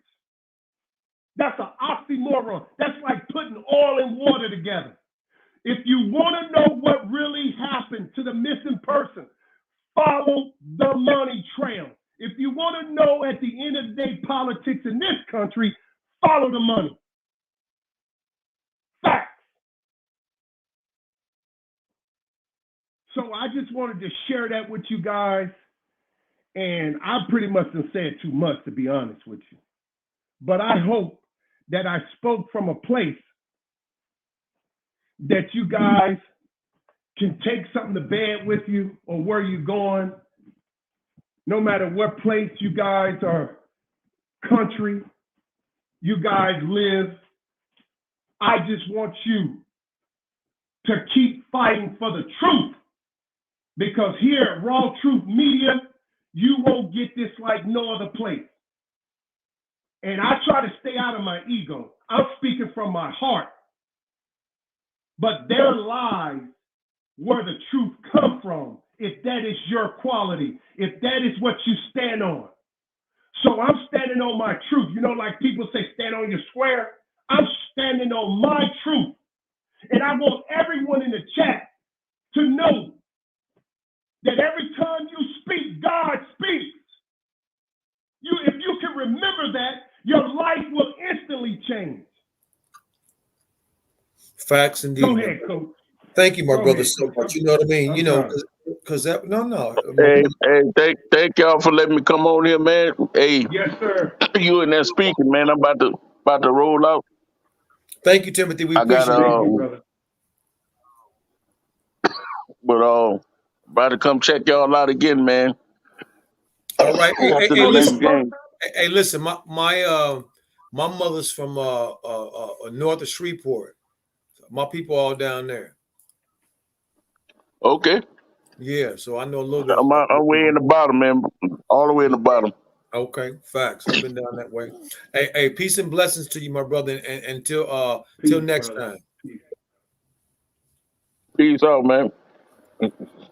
That's an oxymoron. That's like putting oil and water together. If you want to know what really happened to the missing person, follow the money trail. If you want to know at the end of the day politics in this country, follow the money. Facts. So I just wanted to share that with you guys. And I pretty much have said too much, to be honest with you. But I hope that I spoke from a place that you guys can take something to bed with you or where you're going, no matter what place you guys are, country you guys live. I just want you to keep fighting for the truth, because here at RawTruth Media, you won't get this like no other place. And I try to stay out of my ego. I'm speaking from my heart. But their lies where the truth come from, if that is your quality, if that is what you stand on. So I'm standing on my truth. You know, like people say, stand on your square. I'm standing on my truth. And I want everyone in the chat to know that every time you speak, God speaks. If you can remember that, your life will instantly change. Facts indeed. Go ahead, Coach. Thank you, my Go brother, ahead, so Coach. much. You know what I mean? I'm You know, sorry. because that, no. Hey, thank y'all for letting me come on here, man. Hey, Yes, sir. you in there speaking, man. I'm about to roll out. Thank you, Timothy. We I got appreciate it. Thank you, brother. but about to come check y'all out again, man. All right. Hey, After hey, the next listen. game. Hey, listen. My mother's from north of Shreveport. My people all down there. Okay. Yeah, so I know a little bit. I'm way in the bottom, man. All the way in the bottom. Okay, facts. I've been down that way. Hey, peace and blessings to you, my brother, and until Peace, till next brother. time. Peace. Peace out, man.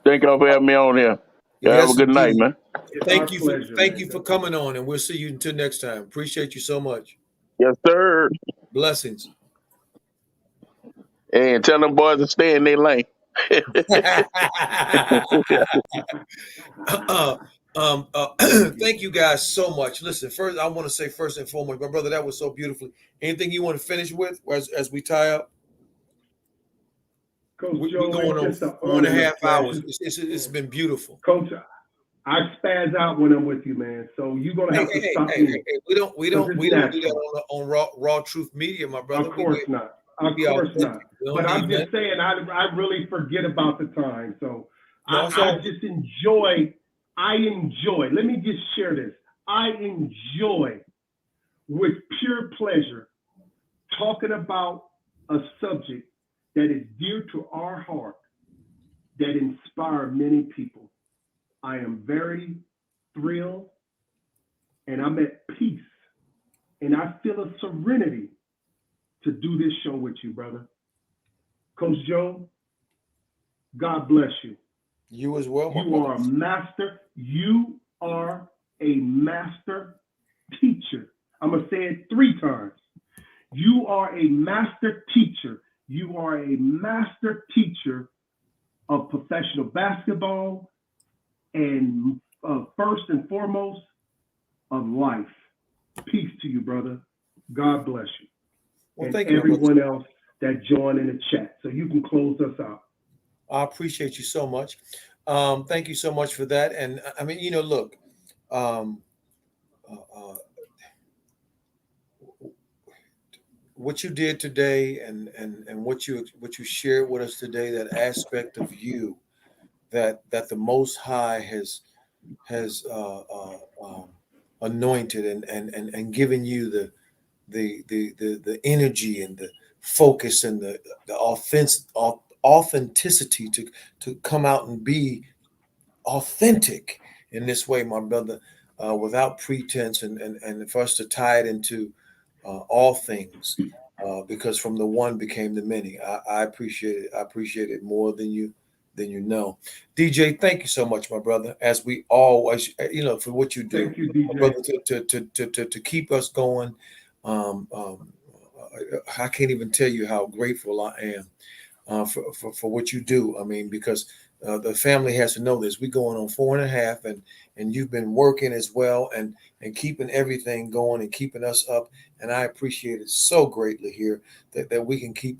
Thank y'all for having me on here. Y'all have a good night, man. It's Thank our you pleasure, thank man. you for coming on, and we'll see you until next time. Appreciate you so much. Yes, sir. Blessings. And tell them boys to stay in their lane. Thank you guys so much. Listen, first I want to say first and foremost, my brother, that was so beautiful. Anything you want to finish with as we tie up? Coach We're Joe, going on it's just an 4.5 honor and a hours. pleasure. It's been beautiful. Coach, I spaz out when I'm with you, man. So you're gonna have to stop me. We don't do that natural. on Raw Truth Media, my brother. Of course not. Of course not. But I'm just saying, I really forget about the time. So I just enjoy. Let me just share this. I enjoy with pure pleasure talking about a subject that is dear to our heart, that inspire many people. I am very thrilled and I'm at peace and I feel a serenity to do this show with you, brother. Coach Joe, God bless you. You as well, my You brother. are a master. You are a master teacher. I'm going to say it 3 times. You are a master teacher. You are a master teacher of professional basketball, and first and foremost, of life. Peace to you, brother. God bless you. Well, and thank you, everyone else that joined in the chat. So you can close us out. I appreciate you so much. Thank you so much for that. And I mean, you know, look, what you did today and what you shared with us today, that aspect of you that the Most High has anointed and given you the energy and the focus and the authenticity to come out and be authentic in this way, my brother, without pretense, and for us to tie it into all things, because from the one became the many. I appreciate it. I appreciate it more than you know. DJ, thank you so much, my brother. As we always, you know, for what you do, thank you, DJ. Brother, to keep us going. I can't even tell you how grateful I am for what you do. I mean, because the family has to know this. We're going on 4.5, and you've been working as well and keeping everything going and keeping us up. And I appreciate it so greatly here that we can keep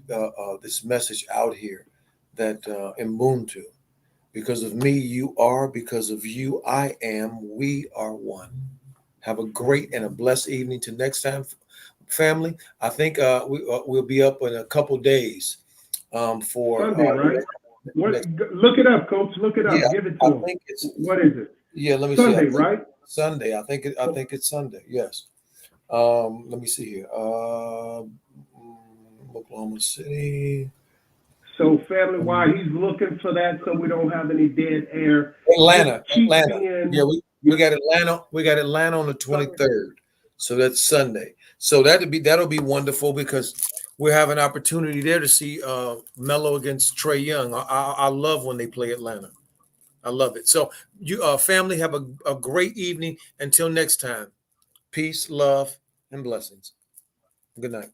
this message out here that Ubuntu. Because of me, you are. Because of you, I am. We are one. Have a great and a blessed evening. Till next time, family. I think we'll be up in a couple days for Sunday, right? Look it up, Coach. Look it up. Yeah, Give it to him. What is it? Yeah, let me Sunday, see. Right? Sunday. I think it's Sunday. Yes. Let me see here. Oklahoma City. So, family, while he's looking for that, so we don't have any dead air. Atlanta. Yeah, we got Atlanta. We got Atlanta on the 23rd. So that's Sunday. So that'll be wonderful because we have an opportunity there to see Melo against Trae Young. I love when they play Atlanta. I love it. So you family, have a great evening. Until next time. Peace, love, and blessings. Good night.